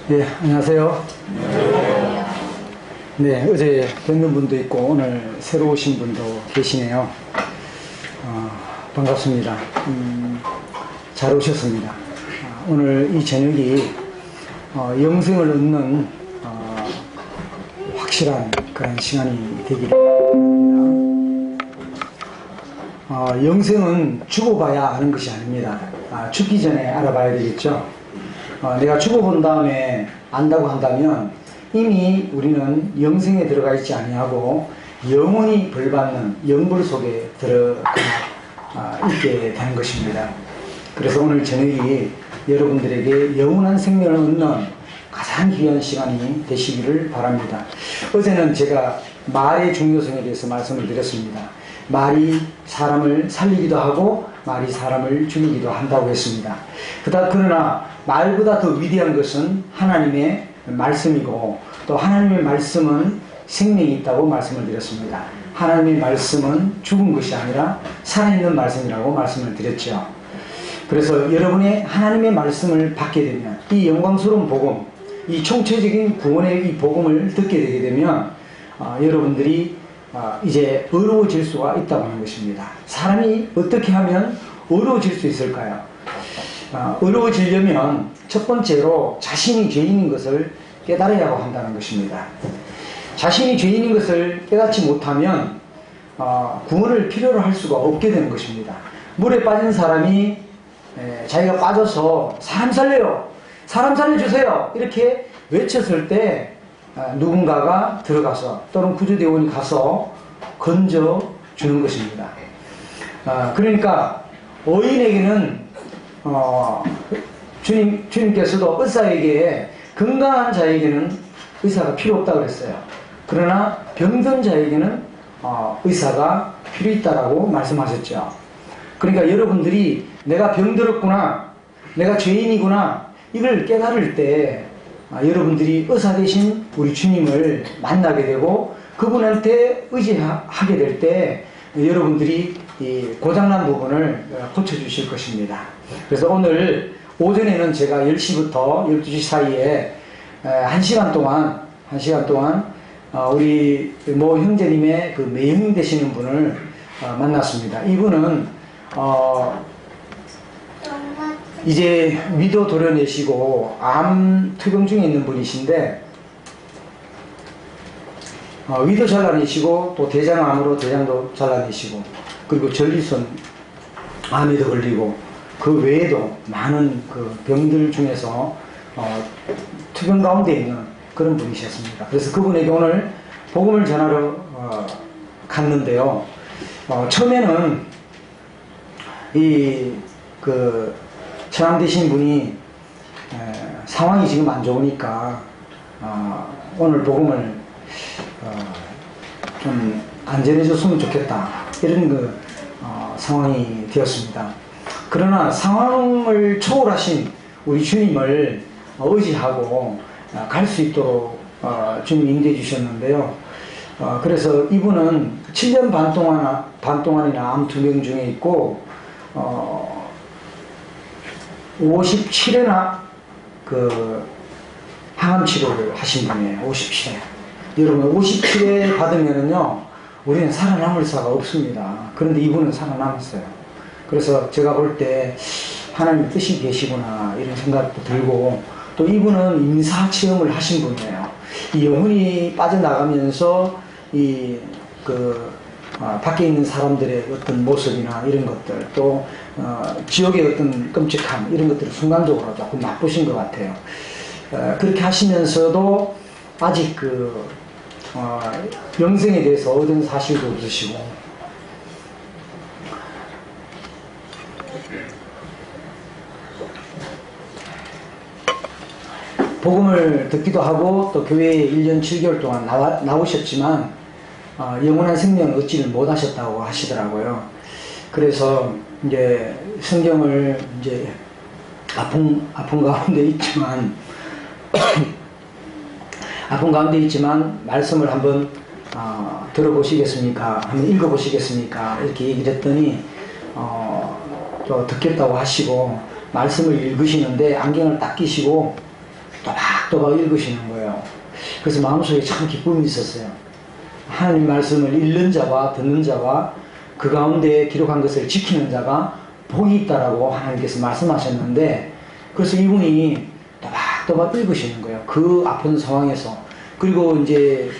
네, 안녕하세요. 네, 어제 뵙는 분도 있고 오늘 새로 오신 분도 계시네요. 반갑습니다. 잘 오셨습니다. 오늘 이 저녁이 영생을 얻는 확실한 그런 시간이 되기를 바랍니다. 영생은 죽어봐야 아는 것이 아닙니다. 죽기 전에 알아봐야 되겠죠. 내가 죽어본 다음에 안다고 한다면 이미 우리는 영생에 들어가 있지 아니하고 영원히 벌받는 영불 속에 들어가 있게 되는 것입니다. 그래서 오늘 저녁이 여러분들에게 영원한 생명을 얻는 가장 귀한 시간이 되시기를 바랍니다. 어제는 제가 말의 중요성에 대해서 말씀을 드렸습니다. 말이 사람을 살리기도 하고 말이 사람을 죽이기도 한다고 했습니다. 그러나 말보다 더 위대한 것은 하나님의 말씀이고 또 하나님의 말씀은 생명이 있다고 말씀을 드렸습니다. 하나님의 말씀은 죽은 것이 아니라 살아있는 말씀이라고 말씀을 드렸죠. 그래서 여러분의 하나님의 말씀을 받게 되면 이 영광스러운 복음, 이 총체적인 구원의 이 복음을 듣게 되게 되면 여러분들이 이제 어려워질 수가 있다고 하는 것입니다. 사람이 어떻게 하면 어려워질 수 있을까요? 어려워지려면 첫 번째로 자신이 죄인인 것을 깨달아야 한다는 것입니다. 자신이 죄인인 것을 깨닫지 못하면 구원을 필요로 할 수가 없게 되는 것입니다. 물에 빠진 사람이 자기가 빠져서 사람 살려요, 사람 살려주세요 이렇게 외쳤을 때 누군가가 들어가서 또는 구조대원이 가서 건져주는 것입니다. 그러니까 어인에게는 주님께서도 의사에게 건강한 자에게는 의사가 필요 없다고 그랬어요. 그러나 병든 자에게는 의사가 필요 있다라고 말씀하셨죠. 그러니까 여러분들이 내가 병들었구나, 내가 죄인이구나 이걸 깨달을 때 여러분들이 의사 대신 우리 주님을 만나게 되고 그분한테 의지하게 될 때 여러분들이 이 고장난 부분을 고쳐주실 것입니다. 그래서 오늘 오전에는 제가 10시부터 12시 사이에 1시간 동안 우리 모 형제님의 그 매형 되시는 분을 만났습니다. 이분은 이제 위도 도려내시고 암 투병 중에 있는 분이신데 위도 잘라내시고 또 대장암으로 대장도 잘라내시고 그리고 전립선 암에도 걸리고 그 외에도 많은 그 병들 중에서 투병 가운데 있는 그런 분이셨습니다. 그래서 그분에게 오늘 복음을 전하러 갔는데요. 처음에는 처암 되신 분이 상황이 지금 안 좋으니까 오늘 복음을 좀 안 전해줬으면 좋겠다 이런 상황이 되었습니다. 그러나 상황을 초월하신 우리 주님을 의지하고 갈 수 있도록 주님이 인도해 주셨는데요. 그래서 이분은 7년 반 동안이나 암 투병 중에 있고 57회나 그 항암 치료를 하신 분이에요. 57회. 여러분 57회 받으면은요 우리는 살아남을 수가 없습니다. 그런데 이분은 살아남았어요. 그래서 제가 볼 때 하나님 뜻이 계시구나 이런 생각도 들고 또 이분은 임사 체험을 하신 분이에요. 이 영혼이 빠져나가면서 밖에 있는 사람들의 어떤 모습이나 이런 것들 또 지옥의 어떤 끔찍함 이런 것들을 순간적으로 조금 맛보신 것 같아요. 그렇게 하시면서도 아직 영생에 대해서 얻은 사실도 없으시고 복음을 듣기도 하고 또 교회에 1년 7개월 동안 나오셨지만 영원한 생명을 얻지를 못하셨다고 하시더라고요. 그래서 이제 성경을 이제 아픈 가운데 있지만 말씀을 한번 들어보시겠습니까? 한번 읽어보시겠습니까? 이렇게 얘기를 했더니 또 듣겠다고 하시고 말씀을 읽으시는데 안경을 딱 끼시고 또막 또박또박 읽으시는 거예요. 그래서 마음속에 참 기쁨이 있었어요. 하나님 말씀을 읽는 자와 듣는 자와 그 가운데 기록한 것을 지키는 자가 복이 있다라고 하나님께서 말씀하셨는데, 그래서 이분이 또박또박 읽으시는 거예요. 그 아픈 상황에서. 그리고 이제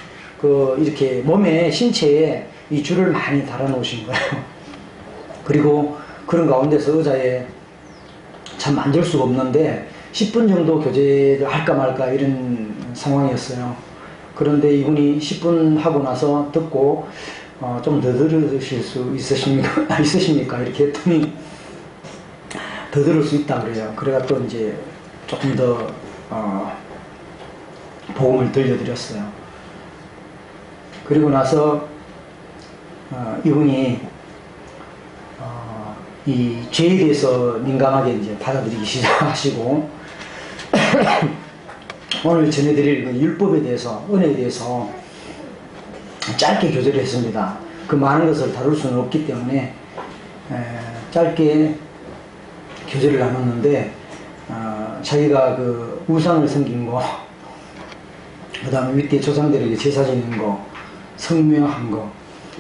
이렇게 몸에, 신체에 이 줄을 많이 달아 놓으신 거예요. 그리고 그런 가운데서 의자에 참 앉을 수가 없는데 10분 정도 교제를 할까 말까 이런 상황이었어요. 그런데 이분이 10분 하고 나서 듣고 좀 더 들으실 수 있으십니까? 이렇게 했더니 더 들을 수 있다 그래요. 그래가 또 이제 조금 더 복음을 들려드렸어요. 그리고 나서 이분이 이 죄에 대해서 민감하게 이제 받아들이기 시작하시고 오늘 전해드릴 그 율법에 대해서, 은혜에 대해서 짧게 교제를 했습니다. 그 많은 것을 다룰 수는 없기 때문에 짧게 교제를 나눴는데, 자기가 그 우상을 섬긴 거, 그 다음에 윗대 조상들에게 제사 지는 거, 성묘한 거,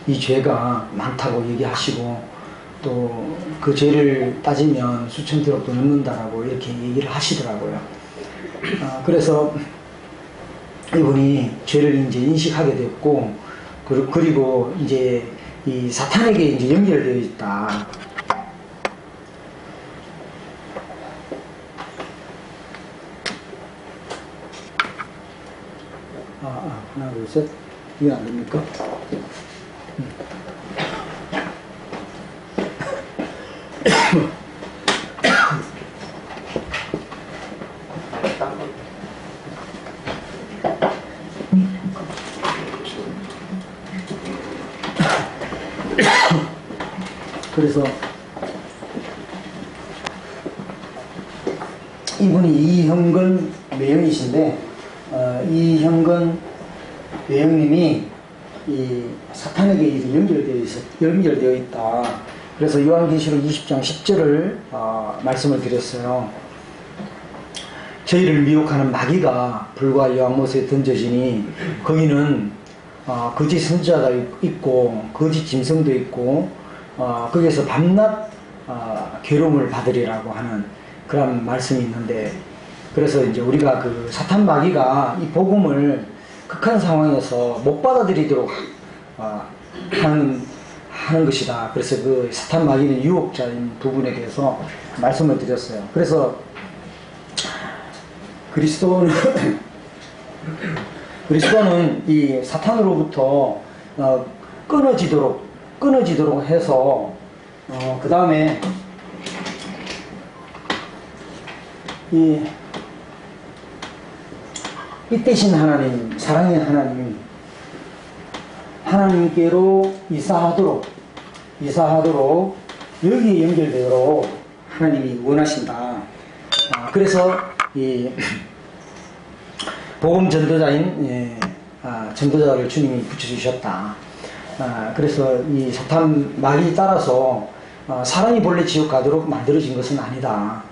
이 죄가 많다고 얘기하시고, 또 그 죄를 따지면 수천 트럭도 넘는다라고 이렇게 얘기를 하시더라고요. 그래서 이분이 죄를 이제 인식하게 됐고, 그리고 이제 이 사탄에게 이제 연결되어 있다. 하나, 둘, 셋. 이해 안 됩니까? 그래서 이분이 이형근 매형이신데, 이형근 매형님이 이 사탄에게 연결되어 있다. 그래서 요한계시록 20장 10절을 말씀을 드렸어요. 저희를 미혹하는 마귀가 불과 여왕못에 던져지니 거기는 거짓 선지자가 있고 거짓 짐승도 있고 거기에서 밤낮 괴로움을 받으리라고 하는 그런 말씀이 있는데, 그래서 이제 우리가 그 사탄 마귀가 이 복음을 극한 상황에서 못 받아들이도록 하는 것이다. 그래서 그 사탄 마귀는 유혹자인 부분에 대해서 말씀을 드렸어요. 그래서 그리스도는 이 사탄으로부터 끊어지도록 해서 그 다음에 이 뜻인 하나님, 사랑의 하나님께로 이사하도록 여기에 연결되도록 하나님이 원하신다. 그래서 이 복음 전도자인 전도자를 주님이 붙여주셨다. 그래서 이 사탄 마귀에 따라서 사람이 본래 지옥 가도록 만들어진 것은 아니다.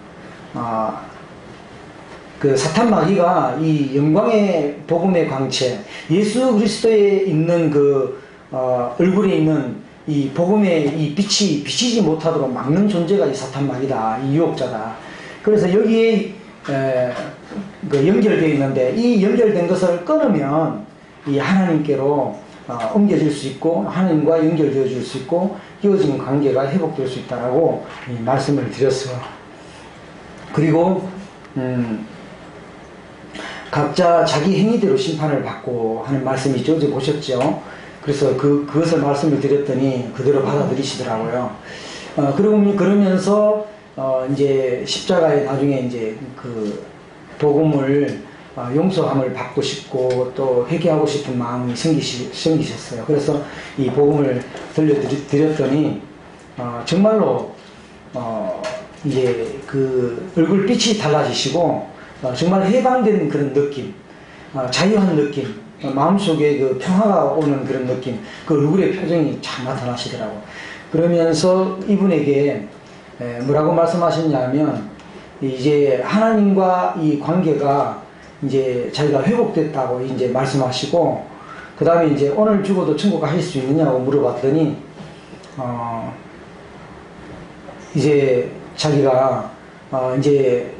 그 사탄 마귀가 이 영광의 복음의 광채, 예수 그리스도에 있는 그 얼굴에 있는 이 복음의 이 빛이 비치지 못하도록 막는 존재가 이 사탄 마귀다, 이 유혹자다. 그래서 여기에 그 연결되어 있는데, 이 연결된 것을 끊으면 이 하나님께로 옮겨질 수 있고 하나님과 연결되어 줄 수 있고 이어진 관계가 회복될 수 있다라고 말씀을 드렸어요. 그리고 각자 자기 행위대로 심판을 받고 하는 말씀이죠. 어제 보셨죠? 그래서 그것을 말씀을 드렸더니 그대로 받아들이시더라고요. 그러면서 이제 십자가에 나중에 이제 그 복음을 용서함을 받고 싶고 또 회개하고 싶은 마음이 생기셨어요. 그래서 이 복음을 들려드렸더니 정말로 이제 그 얼굴빛이 달라지시고 정말 해방된 그런 느낌, 자유한 느낌, 마음속에 그 평화가 오는 그런 느낌, 그 얼굴의 표정이 참 나타나시더라고. 그러면서 이분에게 뭐라고 말씀하셨냐면, 이제 하나님과 이 관계가 이제 자기가 회복됐다고 이제 말씀하시고, 그 다음에 이제 오늘 죽어도 천국 가실 수 있느냐고 물어봤더니, 이제 자기가, 이제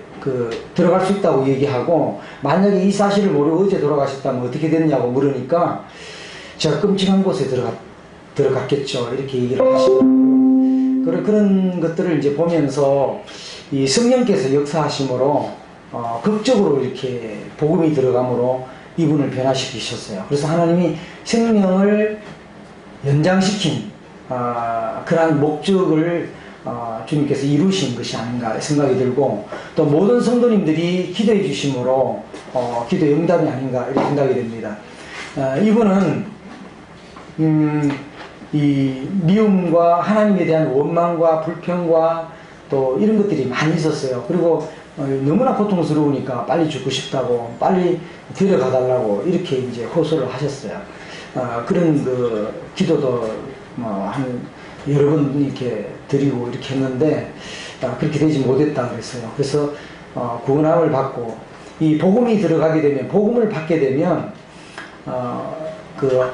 들어갈 수 있다고 얘기하고, 만약에 이 사실을 모르고 어제 돌아가셨다면 어떻게 됐냐고 물으니까, 제가 끔찍한 곳에 들어갔겠죠. 이렇게 얘기를 하시더라고요. 그런 것들을 이제 보면서, 이 성령께서 역사하심으로, 극적으로 이렇게 복음이 들어감으로 이분을 변화시키셨어요. 그래서 하나님이 생명을 연장시킨, 그러한 목적을 주님께서 이루신 것이 아닌가 생각이 들고, 또 모든 성도님들이 기도해 주심으로 기도 응답이 아닌가 이렇게 생각이 됩니다. 이분은 이 미움과 하나님에 대한 원망과 불평과 또 이런 것들이 많이 있었어요. 그리고 너무나 고통스러우니까 빨리 죽고 싶다고, 빨리 데려가 달라고 이렇게 이제 호소를 하셨어요. 그런 기도도 한 여러 번 이렇게 드리고 이렇게 했는데, 그렇게 되지 못했다 그랬어요. 그래서 구원함을 받고, 이 복음이 들어가게 되면, 복음을 받게 되면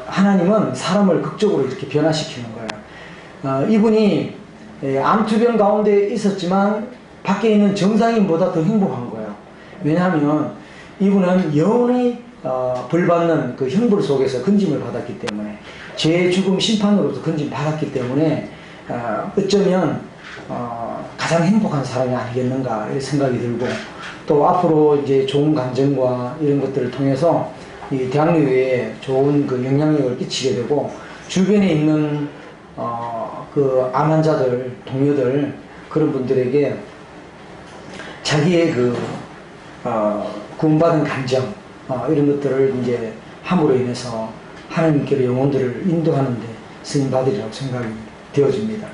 하나님은 사람을 극적으로 이렇게 변화시키는 거예요. 이분이 암투병 가운데 있었지만 밖에 있는 정상인보다 더 행복한 거예요. 왜냐하면 이분은 영원히 벌받는 그 형벌 속에서 건짐을 받았기 때문에, 죄의 죽음 심판으로부터 건짐 받았기 때문에 어쩌면 가장 행복한 사람이 아니겠는가 이런 생각이 들고, 또 앞으로 이제 좋은 감정과 이런 것들을 통해서 이 대학로에 좋은 그 영향력을 끼치게 되고, 주변에 있는 암 환자들, 동료들, 그런 분들에게 자기의 구원받은 감정, 이런 것들을 이제 함으로 인해서 하나님께로 영혼들을 인도하는 데 쓰임받으리라고 생각이 되어집니다.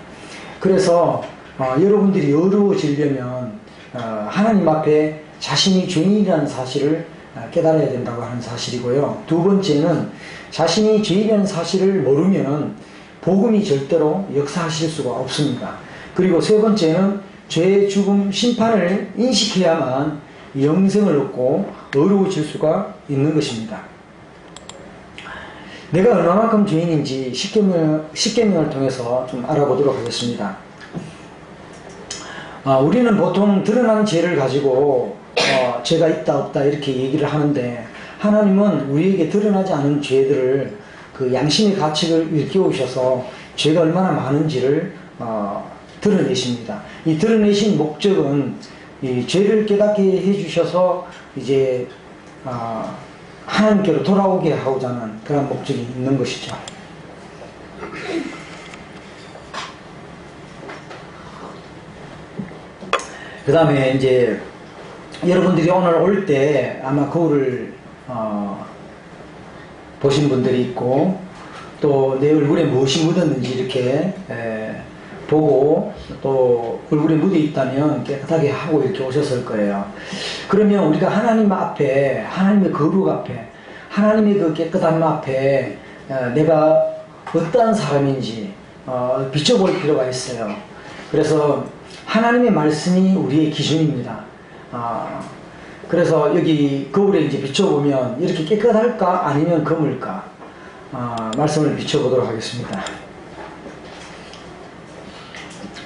그래서 여러분들이 어려워지려면 하나님 앞에 자신이 죄인이라는 사실을 깨달아야 된다고 하는 사실이고요. 두 번째는 자신이 죄인이라는 사실을 모르면 복음이 절대로 역사하실 수가 없습니다. 그리고 세 번째는 죄의 죽음 심판을 인식해야만 영생을 얻고 어려워질 수가 있는 것입니다. 내가 얼마만큼 죄인인지 십계명을 통해서 좀 알아보도록 하겠습니다. 우리는 보통 드러난 죄를 가지고 죄가 있다 없다 이렇게 얘기를 하는데, 하나님은 우리에게 드러나지 않은 죄들을 그 양심의 가책을 일깨우셔서 죄가 얼마나 많은지를 드러내십니다. 이 드러내신 목적은 이 죄를 깨닫게 해주셔서 이제 하나님께로 돌아오게 하고자 하는 그런 목적이 있는 것이죠. 그 다음에 이제 여러분들이 오늘 올 때 아마 거울을 보신 분들이 있고, 또 내 얼굴에 무엇이 묻었는지 이렇게 보고, 또 얼굴에 묻어 있다면 깨끗하게 하고 이렇게 오셨을 거예요. 그러면 우리가 하나님 앞에, 하나님의 거룩 앞에, 하나님의 그 깨끗함 앞에 내가 어떠한 사람인지 비춰볼 필요가 있어요. 그래서 하나님의 말씀이 우리의 기준입니다. 그래서 여기 거울에 이제 비춰보면 이렇게 깨끗할까 아니면 검을까, 말씀을 비춰보도록 하겠습니다.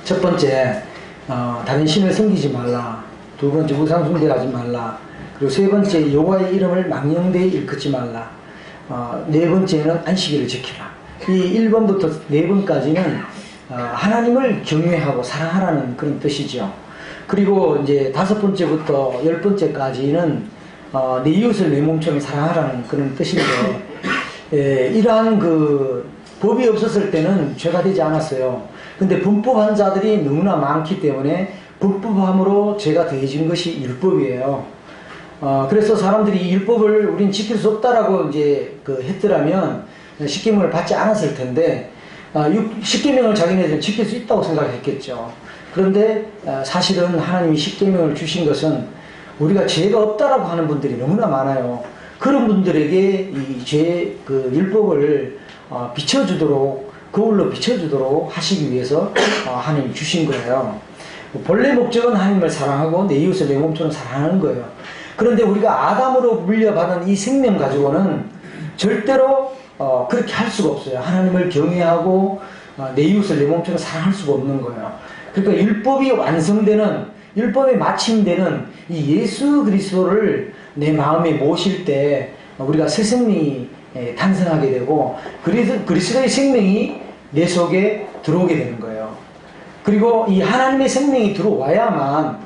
첫 번째, 다른 신을 섬기지 말라. 두 번째, 우상 숭배하지 말라. 그리고 세 번째, 여호와의 이름을 망령되이 일컫지 말라. 네 번째는 안식일을 지키라. 이 1번부터 4번까지는 하나님을 경외하고 사랑하라는 그런 뜻이죠. 그리고 이제 5번째부터 10번째까지는 내 이웃을 내 몸처럼 사랑하라는 그런 뜻인데, 이러한 그 법이 없었을 때는 죄가 되지 않았어요. 근데 범법한 자들이 너무나 많기 때문에 불법함으로 죄가 더해진 것이 율법이에요. 그래서 사람들이 이 율법을 우린 지킬 수 없다라고 이제 했더라면 십계명을 받지 않았을 텐데, 십계명을 자기네들은 지킬 수 있다고 생각했겠죠. 그런데 사실은 하나님이 십계명을 주신 것은 우리가 죄가 없다라고 하는 분들이 너무나 많아요. 그런 분들에게 이 죄 율법을 비춰주도록, 거울로 비춰주도록 하시기 위해서 하나님이 주신 거예요. 본래 목적은 하나님을 사랑하고 내 이웃을 내 몸처럼 사랑하는 거예요. 그런데 우리가 아담으로 물려받은 이 생명 가지고는 절대로 그렇게 할 수가 없어요. 하나님을 경외하고 내 이웃을 내 몸처럼 사랑할 수가 없는 거예요. 그러니까 율법이 완성되는, 율법에 마침되는 이 예수 그리스도를 내 마음에 모실 때 우리가 새 생명이 탄생하게 되고 그리스도의 생명이 내 속에 들어오게 되는 거예요. 그리고 이 하나님의 생명이 들어와야만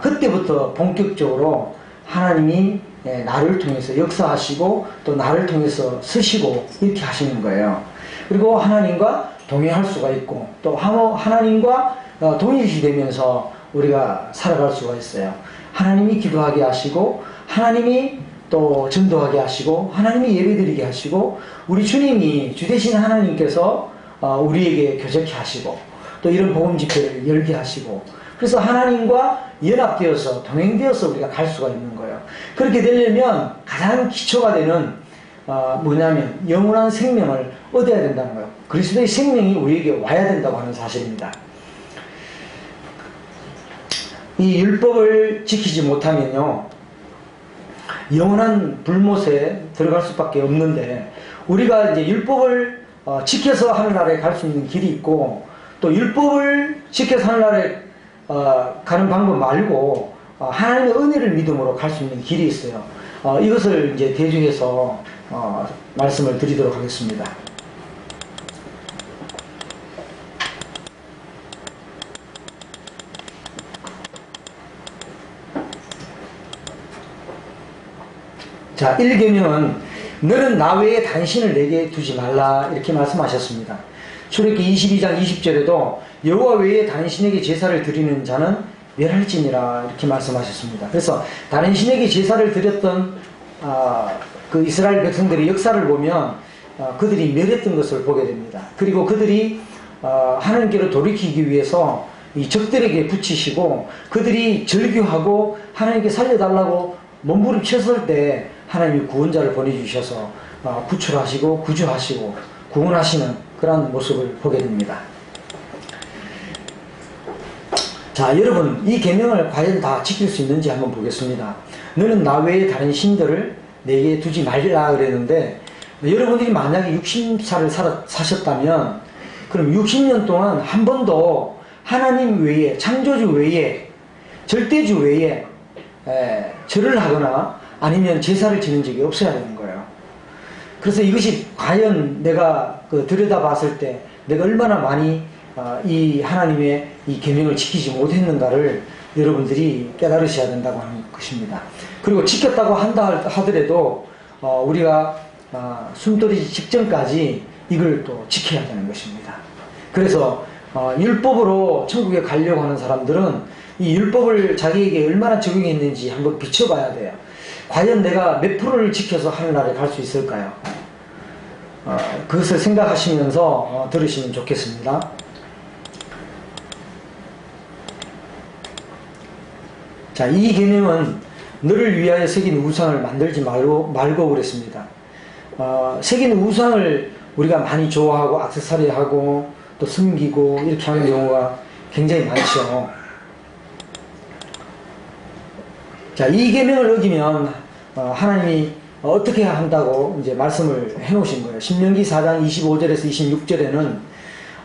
그때부터 본격적으로 하나님이 나를 통해서 역사하시고 또 나를 통해서 쓰시고 이렇게 하시는 거예요. 그리고 하나님과 동행할 수가 있고 또 하나님과 동일시 되면서 우리가 살아갈 수가 있어요. 하나님이 기도하게 하시고 하나님이 또 전도하게 하시고 하나님이 예배드리게 하시고 우리 주님이 주되신 하나님께서 우리에게 교제케 하시고 또 이런 복음 집회를 열게 하시고 그래서 하나님과 연합되어서 동행되어서 우리가 갈 수가 있는 거예요. 그렇게 되려면 가장 기초가 되는 뭐냐면 영원한 생명을 얻어야 된다는 거예요. 그리스도의 생명이 우리에게 와야 된다고 하는 사실입니다. 이 율법을 지키지 못하면요 영원한 불못에 들어갈 수밖에 없는데 우리가 이제 율법을 지켜서 하늘나라에 갈 수 있는 길이 있고 또 율법을 지켜서 하늘나라에 가는 방법 말고 하나님의 은혜를 믿음으로 갈 수 있는 길이 있어요. 이것을 이제 대중해서 말씀을 드리도록 하겠습니다. 자, 1계명은 너는 나 외에 단신을 내게 두지 말라 이렇게 말씀하셨습니다. 출애굽기 22장 20절에도 여호와 외에 다른 신에게 제사를 드리는 자는 멸할지니라 이렇게 말씀하셨습니다. 그래서 다른 신에게 제사를 드렸던 그 이스라엘 백성들의 역사를 보면 그들이 멸했던 것을 보게 됩니다. 그리고 그들이 하나님께로 돌이키기 위해서 이 적들에게 붙이시고 그들이 절규하고 하나님께 살려달라고 몸부림쳤을 때 하나님이 구원자를 보내주셔서 구출하시고 구주하시고 구원하시는 그런 모습을 보게 됩니다. 자, 여러분 이 계명을 과연 다 지킬 수 있는지 한번 보겠습니다. 너는 나 외에 다른 신들을 내게 두지 말라 그랬는데 여러분들이 만약에 60살을 사셨다면 그럼 60년 동안 한 번도 하나님 외에 창조주 외에 절대주 외에 절을 하거나 아니면 제사를 지는 적이 없어야 되는 거예요. 그래서 이것이 과연 내가 들여다봤을 때 내가 얼마나 많이 이 하나님의 이 계명을 지키지 못했는가를 여러분들이 깨달으셔야 된다고 하는 것입니다. 그리고 지켰다고 한다 하더라도 우리가 숨돌이 직전까지 이걸 또 지켜야 되는 것입니다. 그래서 율법으로 천국에 가려고 하는 사람들은 이 율법을 자기에게 얼마나 적용했는지 한번 비춰봐야 돼요. 과연 내가 몇 프로를 지켜서 하늘나라에 갈 수 있을까요? 그것을 생각하시면서 들으시면 좋겠습니다. 자, 이 계명은 너를 위하여 새긴 우상을 만들지 말고 그랬습니다. 새긴 우상을 우리가 많이 좋아하고 액세서리하고 또 숨기고 이렇게 하는 경우가 굉장히 많죠. 자, 이 계명을 어기면 하나님이 어떻게 한다고 이제 말씀을 해놓으신 거예요. 신명기 4장 25절에서 26절에는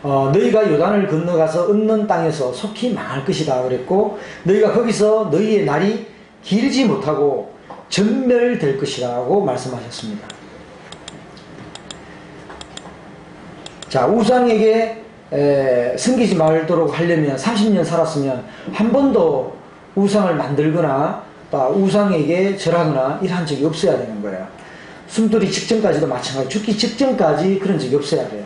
너희가 요단을 건너가서 얻는 땅에서 속히 망할 것이다 그랬고 너희가 거기서 너희의 날이 길지 못하고 전멸될 것이라고 말씀하셨습니다. 자, 우상에게 섬기지 말도록 하려면 30년 살았으면 한 번도 우상을 만들거나 우상에게 절하거나 이런 적이 없어야 되는 거예요. 숨돌이 직전까지도 마찬가지, 죽기 직전까지 그런 적이 없어야 돼요.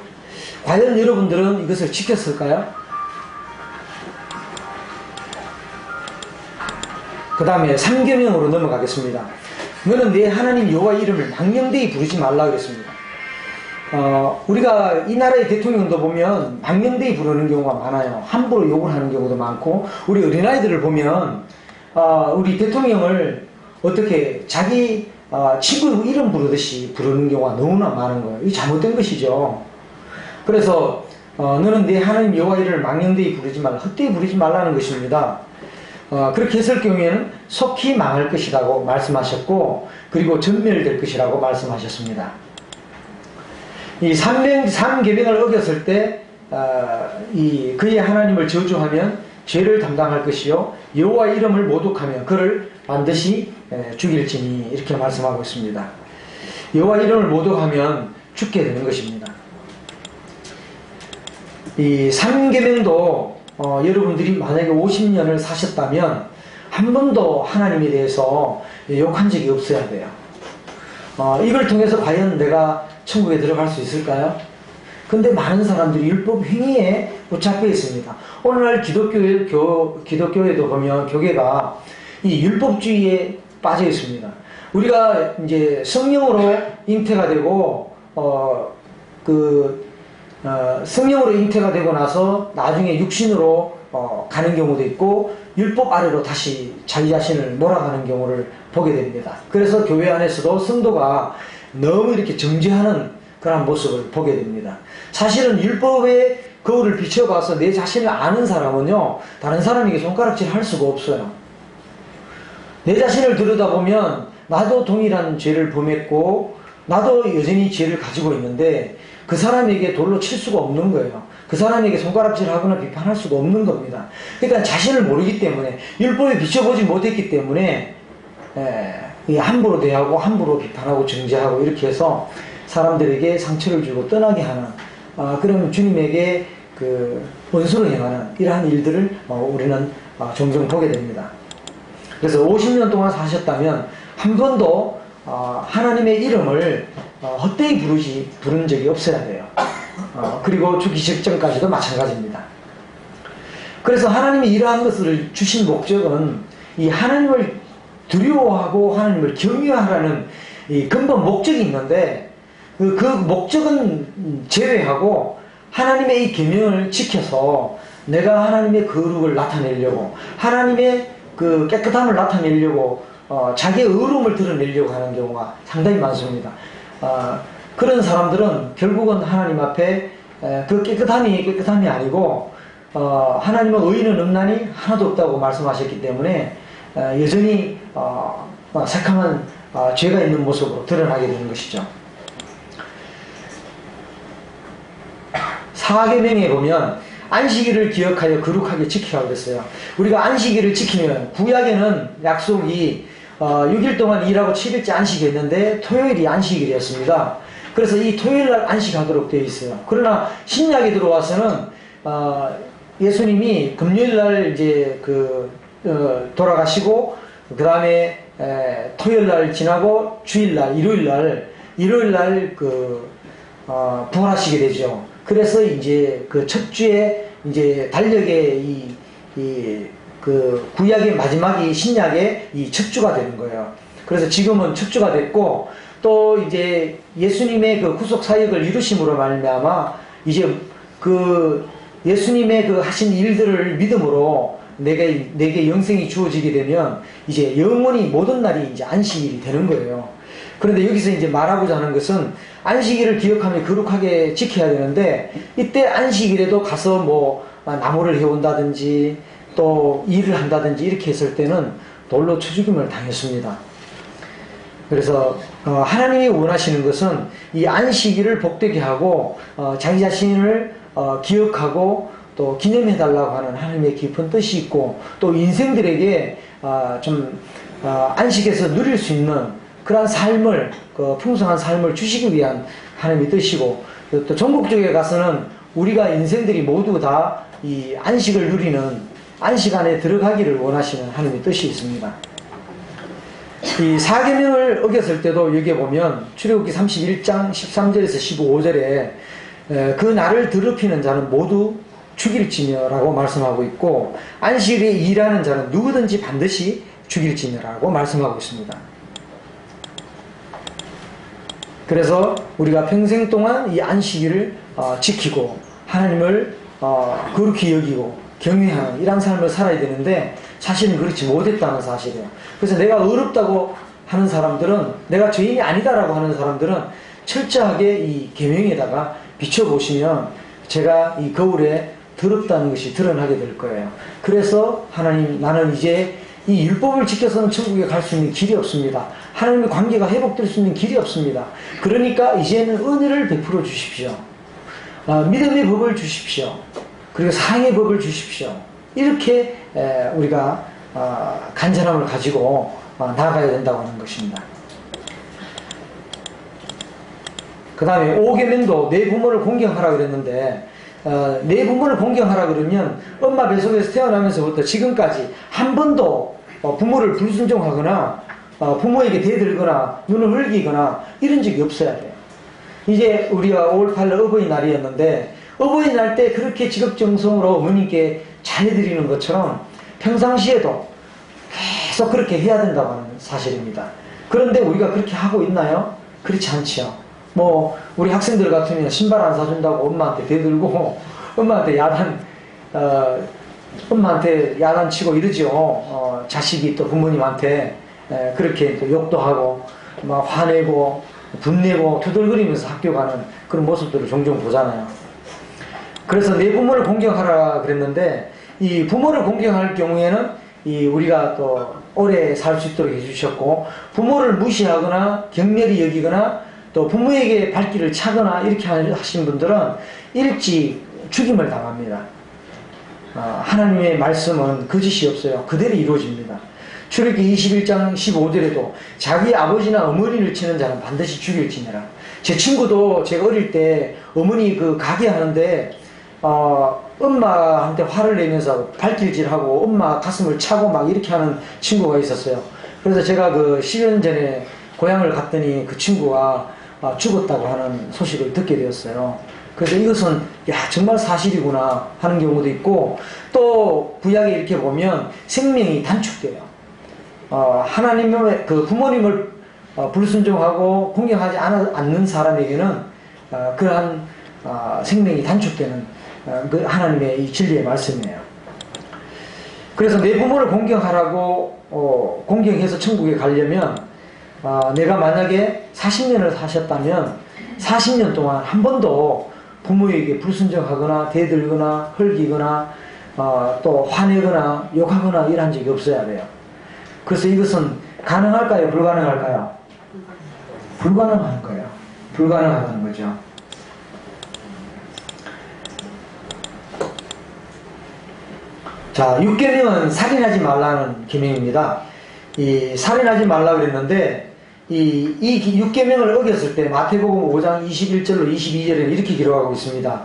과연 여러분들은 이것을 지켰을까요? 그 다음에 3계명으로 넘어가겠습니다. 너는 내 하나님 여호와 이름을 망령되이 부르지 말라 그랬습니다. 우리가 이 나라의 대통령도 보면 망령되이 부르는 경우가 많아요. 함부로 욕을 하는 경우도 많고 우리 어린아이들을 보면 우리 대통령을 어떻게 자기 친구 이름 부르듯이 부르는 경우가 너무나 많은 거예요. 이게 잘못된 것이죠. 그래서 너는 내 하나님 여호와 이름을 망령되이 부르지 말라, 헛되이 부르지 말라는 것입니다. 그렇게 했을 경우에는 속히 망할 것이라고 말씀하셨고, 그리고 전멸될 것이라고 말씀하셨습니다. 이 삼계명을 어겼을 때 그의 하나님을 저주하면 죄를 담당할 것이요 여호와 이름을 모독하면 그를 반드시 죽일지니, 이렇게 말씀하고 있습니다. 여호와 이름을 모독하면 죽게 되는 것입니다. 이 삼계명도 여러분들이 만약에 50년을 사셨다면 한 번도 하나님에 대해서 욕한 적이 없어야 돼요. 이걸 통해서 과연 내가 천국에 들어갈 수 있을까요? 근데 많은 사람들이 율법 행위에 붙잡혀 있습니다. 오늘날 기독교에도 보면 교계가 이 율법주의에 빠져 있습니다. 우리가 이제 성령으로 잉태가 되고 성령으로 잉태가 되고 나서 나중에 육신으로 가는 경우도 있고, 율법 아래로 다시 자기 자신을 몰아가는 경우를 보게 됩니다. 그래서 교회 안에서도 성도가 너무 이렇게 정죄하는 그런 모습을 보게 됩니다. 사실은 율법의 거울을 비춰봐서 내 자신을 아는 사람은요, 다른 사람에게 손가락질 할 수가 없어요. 내 자신을 들여다보면 나도 동일한 죄를 범했고 나도 여전히 죄를 가지고 있는데 그 사람에게 돌로 칠 수가 없는 거예요. 그 사람에게 손가락질하거나 비판할 수가 없는 겁니다. 그러니까 자신을 모르기 때문에, 율법에 비춰보지 못했기 때문에 함부로 대하고 함부로 비판하고 정죄하고 이렇게 해서 사람들에게 상처를 주고 떠나게 하는 그런 주님에게 원수를 행하는 이러한 일들을 우리는 종종 보게 됩니다. 그래서 50년 동안 사셨다면 한 번도 하나님의 이름을 헛되이 부른 적이 없어야 돼요. 그리고 죽기 직전까지도 마찬가지입니다. 그래서 하나님이 이러한 것을 주신 목적은 이 하나님을 두려워하고 하나님을 경외하라는 이 근본 목적이 있는데, 그 목적은 제외하고 하나님의 이 계명을 지켜서 내가 하나님의 거룩을 나타내려고, 하나님의 그 깨끗함을 나타내려고 자기의 의로움을 드러내려고 하는 경우가 상당히 많습니다. 그런 사람들은 결국은 하나님 앞에 그 깨끗함이 아니고 하나님은 의인은 없나니 하나도 없다고 말씀하셨기 때문에 여전히 새카만 죄가 있는 모습으로 드러나게 되는 것이죠. 사계명에 보면 안식일을 기억하여 거룩하게 지키라고 그랬어요. 우리가 안식일을 지키면, 구약에는 약속이 6일 동안 일하고 7일째 안식이었는데 토요일이 안식일이었습니다. 그래서 이 토요일날 안식하도록 되어 있어요. 그러나 신약에 들어와서는 예수님이 금요일날 이제 돌아가시고 그 다음에 토요일날 지나고 주일날, 일요일날 부활하시게 되죠. 그래서 이제 그 첫 주에 이제 달력의 그 구약의 마지막이 신약의 이 첫 주가 되는 거예요. 그래서 지금은 첫 주가 됐고, 또 이제 예수님의 그 구속 사역을 이루심으로 말미암아 이제 그 예수님의 그 하신 일들을 믿음으로 내게 영생이 주어지게 되면 이제 영원히 모든 날이 이제 안식일이 되는 거예요. 그런데 여기서 이제 말하고자 하는 것은 안식일을 기억하며 거룩하게 지켜야 되는데, 이때 안식일에도 가서 뭐 나무를 해온다든지 또 일을 한다든지 이렇게 했을 때는 돌로 쳐 죽임을 당했습니다. 그래서 하나님이 원하시는 것은 이 안식일을 복되게 하고 자기 자신을 기억하고 또 기념해달라고 하는 하나님의 깊은 뜻이 있고, 또 인생들에게 좀 안식에서 누릴 수 있는 그러한 삶을, 풍성한 삶을 주시기 위한 하나님의 뜻이고, 또 전국적에 가서는 우리가 인생들이 모두 다 이 안식을 누리는 안식 안에 들어가기를 원하시는 하나님의 뜻이 있습니다. 이 사계명을 어겼을 때도 여기에 보면 출애굽기 31장 13절에서 15절에 그 날을 더럽히는 자는 모두 죽일지며라고 말씀하고 있고, 안식일에 일하는 자는 누구든지 반드시 죽일지며라고 말씀하고 있습니다. 그래서 우리가 평생 동안 이 안식일을 지키고 하나님을 거룩히 여기고 경외하는 이런 삶을 살아야 되는데, 사실은 그렇지 못했다는 사실이에요. 그래서 내가 어렵다고 하는 사람들은, 내가 죄인이 아니다라고 하는 사람들은 철저하게 이 계명에다가 비춰보시면 제가 이 거울에 더럽다는 것이 드러나게 될 거예요. 그래서 하나님, 나는 이제 이 율법을 지켜서는 천국에 갈 수 있는 길이 없습니다. 하나님의 관계가 회복될 수 있는 길이 없습니다. 그러니까 이제는 은혜를 베풀어 주십시오. 믿음의 법을 주십시오. 그리고 사랑의 법을 주십시오. 이렇게 우리가 간절함을 가지고 나아가야 된다고 하는 것입니다. 그 다음에 5계명도 내 부모를 공경하라 그랬는데, 내 부모를 공경하라 그러면 엄마 뱃속에서 태어나면서부터 지금까지 한 번도 부모를 불순종하거나 부모에게 대들거나 눈을 흘기거나 이런 적이 없어야 돼요. 이제 우리가 5월 8일 어버이날이었는데, 어버이날 때 그렇게 지극정성으로 어머님께 잘해드리는 것처럼 평상시에도 계속 그렇게 해야 된다고 하는 사실입니다. 그런데 우리가 그렇게 하고 있나요? 그렇지 않지요. 뭐 우리 학생들 같으면 신발 안 사준다고 엄마한테 대들고 엄마한테 야단치고 이러죠. 자식이 또 부모님한테 그렇게 또 욕도 하고 막 화내고 분내고 투덜거리면서 학교 가는 그런 모습들을 종종 보잖아요. 그래서 내 부모를 공경하라 그랬는데, 이 부모를 공경할 경우에는 우리가 또 오래 살 수 있도록 해주셨고, 부모를 무시하거나 격렬히 여기거나 또 부모에게 발길을 차거나 이렇게 하신 분들은 일찍 죽임을 당합니다. 하나님의 말씀은 거짓이 없어요. 그대로 이루어집니다. 출애굽기 21장 15절에도 자기 아버지나 어머니를 치는 자는 반드시 죽일지니라. 제 친구도 제가 어릴 때 어머니 그 가게 하는데 엄마한테 화를 내면서 발길질하고 엄마 가슴을 차고 막 이렇게 하는 친구가 있었어요. 그래서 제가 그 10년 전에 고향을 갔더니 그 친구가 죽었다고 하는 소식을 듣게 되었어요. 그래서 이것은 정말 사실이구나 하는 경우도 있고, 또 구약에 이렇게 보면 생명이 단축돼요. 하나님의 그 부모님을 불순종하고 공경하지 않는 사람에게는 그러한 생명이 단축되는 그 하나님의 이 진리의 말씀이에요. 그래서 내 부모를 공경하라고 공경해서 천국에 가려면 내가 만약에 40년을 사셨다면 40년 동안 한 번도 부모에게 불순종하거나 대들거나 헐기거나 또 화내거나 욕하거나 이런 적이 없어야 돼요. 그래서 이것은 가능할까요? 불가능할까요? 불가능한 거예요. 불가능하다는 거죠. 자, 6계명은 살인하지 말라는 계명입니다. 이 살인하지 말라 그랬는데, 이 6계명을 어겼을 때 마태복음 5장 21절로 22절에 이렇게 기록하고 있습니다.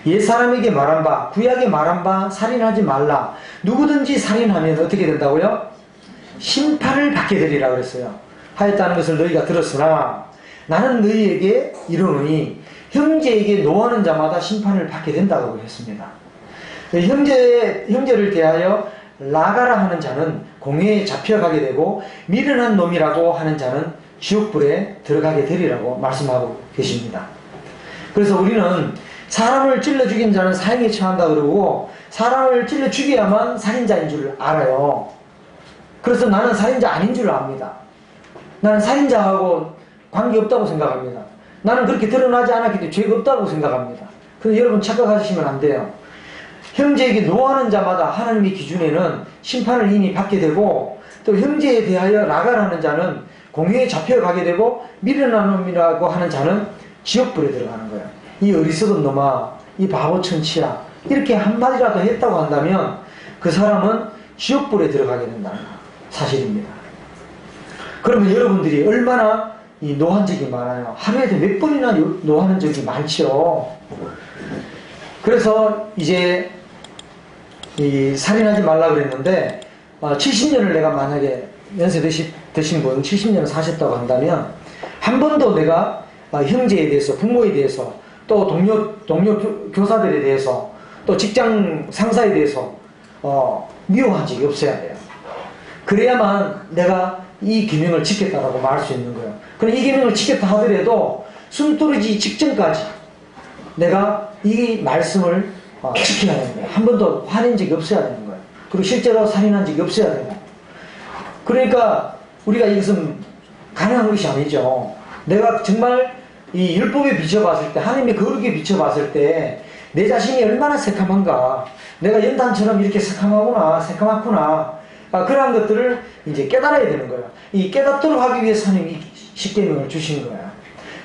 옛사람에게 말한 바, 구약에 말한 바 살인하지 말라. 누구든지 살인하면 어떻게 된다고요? 심판을 받게 되리라 그랬어요. 하였다는 것을 너희가 들었으나 나는 너희에게 이르노니 형제에게 노하는 자마다 심판을 받게 된다고 했습니다. 형제를 대하여 라가라 하는 자는 공회에 잡혀가게 되고 미련한 놈이라고 하는 자는 지옥불에 들어가게 되리라고 말씀하고 계십니다. 그래서 우리는 사람을 찔러 죽인 자는 사형에 처한다 그러고, 사람을 찔러 죽여야만 살인자인 줄 알아요. 그래서 나는 살인자 아닌 줄 압니다. 나는 살인자하고 관계없다고 생각합니다. 나는 그렇게 드러나지 않았기 때문에 죄가 없다고 생각합니다. 그런데 여러분 착각하시면 안 돼요. 형제에게 노하는 자마다 하나님의 기준에는 심판을 이미 받게 되고, 또 형제에 대하여 나가라는 자는 공회에 잡혀가게 되고, 미련한 놈이라고 하는 자는 지옥불에 들어가는 거예요. 이 어리석은 놈아, 이 바보 천치야, 이렇게 한마디라도 했다고 한다면 그 사람은 지옥불에 들어가게 된다는 사실입니다. 그러면 여러분들이 얼마나 이 노한 적이 많아요. 하루에 몇 번이나 노하는 적이 많죠. 그래서 이제 이 살인하지 말라 그랬는데, 70년을 내가 만약에 연세 드신 분 70년을 사셨다고 한다면 한 번도 내가 형제에 대해서, 부모에 대해서, 또 동료 교사들에 대해서, 또 직장 상사에 대해서 미워한 적이 없어야 돼요. 그래야만 내가 이 계명을 지켰다라고 말할 수 있는 거예요. 그럼 이 계명을 지켰다 하더라도 숨 떨어지기 직전까지 내가 이 말씀을 지켜야 되는 거예요. 한 번도 화낸 적이 없어야 되는 거예요. 그리고 실제로 살인한 적이 없어야 되고. 그러니까 우리가 이것은 가능한 것이 아니죠. 내가 정말 이 율법에 비춰봤을 때, 하나님의 거룩에 비춰봤을 때 내 자신이 얼마나 새카만가, 내가 연탄처럼 이렇게 새카마구나, 새카맣구나, 그러한 것들을 이제 깨달아야 되는 거야. 이 깨닫도록 하기 위해서 하나님이 십계명을 주신 거야.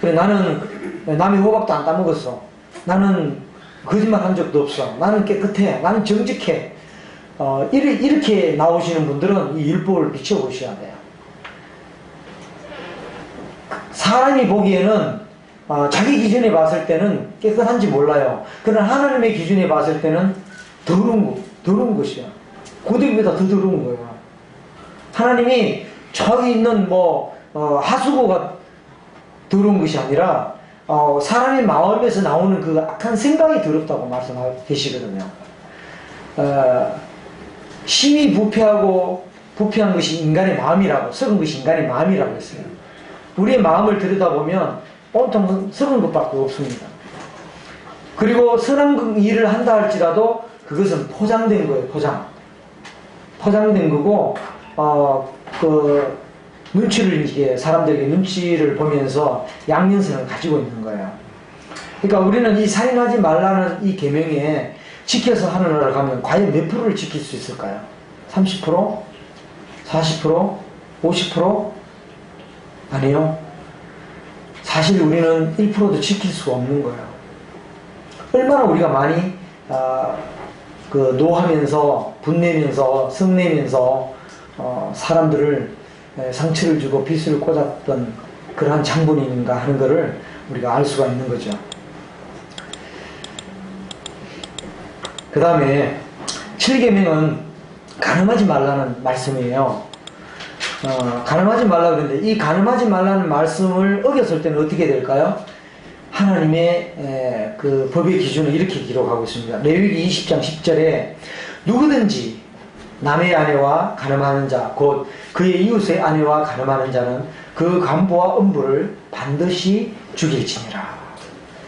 그래, 나는 남의 호박도 안 따먹었어. 나는 거짓말 한 적도 없어. 나는 깨끗해. 나는 정직해. 이렇게 나오시는 분들은 이 율법을 비춰보셔야 돼요. 사람이 보기에는 자기 기준에 봤을 때는 깨끗한지 몰라요. 그러나 하나님의 기준에 봤을 때는 더러운 것이야. 고대비보다 더 더러운 거야. 하나님이 저기 있는 하수구가 더러운 것이 아니라 사람의 마음에서 나오는 그 악한 생각이 더럽다고 말씀하고 계시거든요. 심히 부패한 것이 인간의 마음이라고, 썩은 것이 인간의 마음이라고 했어요. 우리의 마음을 들여다보면 온통 썩은 것밖에 없습니다. 그리고 선한 일을 한다 할지라도 그것은 포장된 거예요. 포장된 거고, 눈치를, 이제 사람들에게 눈치를 보면서 양면성을 가지고 있는 거예요. 그러니까 우리는 이 살인하지 말라는 이 계명에 지켜서 하늘나라를 가면 과연 몇 프로를 지킬 수 있을까요? 30%? 40%? 50%? 아니요. 사실 우리는 1%도 지킬 수가 없는 거예요. 얼마나 우리가 많이 노하면서, 분내면서, 성내면서 사람들을 상처를 주고 비수를 꽂았던 그러한 장본인인가 하는 것을 우리가 알 수가 있는 거죠. 그 다음에 7계명은 간음하지 말라는 말씀이에요. 간음하지 말라 그랬는데, 이 간음하지 말라는 말씀을 어겼을 때는 어떻게 될까요? 하나님의 그 법의 기준을 이렇게 기록하고 있습니다. 레위기 20장 10절에 누구든지 남의 아내와 간음하는 자, 곧 그의 이웃의 아내와 간음하는 자는 그 간부와 음부를 반드시 죽일지니라.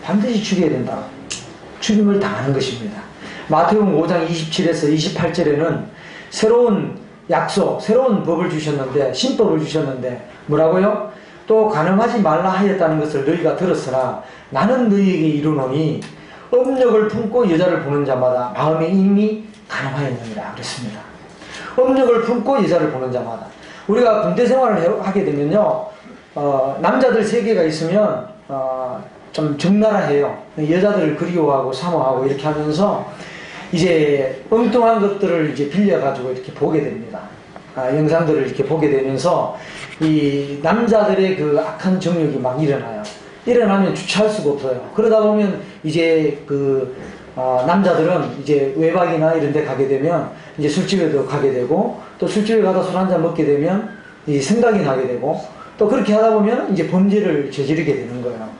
반드시 죽여야 된다. 죽임을 당하는 것입니다. 마태복음 5장 27에서 28절에는 새로운 약속, 새로운 법을 주셨는데, 신법을 주셨는데 뭐라고요? 또 간음하지 말라 하였다는 것을 너희가 들었으나 나는 너희에게 이르노니 음욕을 품고 여자를 보는 자마다 마음에 이미 간음하였느니라 그랬습니다. 음욕을 품고 여자를 보는 자마다. 우리가 군대 생활을 하게 되면요, 남자들 세계가 있으면 좀 적나라해요. 여자들을 그리워하고 사모하고 이렇게 하면서 이제 엉뚱한 것들을 이제 빌려가지고 이렇게 보게 됩니다. 영상들을 이렇게 보게 되면서 이 남자들의 그 악한 정욕이 막 일어나요. 일어나면 주체할 수가 없어요. 그러다 보면 이제 남자들은 이제 외박이나 이런 데 가게 되면 이제 술집에도 가게 되고, 또 술집에 가서 술 한잔 먹게 되면 이 생각이 나게 되고, 또 그렇게 하다 보면 이제 범죄를 저지르게 되는 거예요.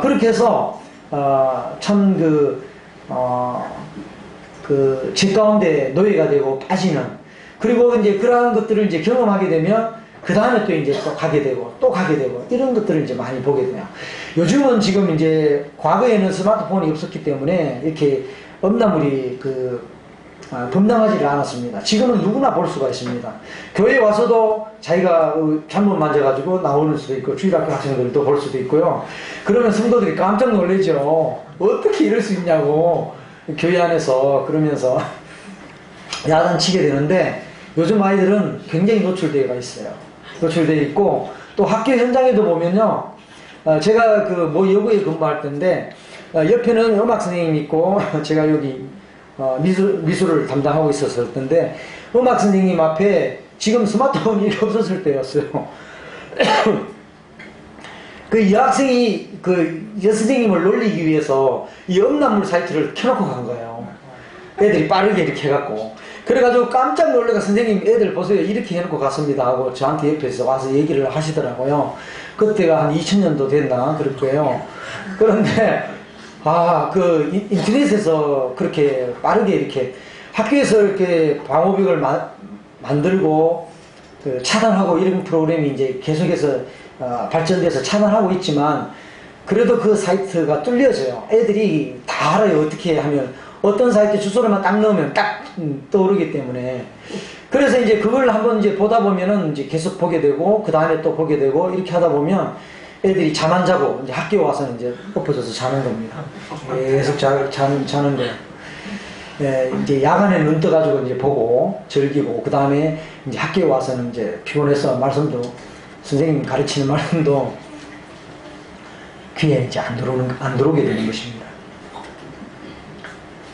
그렇게 해서 참 죄 가운데 노예가 되고 빠지는, 그리고 이제 그러한 것들을 이제 경험하게 되면 그 다음에 또 이제 또 가게 되고 또 가게 되고 이런 것들을 이제 많이 보게 돼요. 요즘은 지금 이제 과거에는 스마트폰이 없었기 때문에 이렇게 음란물이 범람하지를 않았습니다. 지금은 누구나 볼 수가 있습니다. 교회에 와서도 자기가 잘못 만져가지고 나오는 수도 있고, 주일학교 학생들도 볼 수도 있고요. 그러면 성도들이 깜짝 놀라죠. 어떻게 이럴 수 있냐고, 교회 안에서 그러면서 야단치게 되는데, 요즘 아이들은 굉장히 노출되어 있어요. 노출되어 있고, 또 학교 현장에도 보면요, 제가 여고에 근무할 때인데, 옆에는 음악 선생님이 있고, 제가 여기 미술을 담당하고 있었을 텐데, 음악 선생님 앞에 지금 스마트폰이 없었을 때였어요. 그 여학생이 여선생님을 놀리기 위해서 이 음란물 사이트를 켜놓고 간 거예요. 애들이 빠르게 이렇게 해갖고. 그래가지고 깜짝 놀래가 선생님 애들 보세요, 이렇게 해놓고 갔습니다 하고 저한테 옆에서 와서 얘기를 하시더라고요. 그때가 한 2000년도 됐나 그럴 거예요. 그런데 인터넷에서 그렇게 빠르게 이렇게 학교에서 이렇게 방호벽을 만들고 차단하고 이런 프로그램이 이제 계속해서 발전돼서 차단하고 있지만, 그래도 그 사이트가 뚫려져요. 애들이 다 알아요. 어떻게 하면, 어떤 사이트 주소로만 딱 넣으면 딱 떠오르기 때문에. 그래서 이제 그걸 한번 이제 보다 보면은 이제 계속 보게 되고, 그 다음에 또 보게 되고, 이렇게 하다 보면 애들이 잠 안 자고 이제 학교 와서는 이제 엎어져서 자는 겁니다. 계속 자는 거예요. 예, 이제 야간에 눈 떠가지고 이제 보고 즐기고 그 다음에 이제 학교에 와서는 이제 피곤해서 말씀도 선생님이 가르치는 말씀도 귀에 이제 안 들어오게 되는 것입니다.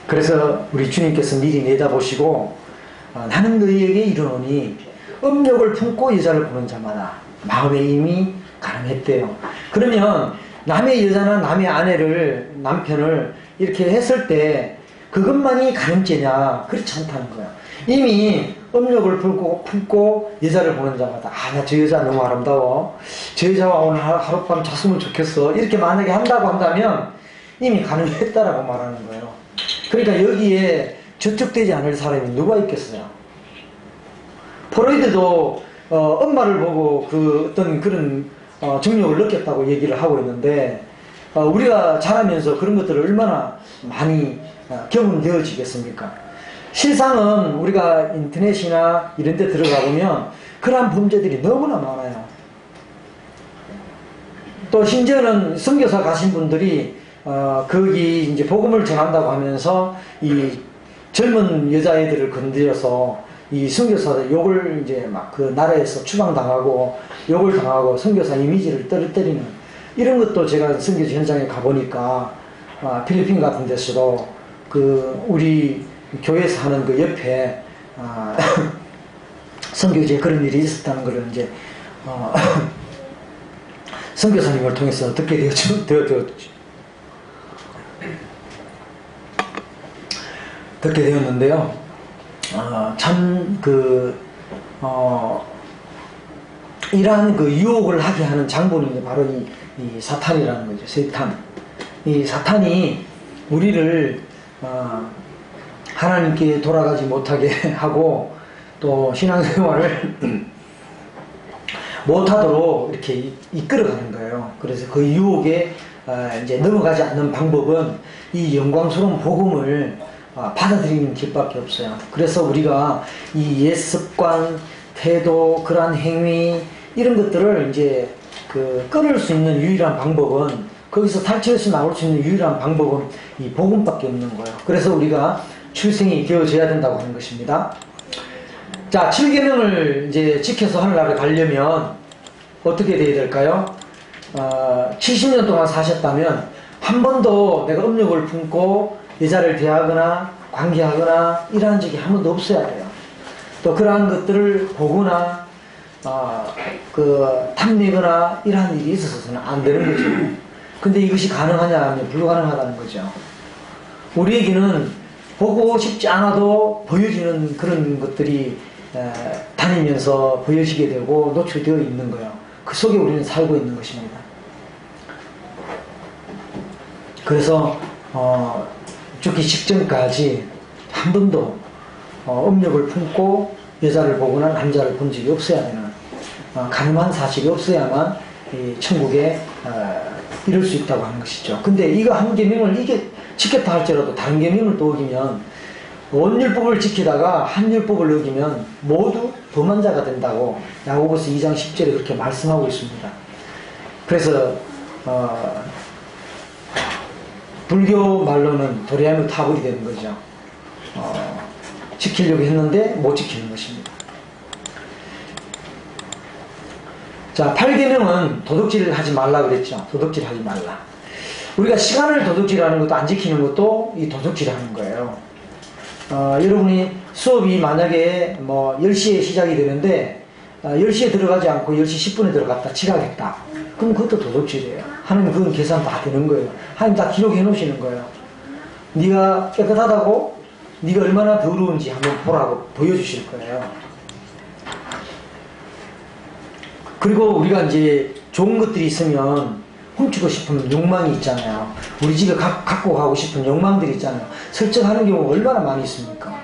그래서 우리 주님께서 미리 내다보시고 나는 너희에게 이르노니 음욕을 품고 여자를 보는 자마다 마음의 힘이 가능했대요. 그러면 남의 여자나 남의 아내를 남편을 이렇게 했을 때 그것만이 가늠죄냐? 그렇지 않다는 거예요. 이미 음욕을 품고 여자를 보는 자마다 나 저 여자 너무 아름다워, 저 여자와 오늘 하룻밤 잤으면 좋겠어, 이렇게 만약에 한다고 한다면 이미 가늠했다라고 말하는 거예요. 그러니까 여기에 저촉되지 않을 사람이 누가 있겠어요? 프로이드도 엄마를 보고 그 어떤 그런 정욕을 느꼈다고 얘기를 하고 있는데 우리가 자라면서 그런 것들을 얼마나 많이 경험되어지겠습니까? 실상은 우리가 인터넷이나 이런 데 들어가 보면 그러한 범죄들이 너무나 많아요. 또 심지어는 선교사 가신 분들이 거기 이제 복음을 전한다고 하면서 이 젊은 여자애들을 건드려서 이 선교사들 욕을 이제 막 그 나라에서 추방당하고 욕을 당하고 선교사 이미지를 떨어뜨리는 이런 것도 제가 선교지 현장에 가보니까 필리핀 같은 데서도 그 우리 교회에서 하는 그 옆에 선교지에 그런 일이 있었다는 걸 이제 선교사님을 통해서 듣게 되었는데요. 참 이러한 그 유혹을 하게 하는 장본인이 바로 이 사탄이라는 거죠. 세탄. 이 사탄이 우리를 하나님께 돌아가지 못하게 하고 또 신앙생활을 못하도록 이렇게 이끌어가는 거예요. 그래서 그 유혹에 이제 넘어가지 않는 방법은 이 영광스러운 복음을 받아들이는 길밖에 없어요. 그래서 우리가 이 옛 습관, 태도, 그러한 행위 이런 것들을 이제 끊을 수 있는 유일한 방법은, 거기서 탈출해서 나올 수 있는 유일한 방법은 이 복음밖에 없는 거예요. 그래서 우리가 출생이 되어져야 된다고 하는 것입니다. 자, 7계명을 이제 지켜서 하늘나라에 가려면 어떻게 돼야 될까요? 70년 동안 사셨다면 한 번도 내가 음욕을 품고 여자를 대하거나 관계하거나 이러한 적이 한 번도 없어야 돼요. 또 그러한 것들을 보거나 탐내거나 이러한 일이 있어서는 안 되는 거죠. 근데 이것이 가능하냐 하면 불가능하다는 거죠. 우리에게는 보고 싶지 않아도 보여지는 그런 것들이 다니면서 보여지게 되고 노출되어 있는 거예요. 그 속에 우리는 살고 있는 것입니다. 그래서 죽기 직전까지 한 번도 음욕을 품고 여자를 보거나 남자를 본 적이 없어야 되는 가늠한 사실이 없어야만 이 천국에 이룰 수 있다고 하는 것이죠. 근데 이거 한 계명을 이게 지켰다 할지라도 다른 계명을 또 어기면, 원율법을 지키다가 한 율법을 어기면 모두 범한 자가 된다고 야고보서 2장 10절에 그렇게 말씀하고 있습니다. 그래서 불교 말로는 도리하며 타불이 되는 거죠. 지키려고 했는데 못 지키는 것입니다. 자, 8계명은 도둑질을 하지 말라 그랬죠. 도둑질 하지 말라. 우리가 시간을 도둑질하는 것도 안 지키는 것도 이 도둑질하는 거예요. 여러분이 수업이 만약에 뭐 10시에 시작이 되는데 10시에 들어가지 않고 10시 10분에 들어갔다 지각했다. 그럼 그것도 도둑질이에요. 하나님 그건 계산 다 되는 거예요. 하나님 다 기록해 놓으시는 거예요. 네가 깨끗하다고, 네가 얼마나 더러운지 한번 보라고 보여주실 거예요. 그리고 우리가 이제 좋은 것들이 있으면 훔치고 싶은 욕망이 있잖아요. 우리 집에 갖고 가고 싶은 욕망들이 있잖아요. 설정하는 경우가 얼마나 많이 있습니까?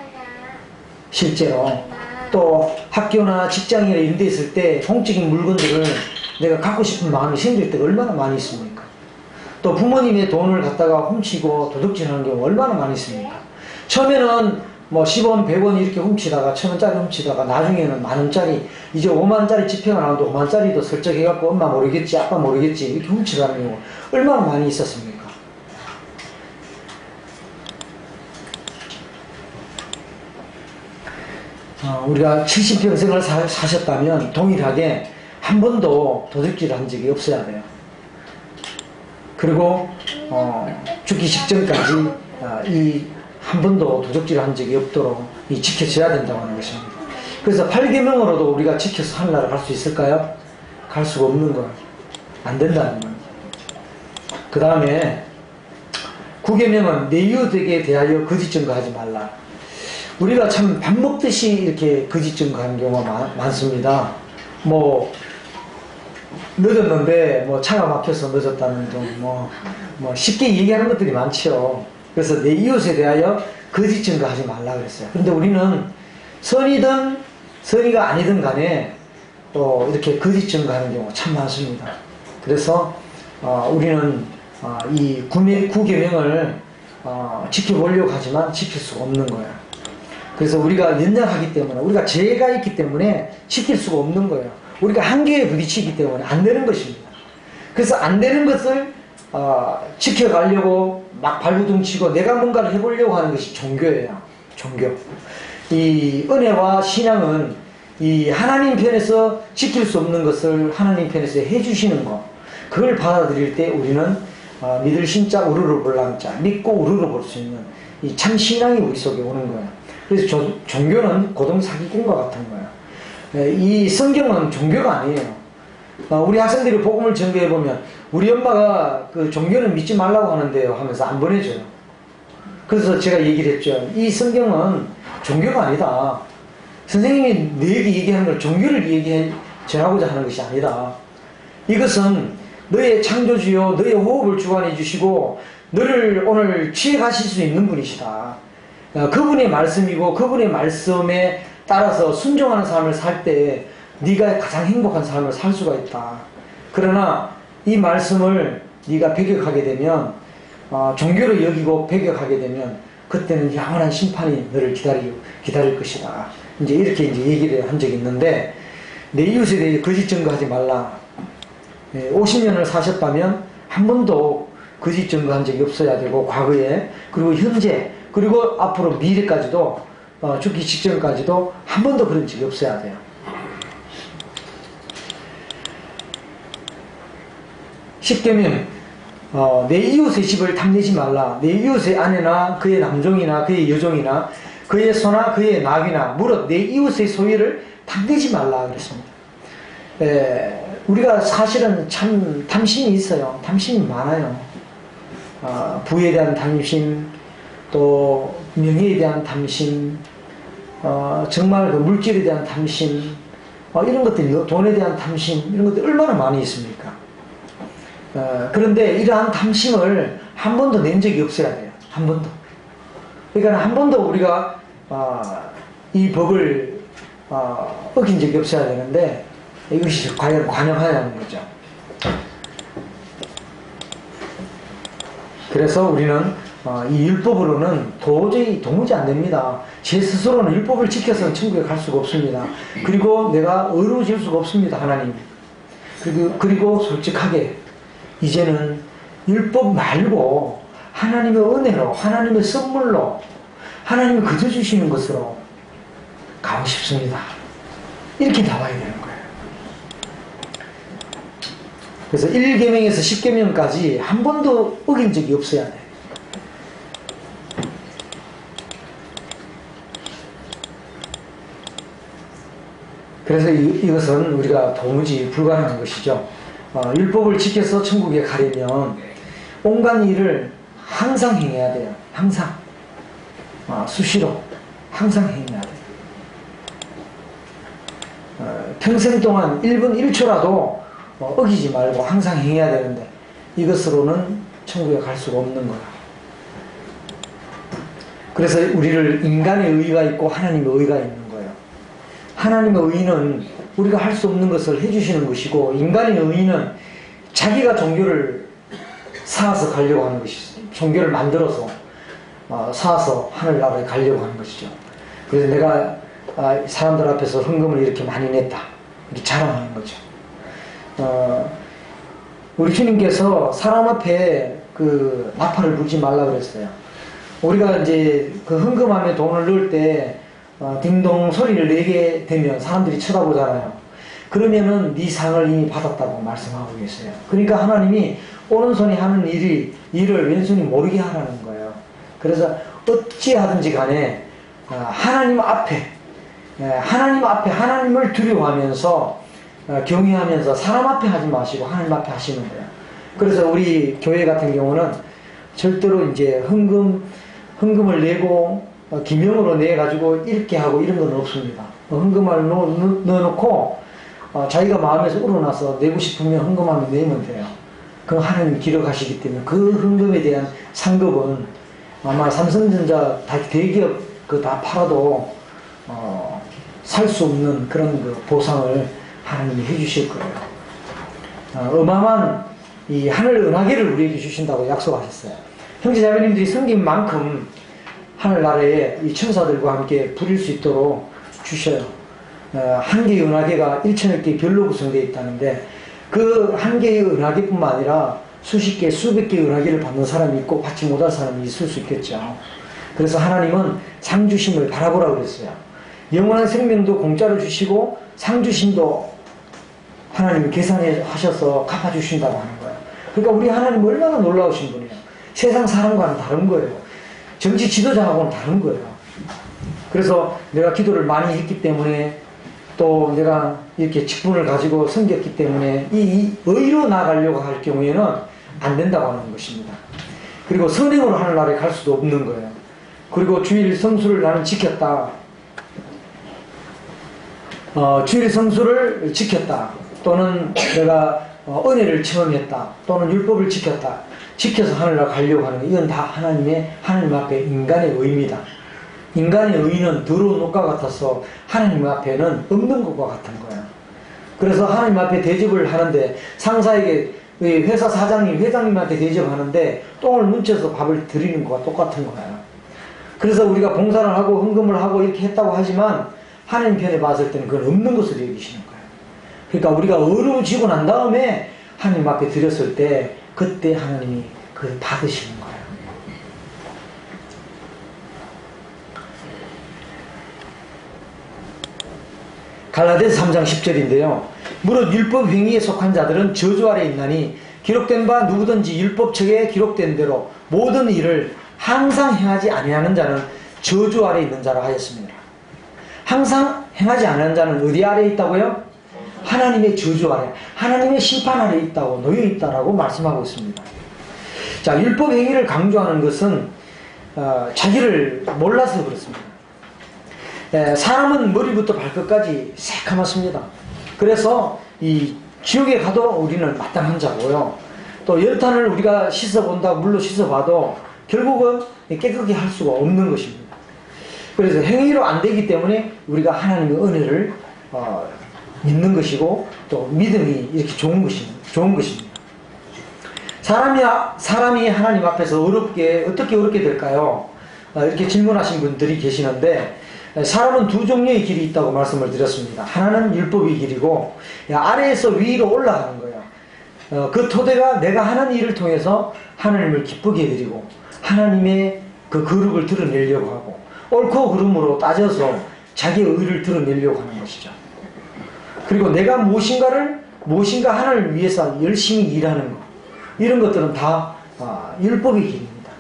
실제로. 또 학교나 직장이나 이런 데 있을 때 공적인 물건들을 내가 갖고 싶은 마음이 생길 때가 얼마나 많이 있습니까? 또 부모님의 돈을 갖다가 훔치고 도둑질하는 경우가 얼마나 많이 있습니까? 처음에는 뭐 10원, 100원 이렇게 훔치다가 1000원짜리 훔치다가 나중에는 만원짜리, 이제 5만원짜리 지폐가 나오는데 5만원짜리도 설정해갖고 엄마 모르겠지, 아빠 모르겠지 이렇게 훔치다는 경우 얼마나 많이 있었습니까? 우리가 70평생을 사셨다면 동일하게 한 번도 도둑질을 한 적이 없어야 돼요. 그리고 죽기 직전까지 이 한 번도 도둑질을 한 적이 없도록 지켜져야 된다고 하는 것입니다. 그래서 8계명으로도 우리가 지켜서 하늘나라 갈 수 있을까요? 갈 수가 없는 거예요. 안 된다는 거예요. 그 다음에 9계명은 내 이웃에게 대하여 거짓 증거하지 말라. 우리가 참 밥 먹듯이 이렇게 거짓 증거하는 경우가 많습니다. 뭐 늦었는데 뭐 차가 막혀서 늦었다는 등 뭐 쉽게 얘기하는 것들이 많죠. 그래서 내 이웃에 대하여 거짓 증거하지 말라 그랬어요. 그런데 우리는 선이든 선이가 아니든 간에 또 이렇게 거짓 증거하는 경우가 참 많습니다. 그래서 우리는 이 9계명을 지켜보려고 하지만 지킬 수가 없는 거예요. 그래서 우리가 연약하기 때문에, 우리가 죄가 있기 때문에 지킬 수가 없는 거예요. 우리가 한계에 부딪히기 때문에 안 되는 것입니다. 그래서 안 되는 것을 지켜가려고 막 발부둥치고 내가 뭔가를 해보려고 하는 것이 종교예요. 종교. 이 은혜와 신앙은 이 하나님 편에서 지킬 수 없는 것을 하나님 편에서 해주시는 것, 그걸 받아들일 때 우리는 믿을 신자 우르르 볼랑자, 믿고 우르르 볼 수 있는 이 참 신앙이 우리 속에 오는 거예요. 그래서 종교는 고등 사기꾼과 같은 거예요. 이 성경은 종교가 아니에요. 우리 학생들이 복음을 전개해보면 우리 엄마가 그 종교는 믿지 말라고 하는데요 하면서 안 보내줘요. 그래서 제가 얘기를 했죠. 이 성경은 종교가 아니다. 선생님이 너에게 얘기하는 걸 종교를 전하고자 하는 것이 아니다. 이것은 너의 창조주요, 너의 호흡을 주관해 주시고 너를 오늘 취해가실 수 있는 분이시다. 그분의 말씀이고 그분의 말씀에 따라서 순종하는 삶을 살 때 네가 가장 행복한 삶을 살 수가 있다. 그러나 이 말씀을 네가 배격하게 되면 종교를 여기고 배격하게 되면 그때는 영원한 심판이 너를 기다릴 것이다. 이제 이렇게 얘기를 한 적이 있는데, 내 이웃에 대해 거짓 증거하지 말라. 50년을 사셨다면 한 번도 거짓 증거한 적이 없어야 되고, 과거에, 그리고 현재, 그리고 앞으로 미래까지도, 죽기 직전까지도 한 번도 그런 적이 없어야 돼요. 10계명, 내 이웃의 집을 탐내지 말라. 내 이웃의 아내나 그의 남종이나 그의 여종이나 그의 소나 그의 낙이나 무릇 내 이웃의 소유를 탐내지 말라 그랬습니다. 우리가 사실은 참 탐심이 있어요. 탐심이 많아요. 부에 대한 탐심, 또 명예에 대한 탐심, 정말 그 물질에 대한 탐심, 이런 것들이, 돈에 대한 탐심, 이런 것들이 얼마나 많이 있습니까? 그런데 이러한 탐심을 한 번도 낸 적이 없어야 돼요. 한 번도. 그러니까 한 번도 우리가 이 법을 어긴 적이 없어야 되는데, 이것이 과연 관영하냐는 거죠. 그래서 우리는 이 율법으로는 도무지 안 됩니다. 제 스스로는 율법을 지켜서는 천국에 갈 수가 없습니다. 그리고 내가 의로워질 수가 없습니다. 하나님. 그리고 솔직하게 이제는 율법 말고 하나님의 은혜로, 하나님의 선물로, 하나님이 그저 주시는 것으로 가고 싶습니다. 이렇게 나와야 되는 거예요. 그래서 1계명에서 10계명까지 한 번도 어긴 적이 없어야 돼요. 그래서 이것은 우리가 도무지 불가능한 것이죠. 율법을 지켜서 천국에 가려면 온갖 일을 항상 행해야 돼요. 항상. 수시로 항상 행해야 돼요. 평생 동안 1분 1초라도 어기지 말고 항상 행해야 되는데 이것으로는 천국에 갈 수가 없는 거야. 그래서 우리를 인간의 의의가 있고 하나님의 의의가 있는 거예요. 하나님의 의의는 우리가 할 수 없는 것을 해주시는 것이고, 인간의 의의는 자기가 종교를 쌓아서 가려고 하는 것이, 종교를 만들어서 사서 하늘나라에 가려고 하는 것이죠. 그래서 내가 사람들 앞에서 헌금을 이렇게 많이 냈다, 이렇게 자랑하는 거죠. 우리 주님께서 사람 앞에 그 나팔을 불지 말라 그랬어요. 우리가 이제 그 헌금함에 돈을 넣을 때 딩동 소리를 내게 되면 사람들이 쳐다보잖아요. 그러면은 네 상을 이미 받았다고 말씀하고 계세요. 그러니까 하나님이 오른손이 하는 일을 왼손이 모르게 하라는 거예요. 그래서 어찌하든지 간에 하나님 앞에 하나님을 두려워하면서 경외하면서 사람 앞에 하지 마시고 하나님 앞에 하시는 거예요. 그래서 우리 교회 같은 경우는 절대로 이제 헌금을 내고 기명으로 내 가지고 이렇게 하고 이런 건 없습니다. 헌금을 넣어놓고 자기가 마음에서 우러나서 내고 싶으면 헌금하면 내면 돼요. 그 하나님이 기록하시기 때문에 그 헌금에 대한 상급은 아마 삼성전자 대기업 다 팔아도 살 수 없는 그런 그 보상을 하나님이 해주실 거예요. 어마어마한 이 하늘 은하계를 우리에게 주신다고 약속하셨어요. 형제자매님들이 섬긴 만큼 하늘나라에 이 천사들과 함께 부릴 수 있도록 주셔요. 한 개의 은하계가 1,000여 개의 별로 구성되어 있다는데 그 한 개의 은하계뿐만 아니라 수십 개, 수백 개의 은하계를 받는 사람이 있고 받지 못할 사람이 있을 수 있겠죠. 그래서 하나님은 상 주심을 바라보라고 그랬어요. 영원한 생명도 공짜로 주시고 상 주심도 하나님이 계산하셔서 갚아주신다고 하는 거예요. 그러니까 우리 하나님 얼마나 놀라우신 분이에요. 세상 사람과는 다른 거예요. 정치 지도자하고는 다른 거예요. 그래서 내가 기도를 많이 했기 때문에 또 내가 이렇게 직분을 가지고 섬겼기 때문에 이 의로 나가려고 할 경우에는 안 된다고 하는 것입니다. 그리고 선행으로 하늘나라에 갈 수도 없는 거예요. 그리고 주일 성수를 나는 지켰다. 주일 성수를 지켰다. 또는 내가 은혜를 체험했다. 또는 율법을 지켰다. 지켜서 하늘나라 가려고 하는 것. 이건 다 하나님 앞에 인간의 의입니다. 인간의 의는 더러운 옷과 같아서 하나님 앞에는 없는 것과 같은 거예요. 그래서 하나님 앞에 대접을 하는데 상사에게 회사 사장님, 회장님한테 대접하는데 똥을 뭉쳐서 밥을 드리는 것과 똑같은 거예요. 그래서 우리가 봉사를 하고 헌금을 하고 이렇게 했다고 하지만 하나님 편에 봤을 때는 그건 없는 것으로 여기시는 거예요. 그러니까 우리가 어려워지고 난 다음에 하나님 앞에 드렸을 때 그때 하나님이 그걸 받으시는 거예요. 갈라디아서 3장 10절인데요. 무릇 율법 행위에 속한 자들은 저주 아래 있나니 기록된 바 누구든지 율법책에 기록된 대로 모든 일을 항상 행하지 아니하는 자는 저주 아래 있는 자라 하였습니다. 항상 행하지 않는 자는 어디 아래 있다고요? 하나님의 저주 아래, 하나님의 심판 아래 있다고, 놓여 있다라고 말씀하고 있습니다. 자, 율법 행위를 강조하는 것은 자기를 몰라서 그렇습니다. 사람은 머리부터 발끝까지 새카맣습니다. 그래서 이 지옥에 가도 우리는 마땅한 자고요. 또 열탄을 우리가 씻어본다고 물로 씻어봐도 결국은 깨끗하게 할 수가 없는 것입니다. 그래서 행위로 안 되기 때문에 우리가 하나님의 은혜를 믿는 것이고 또 믿음이 이렇게 좋은 것입니다. 사람이 하나님 앞에서 어떻게 어렵게 될까요? 이렇게 질문하신 분들이 계시는데 사람은 두 종류의 길이 있다고 말씀을 드렸습니다. 하나는 율법의 길이고 아래에서 위로 올라가는 거예요. 그 토대가 내가 하는 일을 통해서 하나님을 기쁘게 해드리고 하나님의 그 거룩을 드러내려고 하고 옳고 그름으로 따져서 자기의 의를 드러내려고 하는 것이죠. 그리고 내가 무엇인가 하나님을 위해서 열심히 일하는 것, 이런 것들은 다 율법의 길입니다.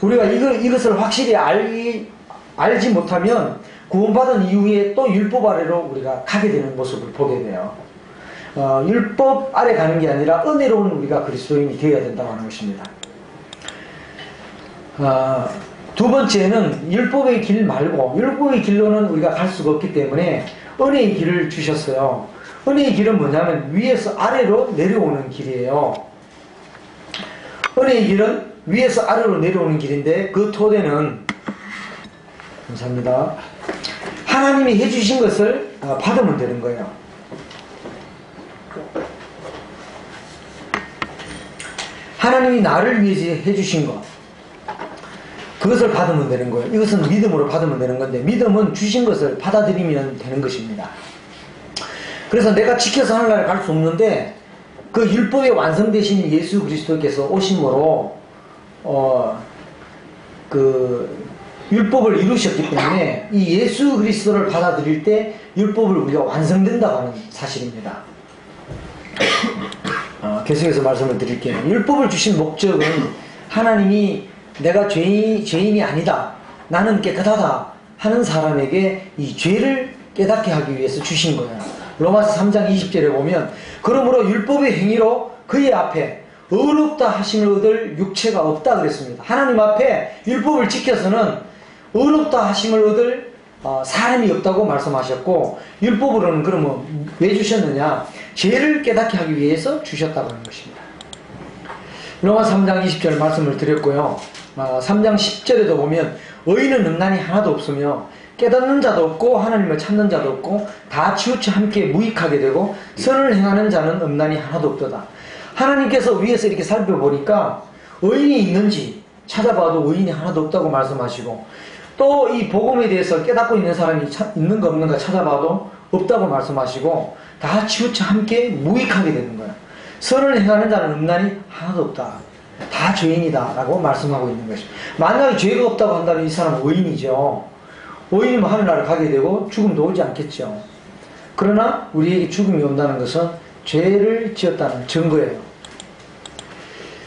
우리가 이것을 확실히 알지 못하면 구원받은 이후에 또 율법 아래로 우리가 가게 되는 모습을 보게 돼요. 율법 아래 가는 게 아니라 은혜로운 우리가 그리스도인이 되어야 된다고 하는 것입니다. 두 번째는 율법의 길 말고, 율법의 길로는 우리가 갈 수가 없기 때문에 은혜의 길을 주셨어요. 은혜의 길은 뭐냐면 위에서 아래로 내려오는 길이에요. 은혜의 길은 위에서 아래로 내려오는 길인데 그 토대는, 감사합니다, 하나님이 해주신 것을 받으면 되는 거예요. 하나님이 나를 위해서 해주신 것, 그것을 받으면 되는 거예요. 이것은 믿음으로 받으면 되는 건데, 믿음은 주신 것을 받아들이면 되는 것입니다. 그래서 내가 지켜서 하늘나라에 갈 수 없는데, 그 율법의 완성되신 예수 그리스도께서 오심으로 그 율법을 이루셨기 때문에 이 예수 그리스도를 받아들일 때 율법을 우리가 완성된다고 하는 사실입니다. 계속해서 말씀을 드릴게요. 율법을 주신 목적은 하나님이 내가 죄인이 아니다, 나는 깨끗하다 하는 사람에게 이 죄를 깨닫게 하기 위해서 주신 거예요. 로마서 3장 20절에 보면, 그러므로 율법의 행위로 그의 앞에 의롭다 하심을 얻을 육체가 없다 그랬습니다. 하나님 앞에 율법을 지켜서는 의롭다 하심을 얻을 사람이 없다고 말씀하셨고, 율법으로는 그러면 왜 주셨느냐? 죄를 깨닫게 하기 위해서 주셨다고 하는 것입니다. 로마서 3장 20절 말씀을 드렸고요. 3장 10절에도 보면, 의인은 음란이 하나도 없으며 깨닫는 자도 없고 하나님을 찾는 자도 없고 다 치우쳐 함께 무익하게 되고 선을 행하는 자는 음란이 하나도 없도다. 하나님께서 위에서 이렇게 살펴보니까 의인이 있는지 찾아봐도 의인이 하나도 없다고 말씀하시고, 또 이 복음에 대해서 깨닫고 있는 사람이 있는가 없는가 찾아봐도 없다고 말씀하시고, 다 치우쳐 함께 무익하게 되는 거예요. 선을 행하는 자는 음란이 하나도 없다, 다 죄인이다 라고 말씀하고 있는 것입니다. 만약에 죄가 없다고 한다면 이 사람은 의인이죠. 의인이면 하늘나라를 가게 되고 죽음도 오지 않겠죠. 그러나 우리에게 죽음이 온다는 것은 죄를 지었다는 증거예요.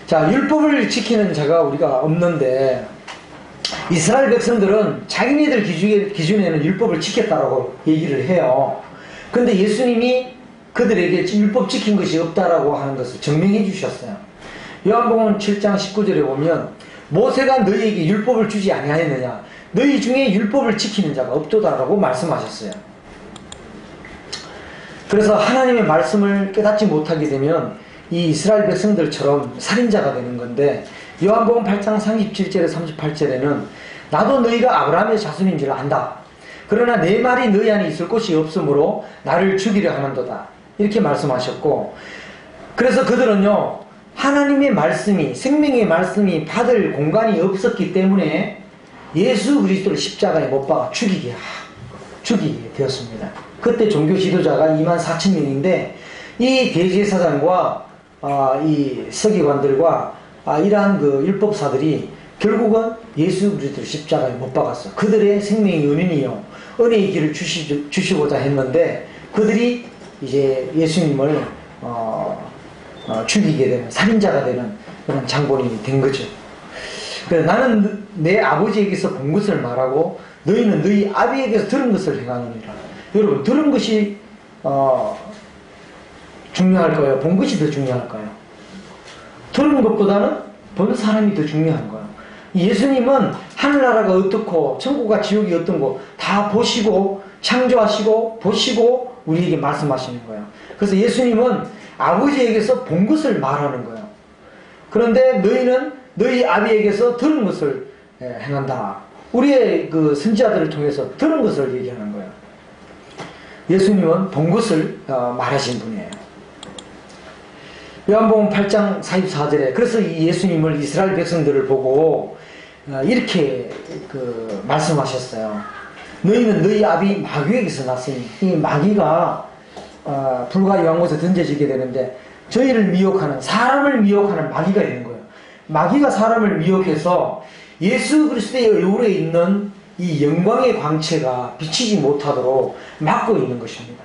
자, 율법을 지키는 자가 우리가 없는데, 이스라엘 백성들은 자기네들 기준에는 율법을 지켰다라고 얘기를 해요. 근데 예수님이 그들에게 율법 지킨 것이 없다라고 하는 것을 증명해 주셨어요. 요한복음 7장 19절에 보면, 모세가 너희에게 율법을 주지 아니하였느냐, 너희 중에 율법을 지키는 자가 없도다라고 말씀하셨어요. 그래서 하나님의 말씀을 깨닫지 못하게 되면 이 이스라엘 백성들처럼 살인자가 되는 건데, 요한복음 8장 37절에 38절에는 나도 너희가 아브라함의 자손인 줄 안다, 그러나 내 말이 너희 안에 있을 곳이 없으므로 나를 죽이려 하는도다, 이렇게 말씀하셨고, 그래서 그들은요, 하나님의 말씀이, 생명의 말씀이 받을 공간이 없었기 때문에 예수 그리스도를 십자가에 못 박아 죽이게 되었습니다. 그때 종교 지도자가 24,000명인데 이 대제사장과 이 서기관들과 이러한 그 율법사들이 결국은 예수 그리스도를 십자가에 못 박았어. 그들의 생명의 은인이요, 은혜의 길을 주시고자 했는데 그들이 이제 예수님을 죽이게 되는, 살인자가 되는 그런 장본인이 된 거죠. 그래서 나는 내 아버지에게서 본 것을 말하고 너희는 너희 아비에게서 들은 것을 행하느니라. 여러분, 들은 것이 중요할까요? 본 것이 더 중요할까요? 들은 것보다는 본 사람이 더 중요한 거예요. 예수님은 하늘나라가 어떻고 천국과 지옥이 어떤 거 다 보시고 창조하시고 보시고 우리에게 말씀하시는 거예요. 그래서 예수님은 아버지에게서 본 것을 말하는 거예요. 그런데 너희는 너희 아비에게서 들은 것을 행한다. 우리의 그 선지자들을 통해서 들은 것을 얘기하는 거예요. 예수님은 본 것을 말하신 분이에요. 요한복음 8장 44절에 그래서 이 예수님을 이스라엘 백성들을 보고 이렇게 말씀하셨어요. 너희는 너희 아비 마귀에게서 났으니, 이 마귀가 불과 요한곳에 던져지게 되는데 저희를 미혹하는, 사람을 미혹하는 마귀가 있는 거예요. 마귀가 사람을 미혹해서 예수 그리스도의 얼굴에 있는 이 영광의 광채가 비치지 못하도록 막고 있는 것입니다.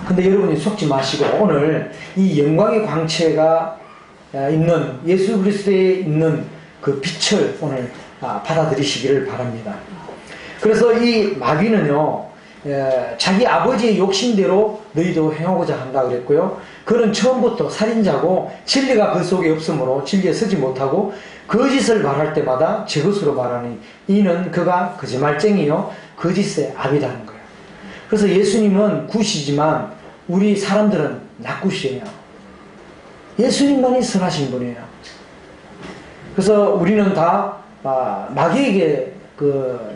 근데 여러분이 속지 마시고 오늘 이 영광의 광채가 있는 예수 그리스도에 있는 그 빛을 오늘 받아들이시기를 바랍니다. 그래서 이 마귀는요, 자기 아버지의 욕심대로 너희도 행하고자 한다 그랬고요. 그는 처음부터 살인자고 진리가 그 속에 없으므로 진리에 서지 못하고 거짓을 말할 때마다 제 것으로 말하니 이는 그가 거짓말쟁이요 거짓의 아비라는 거예요. 그래서 예수님은 굿이지만 우리 사람들은 낙굿이에요. 예수님만이 선하신 분이에요. 그래서 우리는 다 마귀에게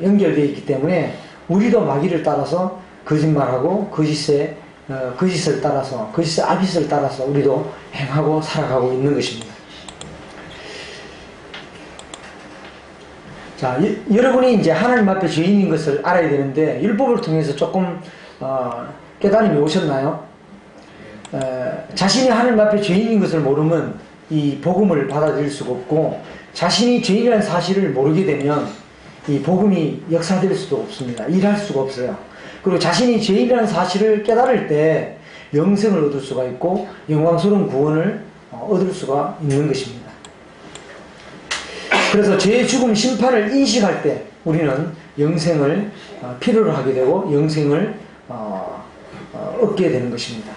연결되어 있기 때문에 우리도 마귀를 따라서 거짓말하고 거짓을 따라서 거짓의 아비스를 따라서 우리도 행하고 살아가고 있는 것입니다. 자, 여러분이 이제 하나님 앞에 죄인인 것을 알아야 되는데, 율법을 통해서 조금, 깨달음이 오셨나요? 자신이 하나님 앞에 죄인인 것을 모르면 이 복음을 받아들일 수가 없고, 자신이 죄인이라는 사실을 모르게 되면 이 복음이 역사될 수도 없습니다. 일할 수가 없어요. 그리고 자신이 죄인이라는 사실을 깨달을 때 영생을 얻을 수가 있고, 영광스러운 구원을 얻을 수가 있는 것입니다. 그래서 죄의 죽음 심판을 인식할 때 우리는 영생을 필요로 하게 되고 영생을 얻게 되는 것입니다.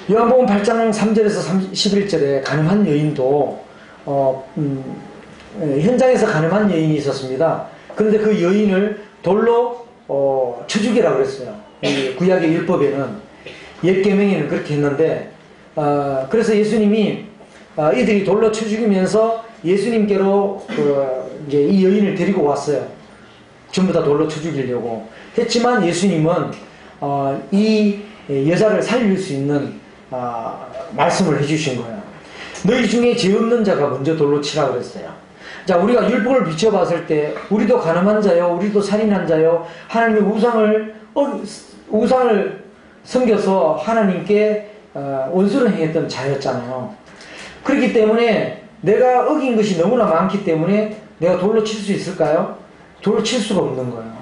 요한복음 8장 3절에서 11절에 가늠한 여인도 현장에서 가늠한 여인이 있었습니다. 그런데 그 여인을 돌로 쳐 죽이라고 그랬어요. 구약의 율법에는, 옛 계명에는 그렇게 했는데, 그래서 예수님이 이들이 돌로 쳐 죽이면서 예수님께로 이제 이 여인을 데리고 왔어요. 전부 다 돌로 쳐 죽이려고 했지만 예수님은 이 여자를 살릴 수 있는 말씀을 해주신 거예요. 너희 중에 죄 없는 자가 먼저 돌로 치라 그랬어요. 자, 우리가 율법을 비춰봤을 때 우리도 가늠한 자요, 우리도 살인한 자요, 하나님의 우상을 섬겨서 하나님께 원수를 행했던 자였잖아요. 그렇기 때문에 내가 어긴 것이 너무나 많기 때문에 내가 돌로 칠 수 있을까요? 돌로 칠 수가 없는 거예요.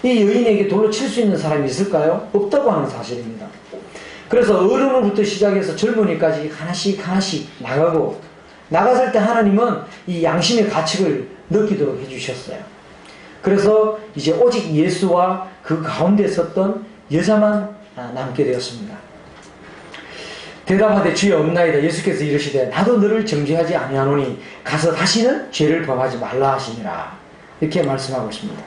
이 여인에게 돌로 칠 수 있는 사람이 있을까요? 없다고 하는 사실입니다. 그래서 어른으로부터 시작해서 젊은이까지 하나씩 나가고, 나갔을 때 하나님은 이 양심의 가책을 느끼도록 해주셨어요. 그래서 이제 오직 예수와 그 가운데 섰던 여자만 남게 되었습니다. 대답하되 주여 없나이다. 예수께서 이르시되 나도 너를 정죄하지 아니하노니 가서 다시는 죄를 범하지 말라 하시니라. 이렇게 말씀하고 있습니다.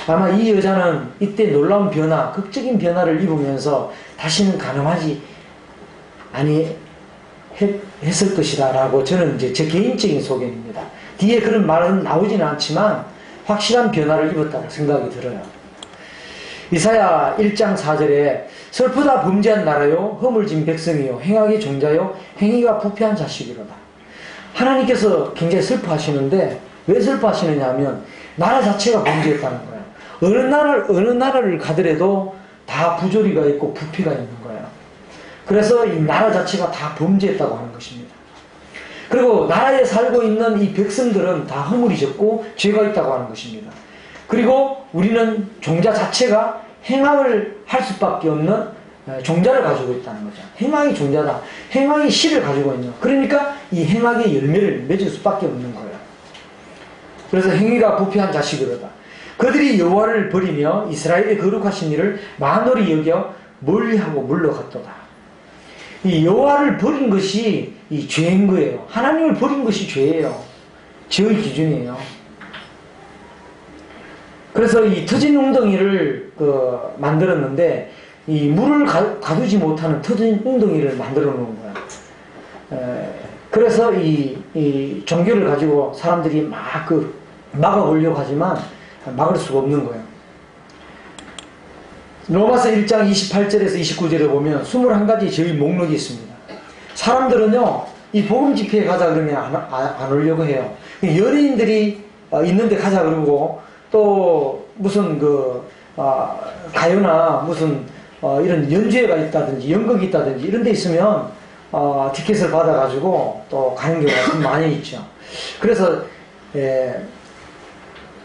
아마 이 여자는 이때 놀라운 변화, 극적인 변화를 입으면서 다시는 가늠하지 아니했을 것이다 라고 저는 이제 제 개인적인 소견입니다. 뒤에 그런 말은 나오지는 않지만 확실한 변화를 입었다고 생각이 들어요. 이사야 1장 4절에 슬프다 범죄한 나라요 허물진 백성이요 행악의 종자요 행위가 부패한 자식이로다. 하나님께서 굉장히 슬퍼하시는데 왜 슬퍼하시느냐 하면 나라 자체가 범죄했다는 거예요. 어느 나라를 가더라도 다 부조리가 있고 부패가 있는 거예요. 그래서 이 나라 자체가 다 범죄했다고 하는 것입니다. 그리고 나라에 살고 있는 이 백성들은 다 허물이 졌고 죄가 있다고 하는 것입니다. 그리고 우리는 종자 자체가 행악을 할 수밖에 없는 종자를 가지고 있다는 거죠. 행악이 종자다. 행악이 씨를 가지고 있는. 그러니까 이 행악의 열매를 맺을 수밖에 없는 거예요. 그래서 행위가 부패한 자식으로다. 그들이 여호와를 버리며 이스라엘의 거룩하신 이를 만홀히 여겨 멀리하고 물러갔도다. 이 여호와를 버린 것이 이 죄인 거예요. 하나님을 버린 것이 죄예요. 죄의 기준이에요. 그래서 이 터진 웅덩이를 만들었는데 이 물을 가두지 못하는 터진 웅덩이를 만들어 놓은 거야. 그래서 이 종교를 가지고 사람들이 막 막아보려고 하지만 막을 수가 없는 거예요. 로마서 1장 28절에서 29절에 보면 21가지 죄의 목록이 있습니다. 사람들은요 이 복음 집회에 가자 그러면 안 오려고 해요. 연예인들이 있는데 가자 그러고 또 무슨 가요나 무슨 이런 연주회가 있다든지 연극이 있다든지 이런 데 있으면 티켓을 받아가지고 또 가는 경우가 참 많이 있죠. 그래서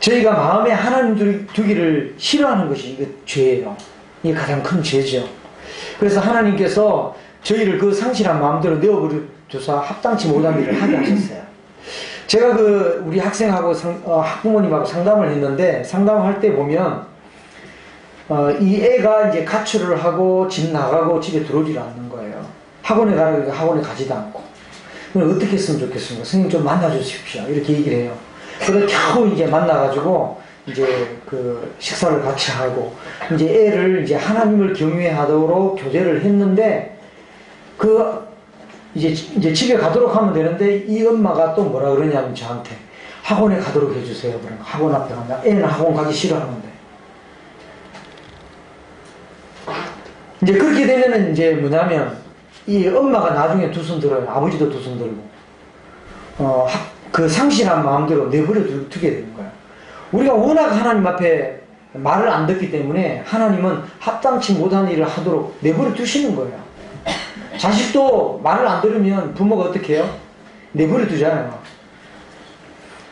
저희가 마음에 하나님 두기를 싫어하는 것이 이게 죄예요. 이게 가장 큰 죄죠. 그래서 하나님께서 저희를 그 상실한 마음대로 내어버려 줘서 합당치 못한 일을 하게 하셨어요. 제가 우리 학생하고 학부모님하고 상담을 했는데 상담할 때 보면 이 애가 이제 가출을 하고 집 나가고 집에 들어오질 않는 거예요. 학원에 가라고 학원에 가지도 않고. 어떻게 했으면 좋겠습니까? 선생님 좀 만나주십시오. 이렇게 얘기를 해요. 그래서 겨우 이제 만나가지고 이제 식사를 같이 하고 이제 애를 이제 하나님을 경외하도록 교제를 했는데 이제 집에 가도록 하면 되는데 이 엄마가 또 뭐라 그러냐면 저한테 학원에 가도록 해주세요. 그러면 학원 앞에 가면 애는 학원 가기 싫어하는데 이제 그렇게 되면은 이제 뭐냐면 이 엄마가 나중에 두 손 들어요. 아버지도 두 손 들고 그 상실한 마음대로 내버려 두게 되는 거예요. 우리가 워낙 하나님 앞에 말을 안 듣기 때문에 하나님은 합당치 못한 일을 하도록 내버려 두시는 거예요. 자식도 말을 안 들으면 부모가 어떻게 해요? 내버려 두잖아요.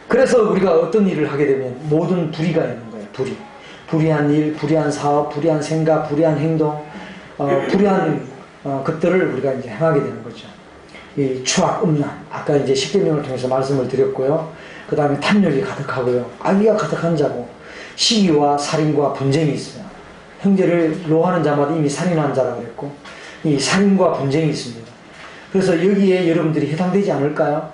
그래서 우리가 어떤 일을 하게 되면 모든 불의가 있는 거예요. 불의한 일, 불의한 사업, 불의한 생각, 불의한 행동, 불의한 것들을 우리가 이제 행하게 되는 거죠. 이 추악, 음란, 아까 이제 십계명을 통해서 말씀을 드렸고요. 그 다음에 탐욕이 가득하고요. 악의가 가득한 자고, 시기와 살인과 분쟁이 있어요. 형제를 노하는 자마다 이미 살인한 자라고 그랬고, 이 살인과 분쟁이 있습니다. 그래서 여기에 여러분들이 해당되지 않을까요?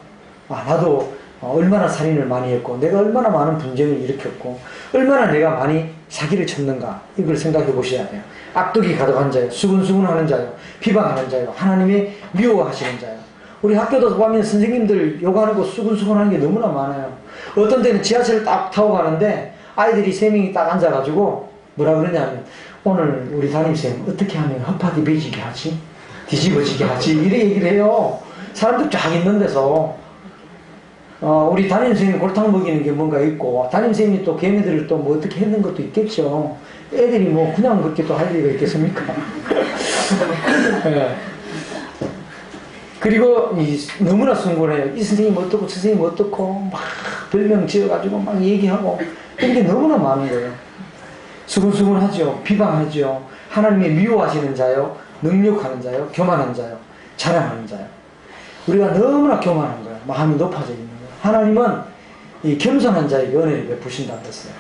나도 얼마나 살인을 많이 했고, 내가 얼마나 많은 분쟁을 일으켰고, 얼마나 내가 많이 사기를 쳤는가, 이걸 생각해 보셔야 돼요. 악독이 가득한 자요, 수군수군하는 자요, 비방하는 자요, 하나님의 미워하시는 자요. 우리 학교도 보면 선생님들 욕하는 거 수군수군하는 게 너무나 많아요. 어떤 때는 지하철을 딱 타고 가는데 아이들이 3명이 딱 앉아가지고 뭐라 그러냐면, 오늘 우리 담임쌤 어떻게 하면 헛파디 베지게 하지? 뒤집어지게 하지? 이래 얘기를 해요. 사람들 쫙 있는 데서. 우리 담임쌤이 골탕 먹이는 게 뭔가 있고, 담임쌤이 또 걔네들을 또 뭐 어떻게 했는 것도 있겠죠. 애들이 뭐 그냥 그렇게 또 할 리가 있겠습니까? 네. 그리고 너무나 순곤해요. 이 선생님 어떻고 저 선생님 어떻고 막 별명 지어가지고 막 얘기하고, 이런 게 너무나 많은 거예요. 수근수근하죠. 비방하죠. 하나님의 미워하시는 자요, 능욕하는 자요, 교만한 자요, 자랑하는 자요. 우리가 너무나 교만한 거예요. 마음이 높아져 있는 거예요. 하나님은 이 겸손한 자에게 은혜를 베푸신다고 했어요.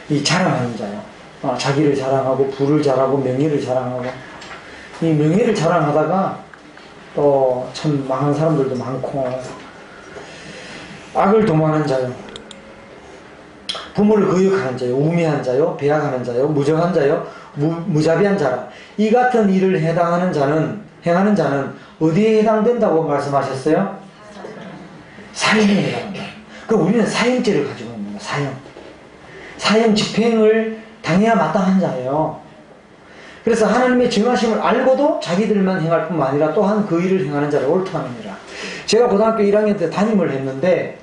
이 자랑하는 자요, 자기를 자랑하고 부를 자랑하고 명예를 자랑하고, 이 명예를 자랑하다가 또 참 망한 사람들도 많고, 악을 도모하는 자요, 부모를 거역하는 자요, 우매한 자요, 배약하는 자요, 무정한 자요, 무자비한 자라. 이 같은 일을 행하는 자는 어디에 해당된다고 말씀하셨어요? 사형에 해당된다. 그럼 우리는 사형죄를 가지고 있는 거예요. 사형 집행을 당해야 마땅한 자예요. 그래서 하나님의 정하심을 알고도 자기들만 행할 뿐만 아니라 또한 그 일을 행하는 자를 옳다 하느니라. 제가 고등학교 1학년 때 담임을 했는데,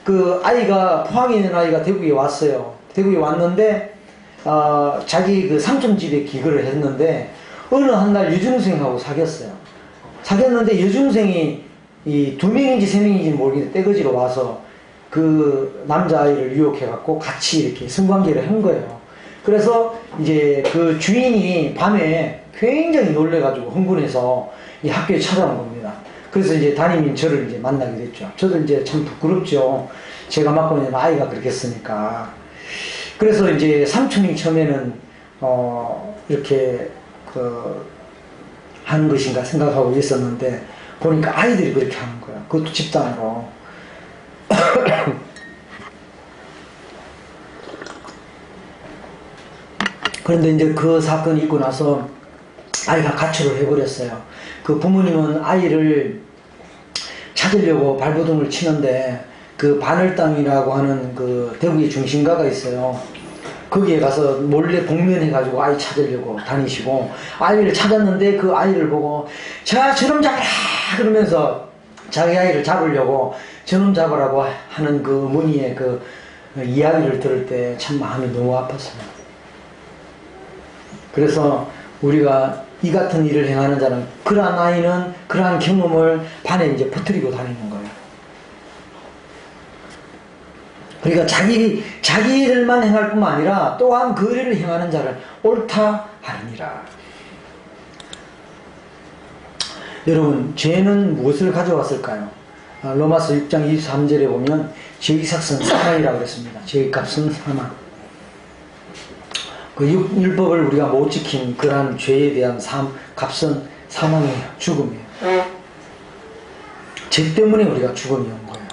그 아이가, 포항에 있는 아이가 대구에 왔어요. 대구에 왔는데 자기 그 삼촌 집에 기거를 했는데, 어느 한날 여중생하고 사귀었어요. 사귀었는데 여중생이 이 2명인지 3명인지 모르겠는데 떼거지로 와서 그 남자아이를 유혹해갖고 같이 이렇게 성관계를 한 거예요. 그래서 이제 그 주인이 밤에 굉장히 놀래가지고 흥분해서 이 학교에 찾아온 겁니다. 그래서 이제 담임인 저를 이제 만나게 됐죠. 저도 이제 참 부끄럽죠. 제가 맡고 있는 아이가 그렇겠으니까. 그래서 이제 삼촌이 처음에는 이렇게 하는 것인가 생각하고 있었는데, 보니까 아이들이 그렇게 하는 거야. 그것도 집단으로. 그런데 이제 그 사건이 있고 나서 아이가 가출을 해버렸어요. 그 부모님은 아이를 찾으려고 발버둥을 치는데, 그 바늘땅이라고 하는 그 대구의 중심가가 있어요. 거기에 가서 몰래 복면해가지고 아이 찾으려고 다니시고, 아이를 찾았는데 그 아이를 보고 자, 저놈 잡아라! 그러면서 자기 아이를 잡으려고 저놈 잡으라고 하는 그 어머니의 그 이야기를 들을 때 참 마음이 너무 아팠어요. 그래서 우리가 이 같은 일을 행하는 자는, 그러한 아이는 그러한 경험을 반에 이제 퍼뜨리고 다니는 거예요. 그러니까 자기들만 행할 뿐만 아니라 또한 그 일을 행하는 자를 옳다 하느니라. 여러분, 죄는 무엇을 가져왔을까요? 로마서 6장 23절에 보면 죄의 삭은 사망이라고 그랬습니다. 죄의 값은 사망. 그 율법을 우리가 못 지킨 그러한 죄에 대한 값은 사망이에요. 죽음이에요. 죄 때문에 우리가 죽음이 온 거예요.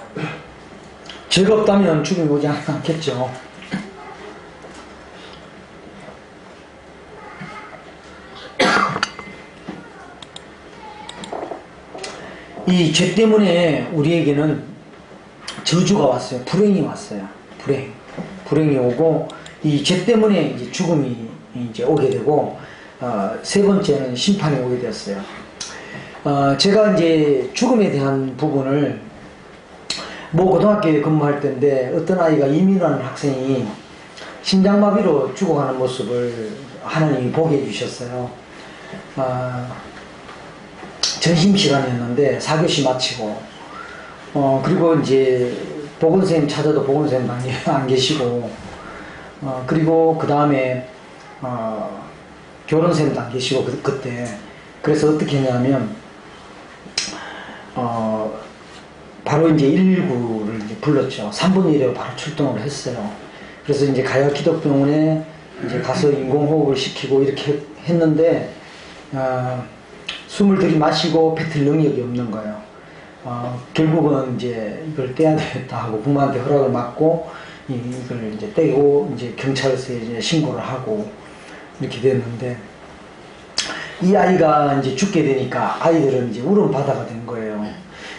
죄가 없다면 죽음이 오지 않겠죠. 이 죄 때문에 우리에게는 저주가 왔어요. 불행이 왔어요. 불행이 오고, 이 죄 때문에 이제 죽음이 이제 오게 되고, 세 번째는 심판이 오게 되었어요. 제가 이제 죽음에 대한 부분을 모 고등학교에 근무할 때인데 어떤 아이가 이민하는 학생이 심장마비로 죽어가는 모습을 하나님이 보게 해주셨어요. 점심시간이었는데 4교시 마치고 그리고 이제 보건선생님 찾아도 보건선생님 안 계시고 그리고 그 다음에 교련선생님도 안 계시고 그때 그래서 어떻게 했냐면 바로 이제 119를 이제 불렀죠. 3분 1로 바로 출동을 했어요. 그래서 이제 가야기독병원에 이제 가서 인공호흡을 시키고 이렇게 했는데 숨을 들이마시고 뱉을 능력이 없는 거예요. 결국은 이제 이걸 떼야 되겠다 하고 부모한테 허락을 받고 이걸 이제 떼고 이제 경찰서에 이제 신고를 하고 이렇게 됐는데 이 아이가 이제 죽게 되니까 아이들은 이제 울음바다가 된 거예요.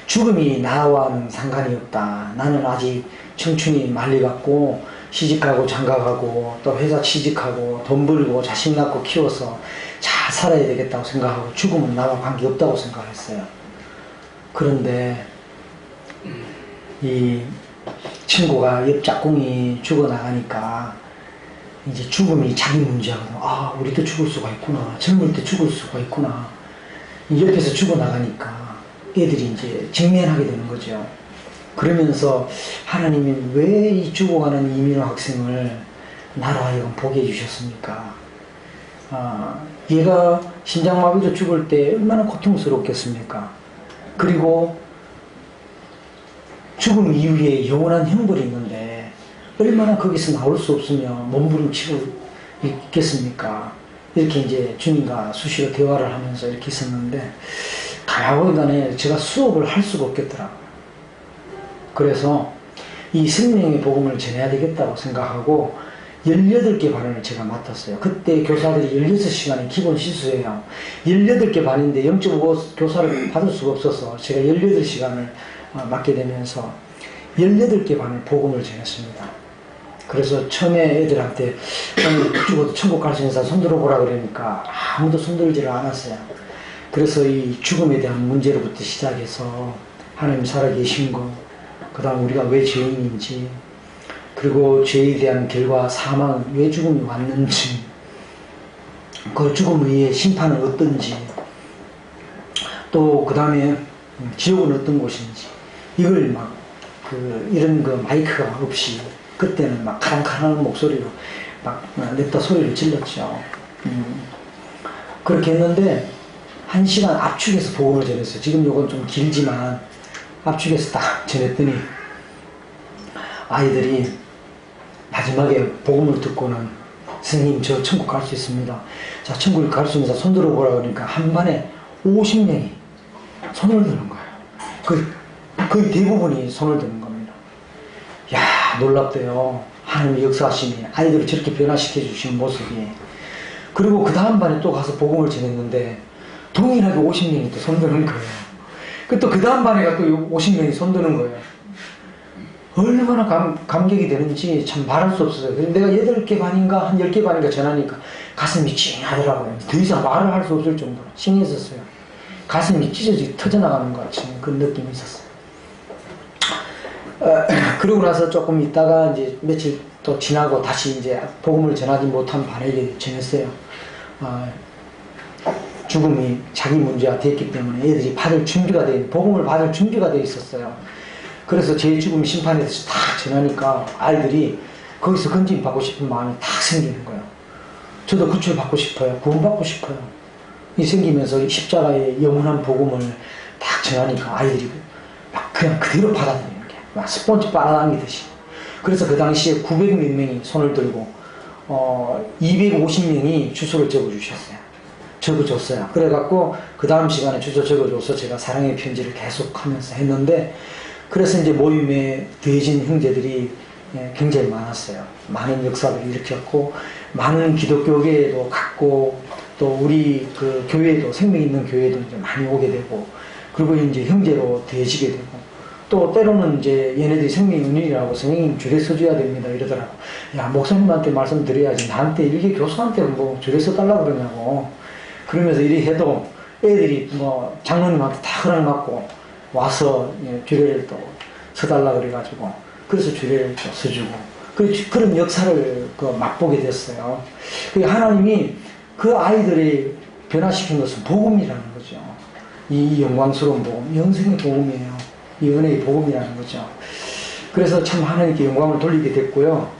죽음이 나와는 상관이 없다. 나는 아직 청춘이 말리갖고 시집가고 장가가고 또 회사 취직하고 돈 벌고 자식 낳고 키워서 잘 살아야 되겠다고 생각하고 죽음은 나와 관계없다고 생각했어요. 그런데 이 친구가 옆 짝꿍이 죽어나가니까 이제 죽음이 자기 문제거든. 우리도 죽을 수가 있구나. 젊을 때 죽을 수가 있구나. 옆에서 죽어나가니까 애들이 이제 직면하게 되는 거죠. 그러면서 하나님이 왜 이 죽어가는 이민호 학생을 나로 하여금 보게 해주셨습니까? 얘가 심장마비로 죽을 때 얼마나 고통스럽겠습니까? 그리고 죽음 이후에 영원한 형벌이 있는데 얼마나 거기서 나올 수 없으면 몸부림치고 있겠습니까? 이렇게 이제 주님과 수시로 대화를 하면서 이렇게 있었는데 가야오간에 제가 수업을 할 수가 없겠더라고요. 그래서 이 생명의 복음을 전해야 되겠다고 생각하고 18개 반을 제가 맡았어요. 그때 교사들이 16시간이 기본 시수예요. 18개 반인데 0.5 교사를 받을 수가 없어서 제가 18시간을 맡게 되면서 18개 반을 복음을 전했습니다. 그래서 처음에 애들한테 죽어도 천국 갈 수 있는 사람 손들어 보라 그러니까 아무도 손들지를 않았어요. 그래서 이 죽음에 대한 문제로부터 시작해서 하나님 살아계신 거, 그 다음 우리가 왜 죄인인지, 그리고 죄에 대한 결과 사망, 왜 죽음이 왔는지, 그 죽음 위에 심판은 어떤지, 또 그 다음에 지옥은 어떤 곳인지, 이걸 막 이런 마이크가 없이 그때는 막 카랑카랑한 목소리로 막 냅다 소리를 질렀죠. 그렇게 했는데 1시간 압축해서 복음을 전했어요. 지금 요건 좀 길지만 압축해서 딱 전했더니 아이들이 마지막에 복음을 듣고는 선생님 저 천국 갈 수 있습니다. 자, 천국에 갈 수 있는 사람 손 들어보라 그러니까 한 반에 50명이 손을 드는 거예요. 거의 대부분이 손을 드는 겁니다. 야, 놀랍대요. 하나님의 역사하심이 아이들을 저렇게 변화시켜 주시는 모습이. 그리고 그 다음 반에 또 가서 복음을 전했는데 동일하게 50명이 또 손드는 거예요. 또 그 다음 반에 가 또 50명이 손드는 거예요. 얼마나 감격이 되는지 참 말할 수 없어요. 내가 8개 반인가 한 10개 반인가 전하니까 가슴이 찡하더라고요. 더 이상 말을 할 수 없을 정도로 찡했었어요. 가슴이 찢어지게 터져나가는 것 같은 그런 느낌이 있었어요. 그러고 나서 조금 있다가 이제 며칠 또 지나고 다시 이제 복음을 전하지 못한 반에게 전했어요. 죽음이 자기 문제가 됐기 때문에 애들이 받을 준비가 복음을 받을 준비가 돼 있었어요. 그래서 제 죽음 심판에 대해서 딱 전하니까 아이들이 거기서 건진받고 싶은 마음이 딱 생기는 거예요. 저도 구출 받고 싶어요. 구원받고 싶어요. 이 생기면서 십자가의 영원한 복음을 딱 전하니까 아이들이 막 그냥 그대로 받아들이는 게 막 스폰지 빨아당기듯이. 그래서 그 당시에 900몇 명이 손을 들고 250명이 주소를 적어주셨어요. 적어줬어요. 그래갖고 그 다음 시간에 주소 적어줘서 제가 사랑의 편지를 계속 하면서 했는데 그래서 이제 모임에 더해진 형제들이 굉장히 많았어요. 많은 역사를 일으켰고 많은 기독교계에도 갔고 또 우리 그 교회도 생명 있는 교회도 이제 많이 오게 되고 그리고 이제 형제로 더해지게 되고 또 때로는 이제 얘네들이 생명의 은인이라고 선생님 주례 써줘야 됩니다 이러더라고. 야, 목사님한테 말씀드려야지 나한테 일개 교수한테 뭐 주례 써달라고 그러냐고. 그러면서 이리 해도 애들이 뭐 장로님한테 다 허락 받고 와서 주례를 또 서달라 그래가지고 그래서 주례를 써주고 그런 역사를 맛보게 됐어요. 하나님이 그 아이들이 변화시킨 것은 복음이라는 거죠. 이 영광스러운 복음, 영생의 복음이에요. 이 은혜의 복음이라는 거죠. 그래서 참 하나님께 영광을 돌리게 됐고요.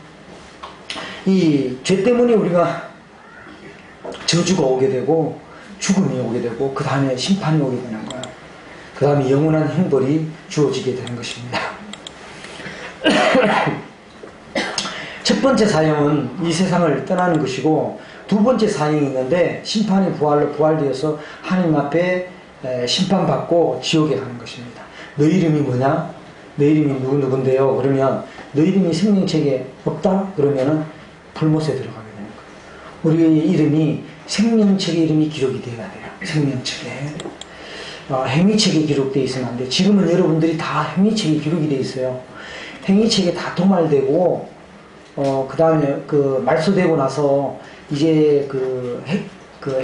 이 죄 때문에 우리가 저주가 오게 되고 죽음이 오게 되고 그 다음에 심판이 오게 되는 거예요. 그 다음에 영원한 형벌이 주어지게 되는 것입니다. 첫 번째 사형은 이 세상을 떠나는 것이고, 두 번째 사형이 있는데 심판의 부활로 부활되어서 하나님 앞에 심판받고 지옥에 가는 것입니다. 너 이름이 뭐냐? 너 이름이 누군데요? 그러면 너 이름이 생명책에 없다? 그러면은 불못에 들어가게 되는 거예요. 우리의 이름이 생명책에 이름이 기록이 되어야 돼요. 생명책에. 행위책에 기록되어 있으면 안 돼요. 지금은 여러분들이 다 행위책에 기록이 되어 있어요. 행위책에 다 도말되고, 그 다음에 말소되고 나서 이제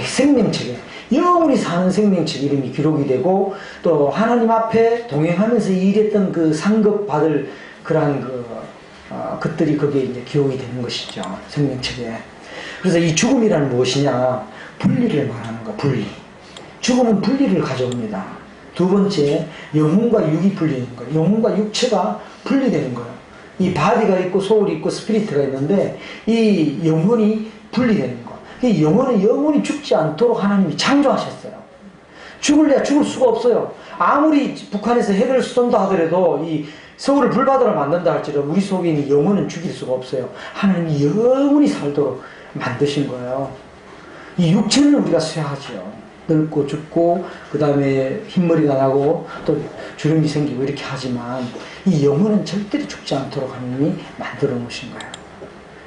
생명책에, 영원히 사는 생명책 이름이 기록이 되고, 또 하나님 앞에 동행하면서 일했던 그 상급 받을 그러한 것들이 거기에 이제 기록이 되는 것이죠. 생명책에. 그래서 이 죽음이란 무엇이냐? 분리를 말하는 거, 분리. 죽음은 분리를 가져옵니다. 두 번째, 영혼과 육이 분리되는 거예요. 영혼과 육체가 분리되는 거예요. 이 바디가 있고 소울이 있고 스피리트가 있는데 이 영혼이 분리되는 거예요. 이 영혼은 영원히 죽지 않도록 하나님이 창조하셨어요. 죽을래야 죽을 수가 없어요. 아무리 북한에서 핵을 쏜다 하더라도 이 서울을 불바다로 만든다 할지라도 우리 속에 있는 영혼은 죽일 수가 없어요. 하나님이 영원히 살도록 만드신 거예요. 이 육체는 우리가 쇠하죠. 늙고 죽고 그 다음에 흰머리가 나고 또 주름이 생기고 이렇게 하지만 이 영혼은 절대로 죽지 않도록 하나님이 만들어 놓으신 거예요.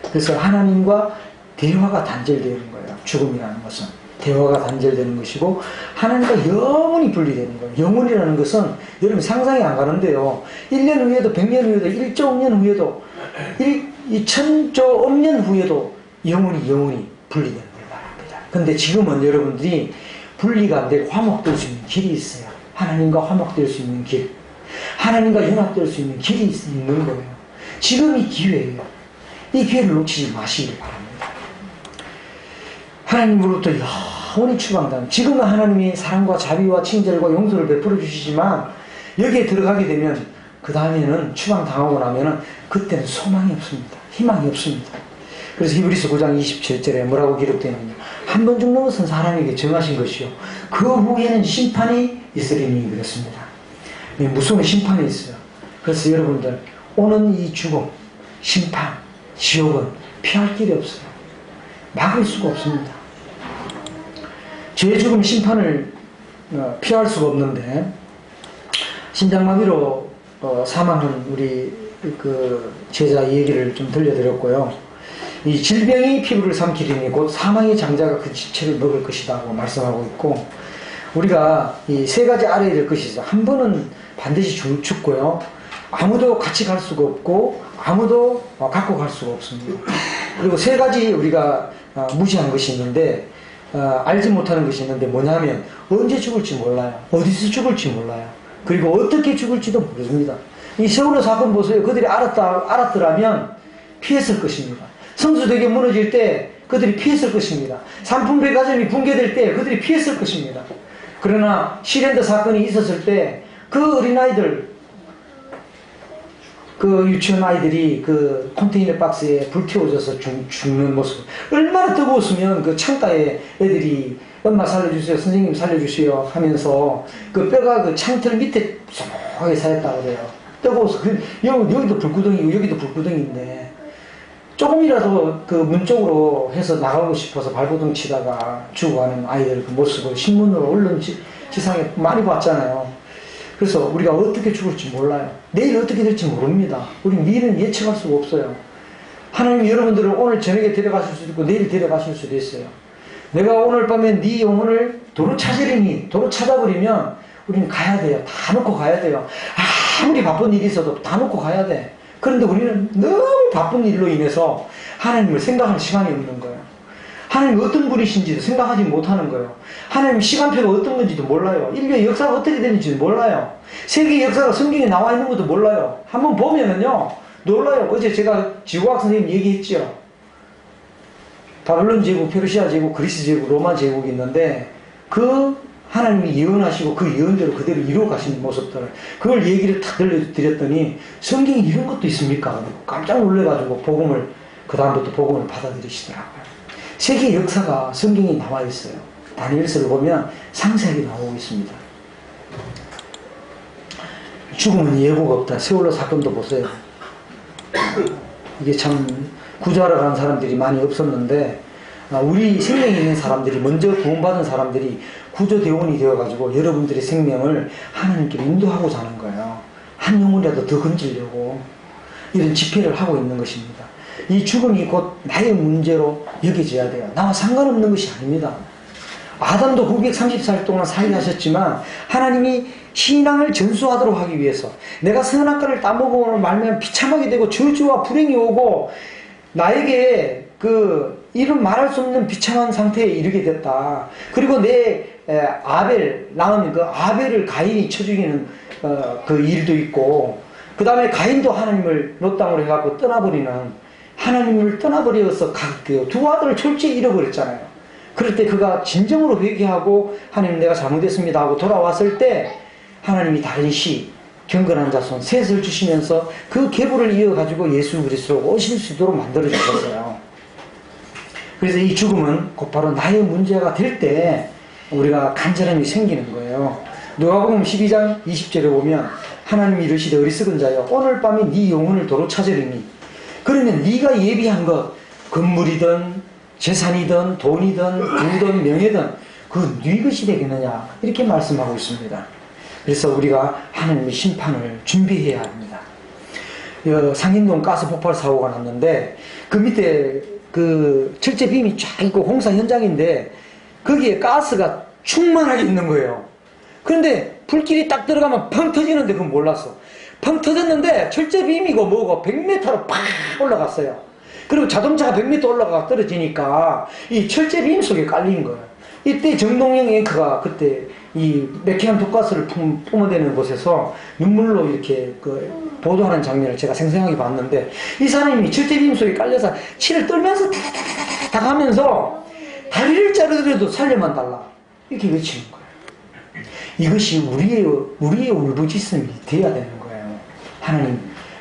그래서 하나님과 대화가 단절되는 거예요. 죽음이라는 것은 대화가 단절되는 것이고 하나님과 영원히 분리되는 거예요. 영혼이라는 것은 여러분 상상이 안 가는데요. 1년 후에도 100년 후에도 1조 년 후에도 1000조 년 후에도 영혼이 분리되는 걸 말합니다. 근데 지금은 여러분들이 분리가 안 되고 화목될 수 있는 길이 있어요. 하나님과 화목될 수 있는 길, 하나님과 연합될 수 있는 길이 있는 거예요. 지금이 기회예요. 이 기회를 놓치지 마시길 바랍니다. 하나님으로부터 영원히 추방당한, 지금은 하나님이 사랑과 자비와 친절과 용서를 베풀어 주시지만 여기에 들어가게 되면 그 다음에는 추방당하고 나면은 그때는 소망이 없습니다. 희망이 없습니다. 그래서 히브리서 9장 27절에 뭐라고 기록되어 있느냐? 한 번 죽는 것은 사람에게 정하신 것이요 그 후에는 심판이 있으리니 그렇습니다. 무서운 심판이 있어요. 그래서 여러분들 오는 이 죽음, 심판, 지옥은 피할 길이 없어요. 막을 수가 없습니다. 죄의 죽음 심판을 피할 수가 없는데 심장마비로 사망한 우리 제자 얘기를 좀 들려드렸고요. 이 질병이 피부를 삼키리니 곧 사망의 장자가 그 지체를 먹을 것이다 고 말씀하고 있고, 우리가 이 세 가지 알아야 될 것이 있어요. 한 번은 반드시 죽고요. 아무도 같이 갈 수가 없고 아무도 갖고 갈 수가 없습니다. 그리고 세 가지 우리가 무시한 것이 있는데 알지 못하는 것이 있는데 뭐냐면 언제 죽을지 몰라요. 어디서 죽을지 몰라요. 그리고 어떻게 죽을지도 모릅니다. 이 세월호 사건 보세요. 그들이 알았더라면 피했을 것입니다. 성수대교 무너질 때 그들이 피했을 것입니다. 삼풍백화점이 붕괴될 때 그들이 피했을 것입니다. 그러나 시랜드 사건이 있었을 때 그 어린아이들, 그 유치원 아이들이 그 컨테이너 박스에 불태워져서 죽는 모습, 얼마나 뜨거웠으면 그 창가에 애들이 엄마 살려주세요, 선생님 살려주세요 하면서 그 뼈가 그 창틀 밑에 소하게 쌓였다고 그래요. 뜨거워서 여기도 불구덩이고 여기도 불구덩이인데 조금이라도 그 문 쪽으로 해서 나가고 싶어서 발버둥 치다가 죽어가는 아이들 그 모습을 신문으로 언론 지상에 많이 봤잖아요. 그래서 우리가 어떻게 죽을지 몰라요. 내일 어떻게 될지 모릅니다. 우리 미래는 예측할 수가 없어요. 하나님이 여러분들을 오늘 저녁에 데려가실 수도 있고 내일 데려가실 수도 있어요. 내가 오늘 밤에 네 영혼을 도로 찾으리니, 도로 찾아버리면 우리는 가야 돼요. 다 놓고 가야 돼요. 아무리 바쁜 일이 있어도 다 놓고 가야 돼. 그런데 우리는 너무 바쁜 일로 인해서 하나님을 생각할 시간이 없는 거예요. 하나님이 어떤 분이신지도 생각하지 못하는 거예요. 하나님 시간표가 어떤 건지도 몰라요. 인류의 역사가 어떻게 되는지도 몰라요. 세계 역사가 성경에 나와 있는 것도 몰라요. 한번 보면은요, 놀라요. 어제 제가 지구학 선생님 얘기했죠. 바벨론 제국, 페르시아 제국, 그리스 제국, 로마 제국이 있는데 그 하나님이 예언하시고 그 예언대로 그대로 이루어 가시는 모습들, 그걸 얘기를 다 들려드렸더니 성경에 이런 것도 있습니까? 깜짝 놀래가지고 복음을, 그 다음부터 복음을 받아들이시더라고요. 세계 역사가 성경에 나와 있어요. 다니엘서를 보면 상세하게 나오고 있습니다. 죽음은 예고가 없다. 세월호 사건도 보세요. 이게 참 구조하러 가는 사람들이 많이 없었는데, 우리 생명이 있는 사람들이, 먼저 구원받은 사람들이 구조대원이 되어가지고 여러분들의 생명을 하나님께 인도하고자 하는 거예요. 한 영혼이라도 더 건지려고 이런 집회를 하고 있는 것입니다. 이 죽음이 곧 나의 문제로 여겨져야 돼요. 나와 상관없는 것이 아닙니다. 아담도 930살 동안 살게 하셨지만 하나님이 신앙을 전수하도록 하기 위해서, 내가 선악과를 따먹음으로 말면 비참하게 되고 저주와 불행이 오고 나에게 이런 말할 수 없는 비참한 상태에 이르게 됐다. 그리고 내 아벨, 낳은 그 아벨을 가인이 쳐 죽이는 그 일도 있고, 그 다음에 가인도 하나님을 노땅으로 해갖고 떠나버리는, 하나님을 떠나버려서 두 아들을 철저히 잃어버렸잖아요. 그럴 때 그가 진정으로 회개하고 하나님 내가 잘못했습니다 하고 돌아왔을 때 하나님이 다른 시, 경건한 자손 셋을 주시면서 그 계보를 이어가지고 예수 그리스도로 오실 수 있도록 만들어 주셨어요. 그래서 이 죽음은 곧바로 나의 문제가 될 때 우리가 간절함이 생기는 거예요. 누가복음 12장 20절에 보면 하나님이 이르시되 어리석은 자여 오늘 밤에 네 영혼을 도로 찾으리니, 그러면 네가 예비한 것, 건물이든 재산이든 돈이든 부든 명예든 그 네 것이 되겠느냐, 이렇게 말씀하고 있습니다. 그래서 우리가 하나님의 심판을 준비해야 합니다. 상인동 가스 폭발 사고가 났는데 그 밑에 그 철제 빔이 쫙 있고 공사 현장인데 거기에 가스가 충만하게 있는 거예요. 그런데 불길이 딱 들어가면 펑 터지는데 그건 몰랐어. 펑 터졌는데 철제 빔이고 뭐고 100m로 팍 올라갔어요. 그리고 자동차가 100m 올라가 떨어지니까 이 철제 빔 속에 깔린 거예요. 이때 정동영 앵커가 그때 이 메케안 독가스를 뿜어대는 곳에서 눈물로 이렇게 보도하는 장면을 제가 생생하게 봤는데, 이 사람이 철제빔 속에 깔려서 치를 떨면서 다다다닥 하면서 다리를 자르더라도 살려만 달라 이렇게 외치는 거예요. 이것이 우리의 울부짖음이 돼야 되는 거예요. 하나님,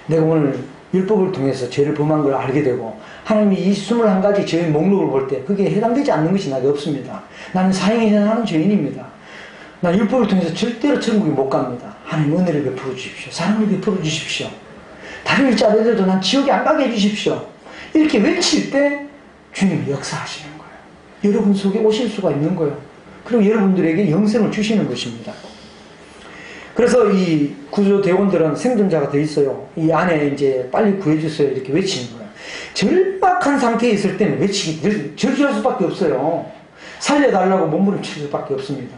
내가 오늘 율법을 통해서 죄를 범한 걸 알게 되고 하나님이 이 21가지 죄의 목록을 볼 때 그게 해당되지 않는 것이 나게 없습니다. 나는 사형에 해당하는 죄인입니다. 나 율법을 통해서 절대로 천국에 못 갑니다. 하나님 은혜를 베풀어 주십시오. 사랑을 베풀어 주십시오. 다리를 자르더라도 난 지옥에 안 가게 해주십시오. 이렇게 외칠 때 주님이 역사하시는 거예요. 여러분 속에 오실 수가 있는 거예요. 그리고 여러분들에게 영생을 주시는 것입니다. 그래서 이 구조대원들은 생존자가 돼 있어요. 이 안에 이제 빨리 구해주세요 이렇게 외치는 거예요. 절박한 상태에 있을 때는 외치기 절실할 수밖에 없어요. 살려달라고 몸부림칠 수밖에 없습니다.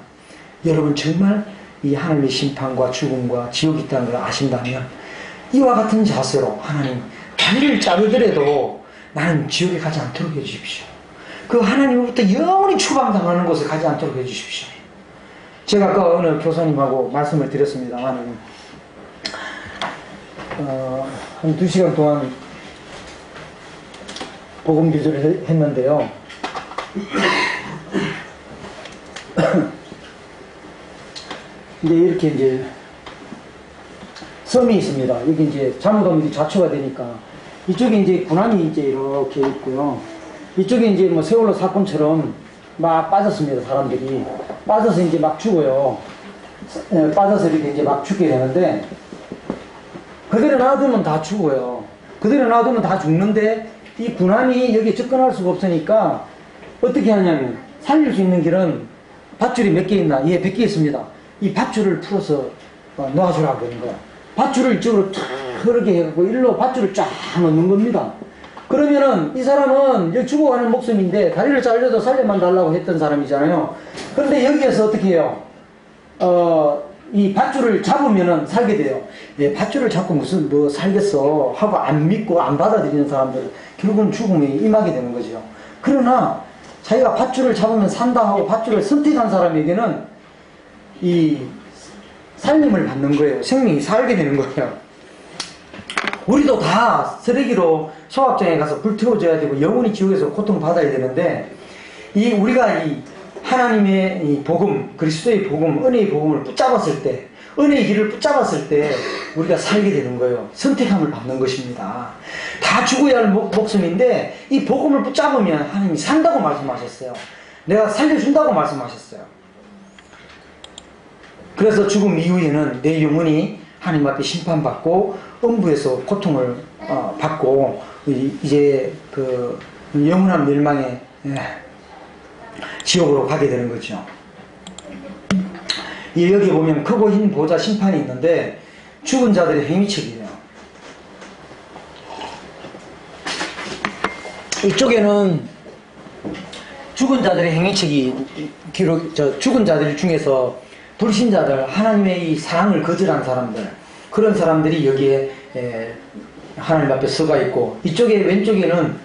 여러분 정말 이 하나님의 심판과 죽음과 지옥이 있다는 걸 아신다면 이와 같은 자세로 하나님, 다리를 자르더라도 나는 지옥에 가지 않도록 해주십시오. 그 하나님으로부터 영원히 추방당하는 곳에 가지 않도록 해주십시오. 제가 아까 어느 교사님하고 말씀을 드렸습니다만 한 2시간 동안 복음 기도를 했는데요. 이제 이렇게 섬이 있습니다. 여기 이제 잘못하면 좌초가 되니까 이쪽에 이제 군함이 이제 이렇게 있고요. 이쪽에 이제 뭐 세월호 사건처럼 막 빠졌습니다. 사람들이 빠져서 이제 막 죽어요. 빠져서 이렇게 이제 막 죽게 되는데 그대로 놔두면 다 죽어요. 그대로 놔두면 다 죽는데 이 군함이 여기에 접근할 수가 없으니까 어떻게 하냐면 살릴 수 있는 길은 밧줄이 몇 개 있나? 예, 100개 있습니다. 이 밧줄을 풀어서 놓아주라고 하는 거야. 밧줄을 이쪽으로 쫙 흐르게 해갖고 일로 밧줄을 쫙 놓는 겁니다. 그러면은 이 사람은 여기 죽어가는 목숨인데 다리를 잘려도 살려만 달라고 했던 사람이잖아요. 그런데 여기에서 어떻게 해요? 이 밧줄을 잡으면은 살게 돼요. 예, 밧줄을 잡고 무슨 뭐 살겠어 하고 안 믿고 안 받아들이는 사람들 결국은 죽음에 임하게 되는 거죠. 그러나 자기가 밧줄을 잡으면 산다 하고 밧줄을 선택한 사람에게는 이 살림을 받는 거예요. 생명이 살게 되는 거예요. 우리도 다 쓰레기로 소각장에 가서 불태워져야 되고 영원히 지옥에서 고통받아야 되는데 우리가 이 하나님의 이 복음, 그리스도의 복음, 은혜의 복음을 붙잡았을 때, 은혜의 길을 붙잡았을 때 우리가 살게 되는 거예요. 선택함을 받는 것입니다. 다 죽어야 할 목숨인데 이 복음을 붙잡으면 하나님이 산다고 말씀하셨어요. 내가 살려준다고 말씀하셨어요. 그래서 죽음 이후에는 내 영혼이 하나님 앞에 심판받고 음부에서 고통을 받고 이제 그 영원한 멸망의 지옥으로 가게 되는 거죠. 여기 보면 크고 흰 보좌 심판이 있는데 죽은 자들의 행위책이에요. 이쪽에는 죽은 자들의 행위책이 죽은 자들 중에서 불신자들, 하나님의 이 사랑을 거절한 사람들, 그런 사람들이 여기에 하나님 앞에 서가 있고, 이쪽에 왼쪽에는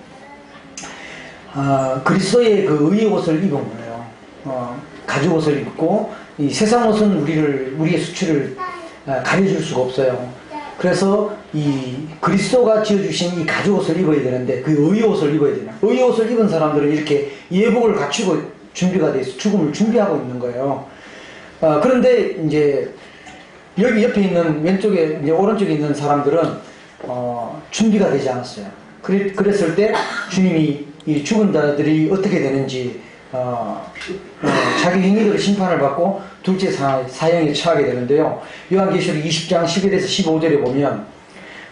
그리스도의 그 의의 옷을 입은 거예요. 가죽 옷을 입고, 이 세상 옷은 우리의 수치를 가려줄 수가 없어요. 그래서 이 그리스도가 지어주신 이 가죽 옷을 입어야 되는데 그 의의 옷을 입어야 되나? 의의 옷을 입은 사람들은 이렇게 예복을 갖추고 준비가 돼서 죽음을 준비하고 있는 거예요. 그런데 이제 여기 옆에 있는 왼쪽에 이제 오른쪽에 있는 사람들은 준비가 되지 않았어요. 그랬을 때 주님이 이 죽은 자들이 어떻게 되는지 자기 행위대로 심판을 받고 둘째 사형에 처하게 되는데요. 요한계시록 20장 11에서 15절에 보면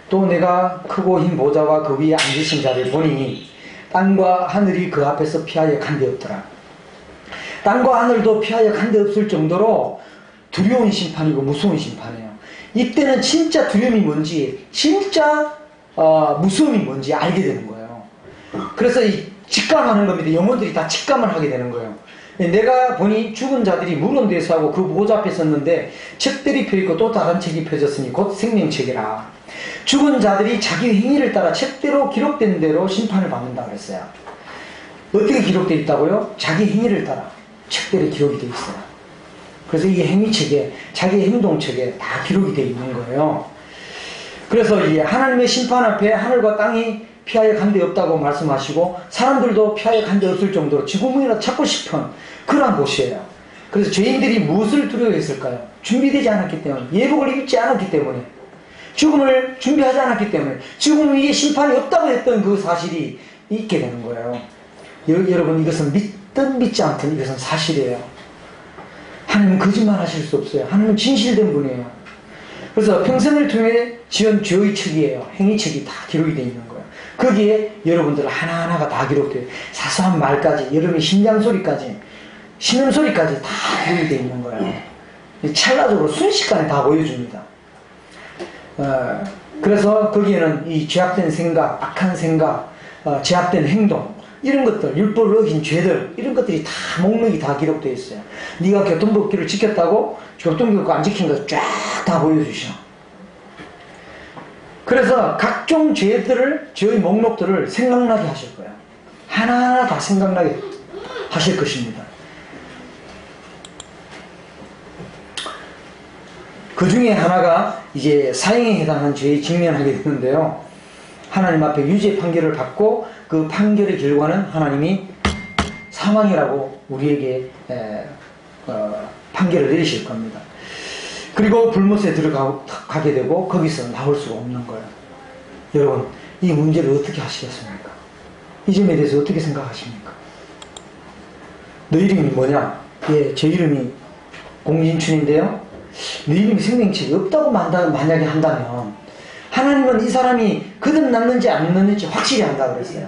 또 내가 크고 흰 보좌와 그 위에 앉으신 자를 보니 땅과 하늘이 그 앞에서 피하여 간데 없더라. 땅과 하늘도 피하여 간데 없을 정도로 두려운 심판이고 무서운 심판이에요. 이때는 진짜 두려움이 뭔지, 진짜 무서움이 뭔지 알게 되는 거예요. 그래서 직감하는 겁니다. 영혼들이 다 직감을 하게 되는 거예요. 내가 보니 죽은 자들이 무른 데서 하고 그 보좌 앞에 섰는데 책들이 펴있고 또 다른 책이 펴졌으니 곧 생명책이라. 죽은 자들이 자기 행위를 따라 책대로 기록된 대로 심판을 받는다 그랬어요. 어떻게 기록되어 있다고요? 자기 행위를 따라 책대로 기록이 되어 있어요. 그래서 이 행위책에, 자기 행동책에 다 기록이 되어 있는 거예요. 그래서 이 하나님의 심판 앞에 하늘과 땅이 피하여 간 데 없다고 말씀하시고 사람들도 피하여 간 데 없을 정도로 지구문이라 찾고 싶은 그러한 곳이에요. 그래서 죄인들이 무엇을 두려워했을까요? 준비되지 않았기 때문에, 예복을 입지 않았기 때문에, 죽음을 준비하지 않았기 때문에, 죽음 위에 심판이 없다고 했던 그 사실이 있게 되는 거예요. 여러분, 이것은 믿든 믿지 않든 이것은 사실이에요. 하나님은 거짓말 하실 수 없어요. 하나님은 진실된 분이에요. 그래서 평생을 통해 지은 죄의 책이에요. 행위책이 다 기록이 되어 있는 거예요. 거기에 여러분들 하나하나가 다 기록돼요. 사소한 말까지, 여러분의 심장 소리까지, 신음소리까지 다 기록이 되어 있는 거예요. 찰나적으로 순식간에 다 보여줍니다. 그래서 거기에는 이 죄악된 생각, 악한 생각, 죄악된 행동, 이런 것들, 율법을 어긴 죄들, 이런 것들이 다 목록이 다 기록되어 있어요. 네가 교통법규를 지켰다고 교통법규 안 지킨 거 쫙 다 보여주셔. 그래서 각종 죄의 목록들을 생각나게 하실 거예요. 하나하나 다 생각나게 하실 것입니다. 그 중에 하나가 이제 사형에 해당한 죄에 직면하게 되는데요. 하나님 앞에 유죄 판결을 받고 그 판결의 결과는 하나님이 사망이라고 우리에게 판결을 내리실 겁니다. 그리고 불못에 들어가게 되고 거기서 나올 수가 없는 거예요. 여러분, 이 문제를 어떻게 하시겠습니까? 이 점에 대해서 어떻게 생각하십니까? 너 이름이 뭐냐? 예, 제 이름이 공진춘인데요. 너 이름이 생명책이 없다고 만약에 한다면 하나님은 이 사람이 거듭났는지 안 났는지 확실히 한다 그랬어요.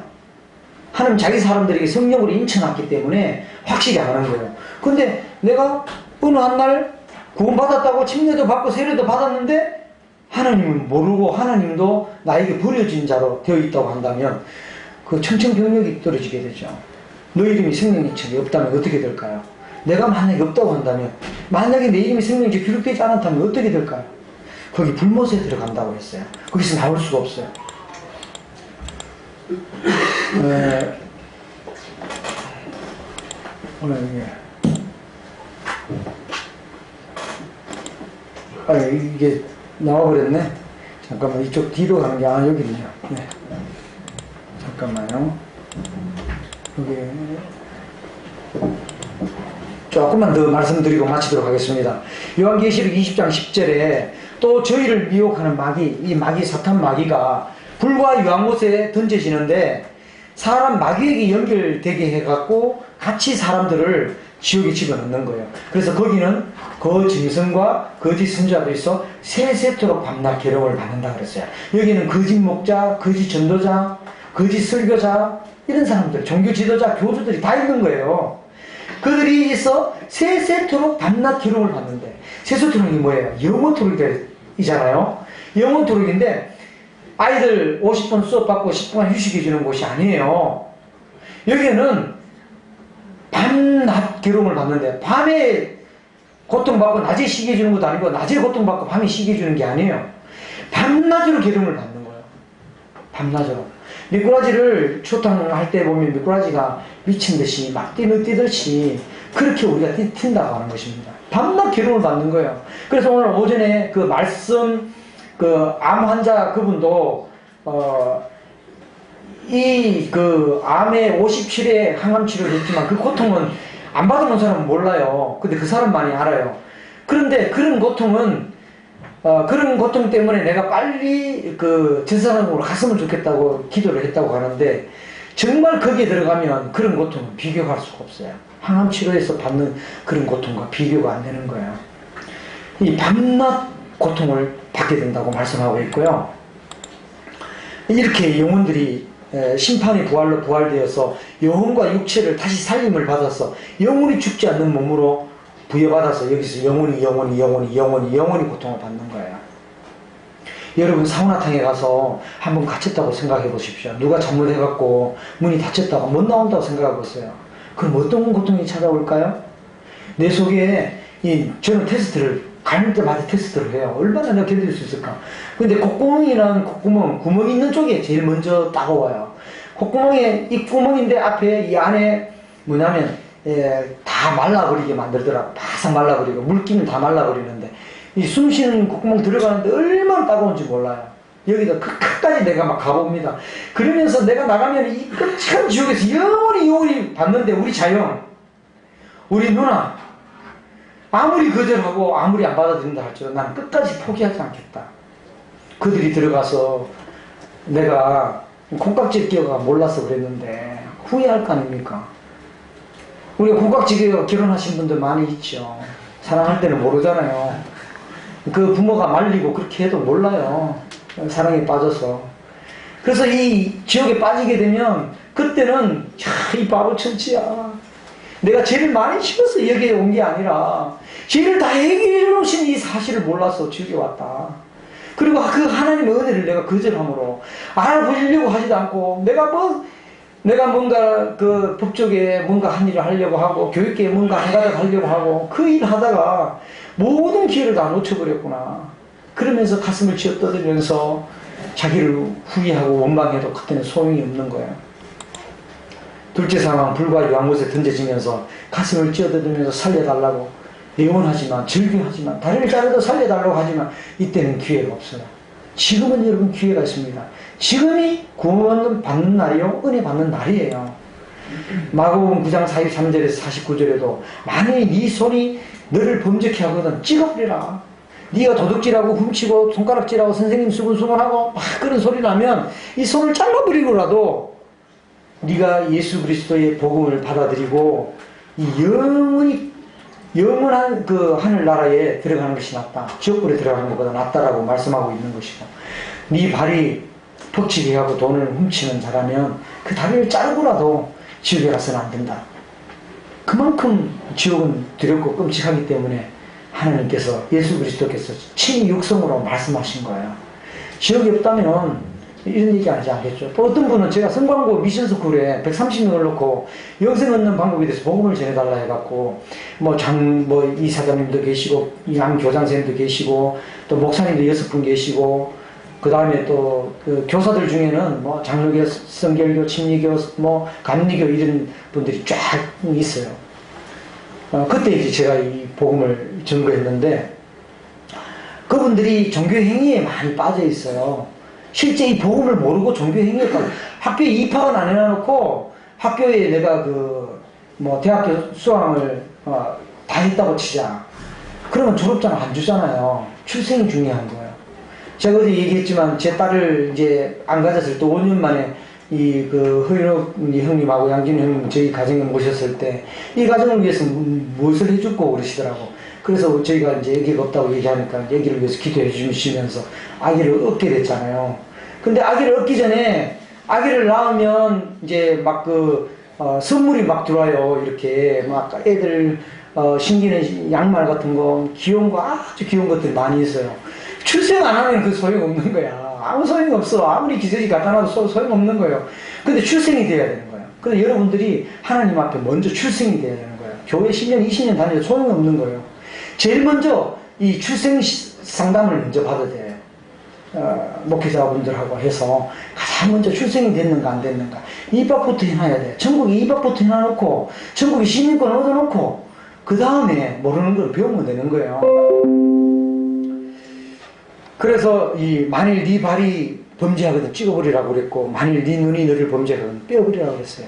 하나님 자기 사람들에게 성령으로 인쳐놨기 때문에 확실히 아는 거예요. 근데 내가 어느 한날 구원받았다고 침례도 받고 세례도 받았는데 하나님은 모르고 하나님도 나에게 버려진 자로 되어 있다고 한다면 그 청천벽력이 떨어지게 되죠. 너 이름이 생명책이 없다면 어떻게 될까요? 내가 만약에 없다고 한다면, 만약에 내 이름이 생명책에 기록되지 않았다면 어떻게 될까요? 거기 불못에 들어간다고 했어요. 거기서 나올 수가 없어요. 오늘 이게 나와버렸네. 잠깐만, 이쪽 뒤로 가는 게, 여기 있네요. 네. 잠깐만요. 여기. 조금만 더 말씀드리고 마치도록 하겠습니다. 요한계시록 20장 10절에 또 저희를 미혹하는 마귀, 이 마귀, 사탄 마귀가 불과 유황못에 던져지는데 사람 마귀에게 연결되게 해갖고 같이 사람들을 지옥에 집어넣는 거예요. 그래서 거기는 거짐승과 거짓 선지자도 있어 세세토록 밤낮 괴로움을 받는다 그랬어요. 여기는 거짓 목자, 거짓 전도자, 거짓 설교자, 이런 사람들, 종교 지도자, 교주들이 다 있는 거예요. 그들이 있어 세세토록 밤낮 괴로움을 받는데, 세세토록이 뭐예요? 영원토록이잖아요. 영원토록인데 아이들 50분 수업 받고 10분 휴식해 주는 곳이 아니에요. 여기는 밤낮 괴로움을 받는데, 밤에 고통받고 낮에 쉬게 해주는 것도 아니고 낮에 고통받고 밤에 쉬게 해주는 게 아니에요. 밤낮으로 괴로움을 받는 거예요. 밤낮으로. 미꾸라지를 추탕할 때 보면 미꾸라지가 미친듯이 막 뛰듯이 그렇게 우리가 튄다고 하는 것입니다. 밤낮 괴로움을 받는 거예요. 그래서 오늘 오전에 그 말씀, 그 암 환자 그분도 암에 57회 항암 치료를 했지만 그 고통은 안 받아본 사람은 몰라요. 근데 그 사람만이 알아요. 그런데 그런 고통은 그런 고통 때문에 내가 빨리 저 사람으로 갔으면 좋겠다고 기도를 했다고 하는데, 정말 거기에 들어가면 그런 고통은 비교할 수가 없어요. 항암 치료에서 받는 그런 고통과 비교가 안 되는 거예요. 이 밤낮 고통을 받게 된다고 말씀하고 있고요. 이렇게 영혼들이 심판의 부활로 부활되어서 영혼과 육체를 다시 살림을 받아서 영혼이 죽지 않는 몸으로 부여받아서 여기서 영원히 고통을 받는 거예요. 여러분, 사우나탕에 가서 한번 갇혔다고 생각해 보십시오. 누가 잘못해갖고 문이 닫혔다고 못 나온다고 생각해 보세요. 그럼 어떤 고통이 찾아올까요? 내 속에 저는 테스트를 갈 때마다 테스트를 해요. 얼마나 내가 견딜 수 있을까? 근데 콧구멍이랑 구멍 있는 쪽에 제일 먼저 따가워요. 콧구멍에 이 구멍인데 앞에 이 안에 뭐냐면 다 말라버리게 만들더라고. 바싹 말라버리고 물기는 다 말라버리는데 이 숨쉬는 콧구멍 들어가는데 얼마나 따가운지 몰라요. 여기다 끝까지 내가 막 가봅니다. 그러면서 내가 나가면 이 끔찍한 지옥에서 영원히 받는데, 우리 자영, 우리 누나 아무리 거절하고 아무리 안 받아들인다 할지라도 난 끝까지 포기하지 않겠다. 그들이 들어가서 내가 콩깍지 끼어가 몰라서 그랬는데 후회할 거 아닙니까? 우리가 콩깍지 끼어 결혼하신 분들 많이 있죠. 사랑할 때는 모르잖아요. 그 부모가 말리고 그렇게 해도 몰라요. 사랑에 빠져서. 그래서 이 지옥에 빠지게 되면 그때는 이 바보 천치야. 내가 죄를 많이 지어서 여기에 온 게 아니라 죄를 다 해결해 놓으신 이 사실을 몰라서 지옥에 왔다. 그리고 그 하나님의 은혜를 내가 거절함으로 알아보려고 하지도 않고, 내가 뭔가 그 법조계에 뭔가 한 일을 하려고 하고 교육계에 뭔가 한 가닥 하려고 하고 그 일 하다가 모든 기회를 다 놓쳐버렸구나. 그러면서 가슴을 쥐어 떠들면서 자기를 후회하고 원망해도 그때는 소용이 없는 거예요. 둘째 상황, 불과 유황못에 던져지면서 가슴을 쥐어뜯으면서 살려달라고 애원하지만, 절규하지만, 다리를 자르도 살려달라고 하지만 이때는 기회가 없어요. 지금은 여러분 기회가 있습니다. 지금이 구원 받는 날이요, 은혜 받는 날이에요. 마가복음 9장 43절에서 49절에도 만일 네 손이 너를 범죄케 하거든 찍어버리라. 네가 도둑질하고 훔치고 손가락질하고 선생님 수근수근하고 막 그런 소리 나면 이 손을 잘라버리고라도 네가 예수 그리스도의 복음을 받아들이고 이 영원한 그 하늘나라에 들어가는 것이 낫다. 지옥불에 들어가는 것보다 낫다라고 말씀하고 있는 것이고, 네 발이 퍽치게 하고 돈을 훔치는 자라면 그 다리를 자르고라도 지옥에 가서는 안 된다. 그만큼 지옥은 두렵고 끔찍하기 때문에 하나님께서, 예수 그리스도께서 친히 육성으로 말씀하신 거예요. 지옥이 없다면 이런 얘기 하지 않겠죠. 또 어떤 분은 제가 성광고 미션스쿨에 130명을 놓고 영생 얻는 방법에 대해서 복음을 전해달라 해갖고 이사장님도 계시고 양 교장선생님도 계시고 또 목사님도 6분 계시고 그 다음에 또 그 교사들 중에는 장로교, 성결교, 침례교, 감리교 이런 분들이 쫙 있어요. 그때 이제 제가 이 복음을 증거했는데, 그분들이 종교행위에 많이 빠져 있어요. 실제 이 복음을 모르고 종교행위에 빠져, 학교에 입학은 안 해놔놓고, 학교에 내가 대학교 수강을, 다 했다고 치자. 그러면 졸업장 안 주잖아요. 출생이 중요한 거예요. 제가 어제 얘기했지만, 제 딸을 이제 안 가졌을 때 5년 만에 허인욱 형님하고 양진우 형님 저희 가정에 모셨을 때, 이 가정을 위해서 무엇을 해주고 그러시더라고. 그래서 저희가 이제 아기가 없다고 얘기하니까 아기를 위해서 기도해 주시면서 아기를 얻게 됐잖아요. 근데 아기를 얻기 전에, 아기를 낳으면 이제 선물이 막 들어와요. 이렇게 막 애들 신기는 양말 같은 거, 귀여운 거, 아주 귀여운 것들이 많이 있어요. 출생 안 하면 그 소용 없는 거야. 아무 소용이 없어. 아무리 기저귀 갖다 놔도 소용 없는 거예요. 근데 출생이 돼야 되는 거예요. 근데 여러분들이 하나님 앞에 먼저 출생이 돼야 되는 거예요. 교회 10년, 20년 다녀도 소용이 없는 거예요. 제일 먼저 이 출생 상담을 먼저 받아야 돼요. 목회자분들하고 해서 가장 먼저 출생이 됐는가 안 됐는가 입학부터 해놔야 돼. 전국에 입학부터 해놔놓고 전국에 시민권 얻어놓고 그 다음에 모르는 걸 배우면 되는 거예요. 그래서 만일 네 발이 범죄하거든 찍어버리라고 그랬고, 만일 네 눈이 너를 범죄하거든 빼어버리라고 그랬어요.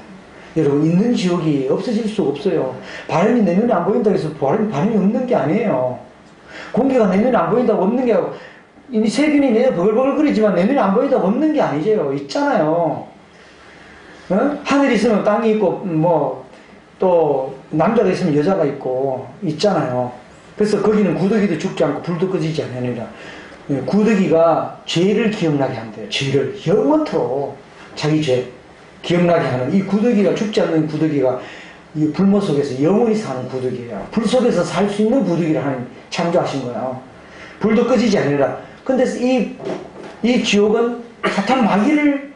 여러분, 있는 지옥이 없어질 수가 없어요. 바람이 내 눈에 안 보인다고 해서 바람이 없는 게 아니에요. 공기가 내 눈에 안 보인다고 없는 게 아니고, 이 세균이 내 버글버글거리지만 내 눈에 안 보인다고 없는 게 아니죠. 있잖아요. 하늘이 있으면 땅이 있고, 또 남자가 있으면 여자가 있고 있잖아요. 그래서 거기는 구더기도 죽지 않고 불도 꺼지지 않으니라. 구더기가 죄를 기억나게 한대요. 죄를 영원토록 자기 죄 기억나게 하는, 이 구더기가 죽지 않는 구더기가 이 불모 속에서 영원히 사는 구더기예요. 불 속에서 살 수 있는 구더기를 하나님 창조하신 거예요. 불도 꺼지지 않으라. 근데 이 지옥은 사탄 마귀를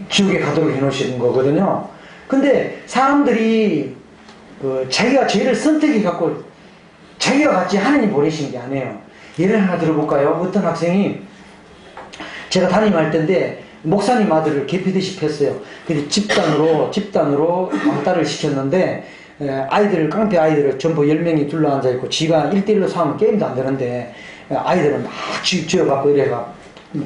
지옥에 가도록 해놓으시는 거거든요. 근데 사람들이 자기가 죄를 선택해 갖고 자기가 같이 하나님 보내신 게 아니에요. 예를 하나 들어볼까요? 어떤 학생이, 제가 담임할 때인데 목사님 아들을 개피듯이 폈어요. 그래서 집단으로 왕따를 시켰는데, 깡패 아이들을 전부 10명이 둘러앉아 있고, 지가 1대1로 싸우면 게임도 안 되는데, 아이들은 막 쥐어갖고 이래가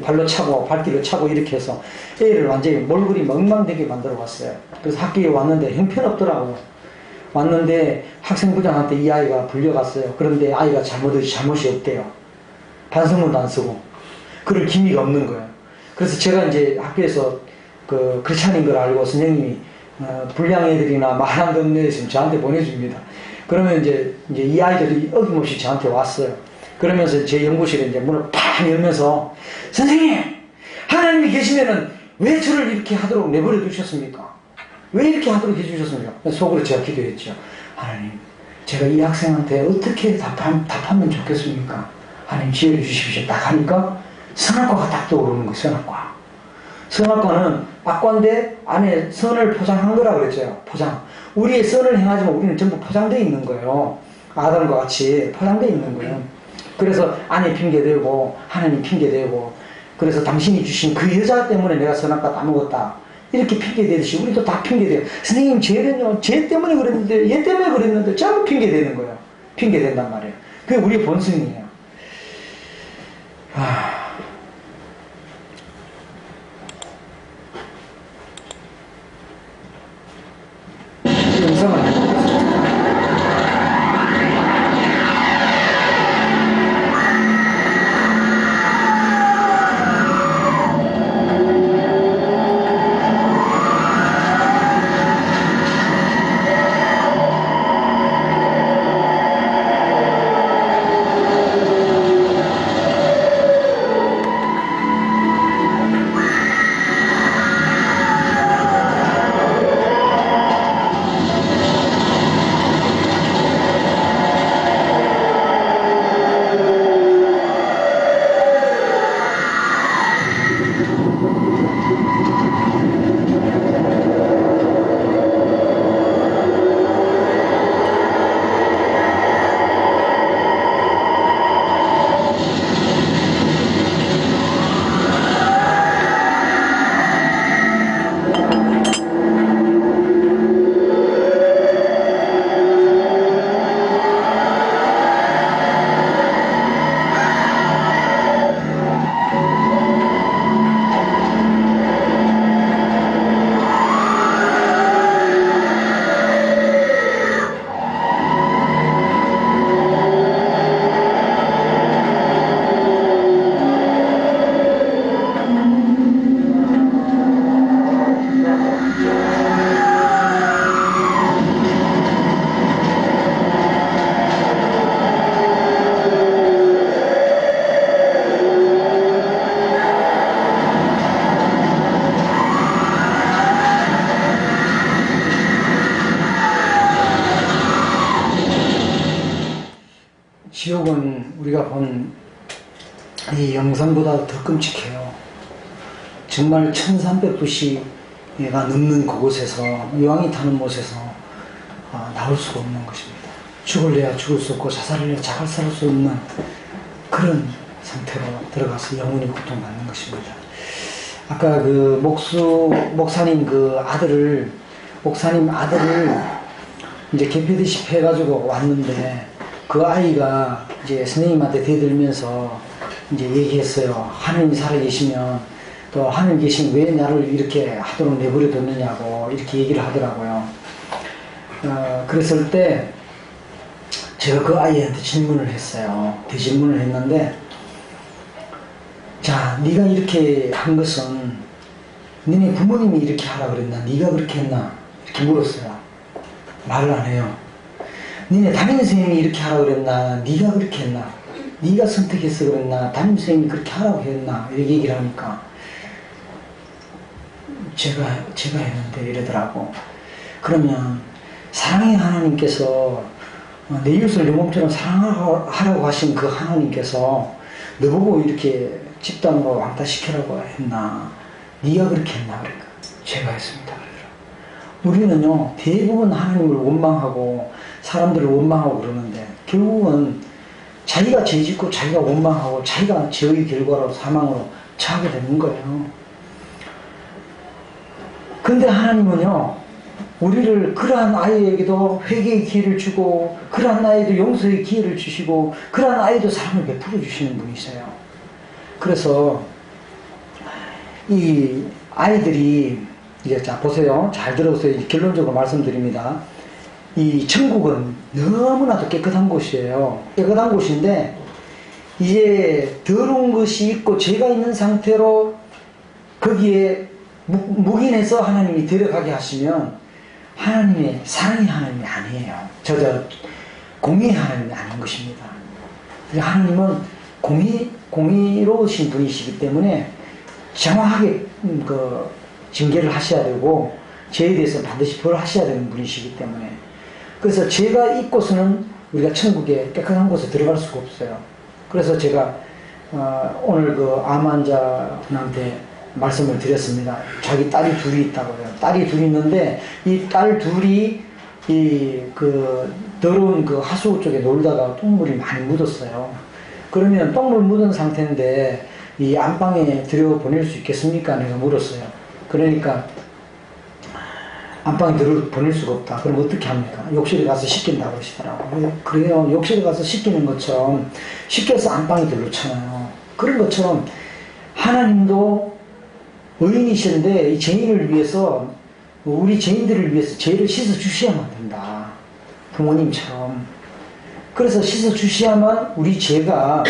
발로 차고 발뒤로 차고 이렇게 해서 애를 완전히 몰골이 멍망되게 만들어 봤어요. 그래서 학교에 왔는데 형편없더라고요. 왔는데 학생부장한테 이 아이가 불려갔어요. 그런데 아이가 잘못이 없대요. 반성문도 안 쓰고 그럴 기미가 없는 거예요. 그래서 제가 이제 학교에서 크리스찬인 걸 알고 선생님이 불량 애들이나 말 안 듣는 애 있으면 저한테 보내줍니다. 그러면 이제 이 아이들이 어김없이 저한테 왔어요. 그러면서 제 연구실에 이제 문을 팍 열면서, 선생님! 하나님이 계시면은 왜 저를 이렇게 하도록 내버려 두셨습니까? 왜 이렇게 하도록 해주셨습니까? 속으로 제가 기도했죠. 하나님, 제가 이 학생한테 어떻게 답하면 좋겠습니까? 하나님 지혜를 주십시오. 딱 하니까 선악과가 딱 떠오르는 거예요. 선악과. 선악과는 악과인데 안에 선을 포장한 거라 그랬죠. 포장. 우리의 선을 행하지만 우리는 전부 포장되어 있는 거예요. 아담과 같이 포장되어 있는 거예요. 그래서 아내 핑계대고 하나님 핑계대고, 그래서 당신이 주신 그 여자 때문에 내가 선악과 따먹었다 이렇게 핑계대듯이 우리도 다 핑계대요. 선생님 쟤 때문에 그랬는데, 얘 때문에 그랬는데, 전부 핑계대는 거예요. 핑계댄단 말이에요. 그게 우리의 본성이에요. 영상을 지옥은 우리가 본 이 영상보다 더 끔찍해요. 정말 1300부시가 넘는 그곳에서, 여왕이 타는 못에서 나올 수가 없는 것입니다. 죽을래야 죽을 수 없고 자살을래야 자살할 수 없는 그런 상태로 들어가서 영원히 고통받는 것입니다. 아까 그 목사님 아들을 이제 개피듯이 해가지고 왔는데, 그 아이가 이제 선생님한테 대들면서 이제 얘기했어요. 하느님 살아계시면, 또 하느님 계시면 왜 나를 이렇게 하도록 내버려 뒀느냐고 이렇게 얘기를 하더라고요. 그랬을 때 제가 그 아이한테 질문을 했어요. 대질문을 했는데, 자, 네가 이렇게 한 것은 너네 부모님이 이렇게 하라 그랬나? 네가 그렇게 했나? 이렇게 물었어요. 말을 안 해요. 너네 담임선생님이 이렇게 하라 그랬나? 네가 그렇게 했나? 네가 선택해서 그랬나? 담임선생님이 그렇게 하라고 했나? 이렇게 얘기를 하니까 제가 했는데 이러더라고. 그러면 사랑의 하나님께서 내 이웃을 내 몸처럼 사랑하라고 하신 그 하나님께서 너보고 이렇게 집단으로 왕따시키라고 했나? 네가 그렇게 했나? 그러니까 제가 했습니다. 우리는요, 대부분 하나님을 원망하고 사람들을 원망하고 그러는데, 결국은 자기가 죄짓고 자기가 원망하고 자기가 죄의 결과로 사망으로 처하게 되는 거예요. 근데 하나님은요, 우리를 그러한 아이에게도 회개의 기회를 주고, 그러한 아이도 용서의 기회를 주시고, 그러한 아이도 사랑을 베풀어 주시는 분이세요. 그래서 이 아이들이 이제, 자 보세요, 잘 들어보세요. 결론적으로 말씀드립니다. 이 천국은 너무나도 깨끗한 곳이에요. 깨끗한 곳인데, 이제 더러운 것이 있고 죄가 있는 상태로 거기에 묵인해서 하나님이 데려가게 하시면 하나님의 사랑의 하나님이 아니에요. 공의의 하나님이 아닌 것입니다. 하나님은 공의로우신 분이시기 때문에 정확하게 징계를 하셔야 되고, 죄에 대해서 반드시 벌을 하셔야 되는 분이시기 때문에, 그래서 죄가 있고서는 우리가 천국에 깨끗한 곳에 들어갈 수가 없어요. 그래서 제가 오늘 그 암 환자분한테 말씀을 드렸습니다. 자기 딸이 둘이 있다고 해요. 딸이 둘이 있는데, 이 딸 둘이 그 더러운 그 하수구 쪽에 놀다가 똥물이 많이 묻었어요. 그러면 똥물 묻은 상태인데 이 안방에 들여보낼 수 있겠습니까? 내가 물었어요. 그러니까 안방에 들여보낼 수가 없다. 그럼 어떻게 합니까? 욕실에 가서 씻긴다고 그러시더라고요. 그래요. 욕실에 가서 씻기는 것처럼 씻겨서 안방에 들어놓잖아요. 그런 것처럼 하나님도 의인이신데 이 죄인을 위해서, 우리 죄인들을 위해서 죄를 씻어 주셔야만 된다. 부모님처럼. 그래서 씻어 주셔야만 우리 죄가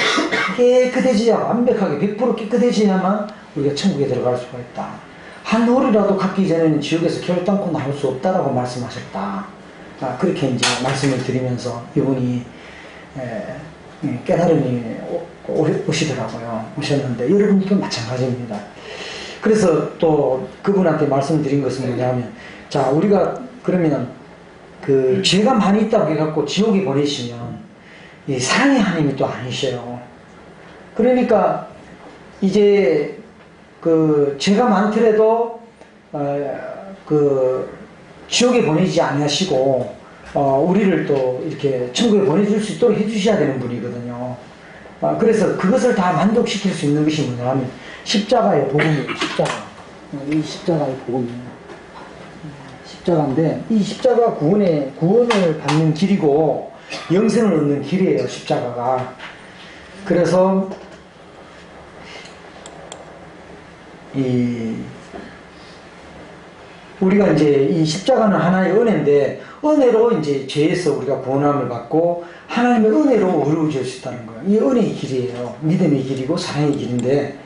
깨끗해져야, 완벽하게 100% 깨끗해져야만 우리가 천국에 들어갈 수가 있다. 한 올이라도 갚기 전에는 지옥에서 결단코 나올 수 없다라고 말씀하셨다. 그렇게 이제 말씀을 드리면서 이분이 깨달음이 오시더라고요. 여러분도 마찬가지입니다. 그래서 또 그분한테 말씀드린 것은 뭐냐면, 자, 우리가 그러면 그 죄가 많이 있다고 해갖고 지옥에 보내시면 이 사랑의 하나님이 또 아니셔요. 그러니까 이제 그 죄가 많더라도 그 지옥에 보내지 아니하시고 우리를 또 이렇게 천국에 보내줄 수 있도록 해주셔야 되는 분이거든요. 그래서 그것을 다 만족시킬 수 있는 것이 뭐냐면 십자가의 복음이에요. 이 십자가의 복음이에요. 십자가인데, 이 십자가 구원을 받는 길이고 영생을 얻는 길이에요. 십자가가. 그래서 우리가 이제 이 십자가는 하나의 은혜인데, 은혜로 이제 죄에서 우리가 구원함을 받고 하나님의 은혜로 의로워질 수 있다는 거예요. 이 은혜의 길이에요. 믿음의 길이고 사랑의 길인데,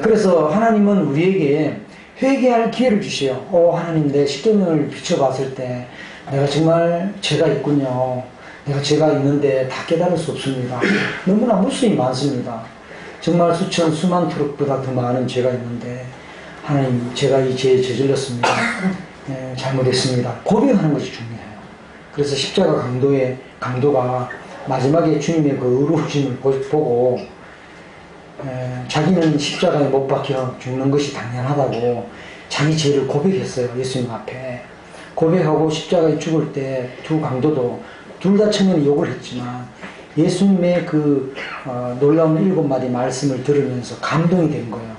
그래서 하나님은 우리에게 회개할 기회를 주셔요. 하나님, 내 십계명을 비춰봤을 때 내가 정말 죄가 있군요. 내가 죄가 있는데 다 깨달을 수 없습니다. 너무나 무수히 많습니다. 정말 수천 수만 트럭보다 더 많은 죄가 있는데, 하나님, 제가 이 죄에 저질렀습니다. 잘못했습니다. 고백하는 것이 중요해요. 그래서 십자가 강도가 마지막에 주님의 그 의로우심을 보고 자기는 십자가에 못 박혀 죽는 것이 당연하다고 자기 죄를 고백했어요. 예수님 앞에 고백하고 십자가에 죽을 때 두 강도도 둘 다 처음에는 욕을 했지만 예수님의 그 놀라운 7마디 말씀을 들으면서 감동이 된 거예요.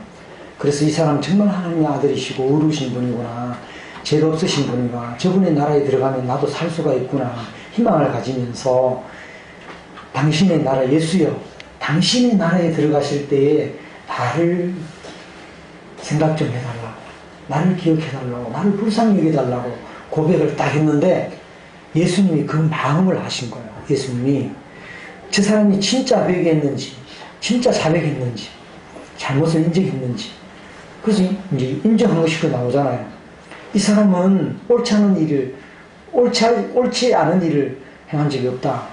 그래서 이 사람 정말 하나님의 아들이시고 의로우신 분이구나, 죄도 없으신 분이구나, 저분의 나라에 들어가면 나도 살 수가 있구나 희망을 가지면서 당신의 나라, 예수여 당신의 나라에 들어가실 때에 나를 생각 좀 해달라고, 나를 기억해달라고, 나를 불쌍히 여겨달라고 고백을 딱 했는데 예수님이 그 마음을 아신 거예요. 예수님이 저 사람이 진짜 회개했는지, 진짜 자백했는지, 잘못을 인정했는지. 그래서 이제 인정한 것이 그 나오잖아요. 이 사람은 옳지 않은 일을 행한 적이 없다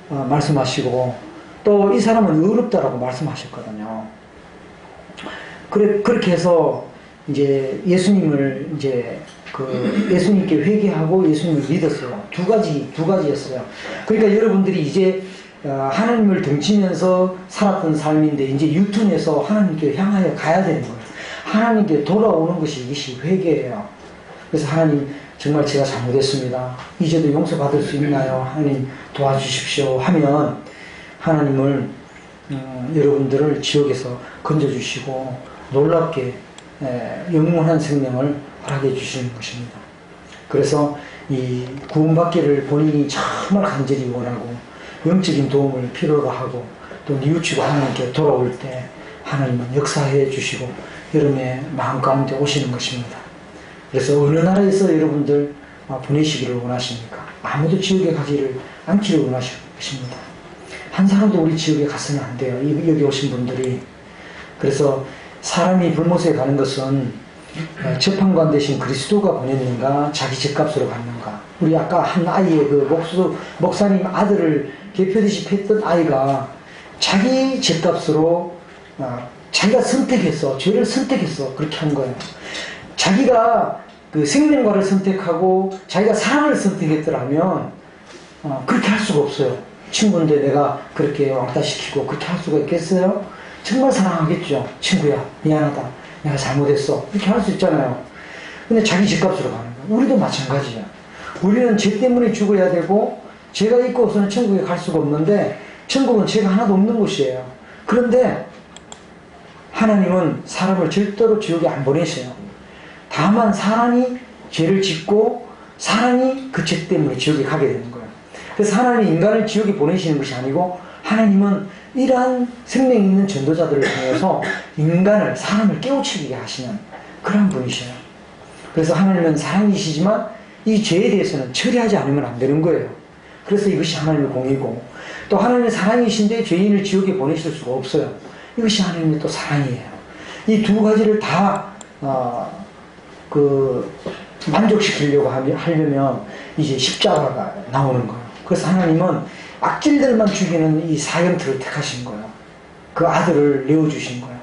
말씀하시고, 또 이 사람은 의롭다라고 말씀하셨거든요. 그렇게 해서 이제 예수님을 예수님께 회개하고 예수님을 믿었어요. 두 가지였어요. 그러니까 여러분들이 이제 하나님을 등지면서 살았던 삶인데 이제 유턴해서 하나님께 향하여 가야 되는 거예요. 하나님께 돌아오는 것이 이것이 회개예요. 그래서 하나님 정말 제가 잘못했습니다. 이제도 용서받을 수 있나요? 하나님 도와주십시오 하면 하나님을 여러분들을 지옥에서 건져주시고 놀랍게 영원한 생명을 허락해 주시는 것입니다. 그래서 이 구원받기를 본인이 정말 간절히 원하고 영적인 도움을 필요로 하고 또 뉘우치고 하나님께 돌아올 때 하나님은 역사해 주시고 여러분의 마음 가운데 오시는 것입니다. 그래서 어느 나라에서 여러분들 보내시기를 원하십니까? 아무도 지옥에 가지를 않기를 원하실 것입니다. 한 사람도 우리 지옥에 갔으면 안 돼요. 여기 오신 분들이. 그래서 사람이 불못에 가는 것은 재판관 대신 그리스도가 보냈는가, 자기 죗값으로 갔는가. 우리 아까 한 아이의 그 목사님 아들을 개표듯이 팼던 아이가 자기 죗값으로 자기가 선택했어. 죄를 선택했어. 그렇게 한 거예요. 자기가 그 생명과를 선택하고 자기가 사랑을 선택했더라면 그렇게 할 수가 없어요. 친구인데 내가 그렇게 왕따시키고 그렇게 할 수가 있겠어요? 정말 사랑하겠죠. 친구야 미안하다, 내가 잘못했어, 이렇게 할 수 있잖아요. 근데 자기 죗값으로 가는 거예요. 우리도 마찬가지야. 우리는 죄 때문에 죽어야 되고 죄가 있고 없으면 천국에 갈 수가 없는데 천국은 죄가 하나도 없는 곳이에요. 그런데 하나님은 사람을 절대로 지옥에 안 보내셔요. 다만 사람이 죄를 짓고 사람이 그 죄 때문에 지옥에 가게 되는 거예요. 그래서 하나님이 인간을 지옥에 보내시는 것이 아니고 하나님은 이러한 생명 있는 전도자들을 통해서 사람을 깨우치게 하시는 그런 분이셔요. 그래서 하나님은 사랑이시지만 이 죄에 대해서는 처리하지 않으면 안 되는 거예요. 그래서 이것이 하나님의 공이고, 또 하나님의 사랑이신데 죄인을 지옥에 보내실 수가 없어요. 이것이 하나님의 또 사랑이에요. 이 두 가지를 다 만족시키려고 하려면 이제 십자가가 나오는 거예요. 그래서 하나님은 악질들만 죽이는 이 사형틀을 택하신 거예요. 그 아들을 내어주신 거예요.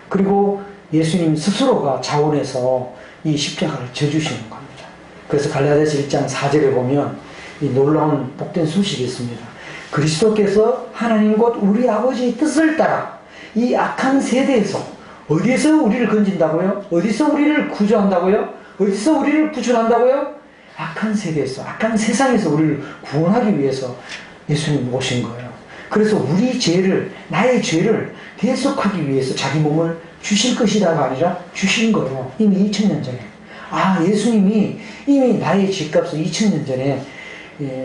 그리고 예수님 스스로가 자원해서 이 십자가를 져주시는 겁니다. 그래서 갈라디아서 1장 4절에 보면 이 놀라운 복된 소식이 있습니다. 그리스도께서 하나님 곧 우리 아버지의 뜻을 따라 이 악한 세대에서, 어디에서 우리를 건진다고요? 어디서 우리를 구조한다고요? 어디서 우리를 구출한다고요? 악한 세대에서, 악한 세상에서 우리를 구원하기 위해서 예수님 오신 거예요. 그래서 우리 죄를, 나의 죄를 대속하기 위해서 자기 몸을 주실 것이다가 아니라 주신 거예요. 이미 2000년 전에. 예수님이 이미 나의 죄값을 2000년 전에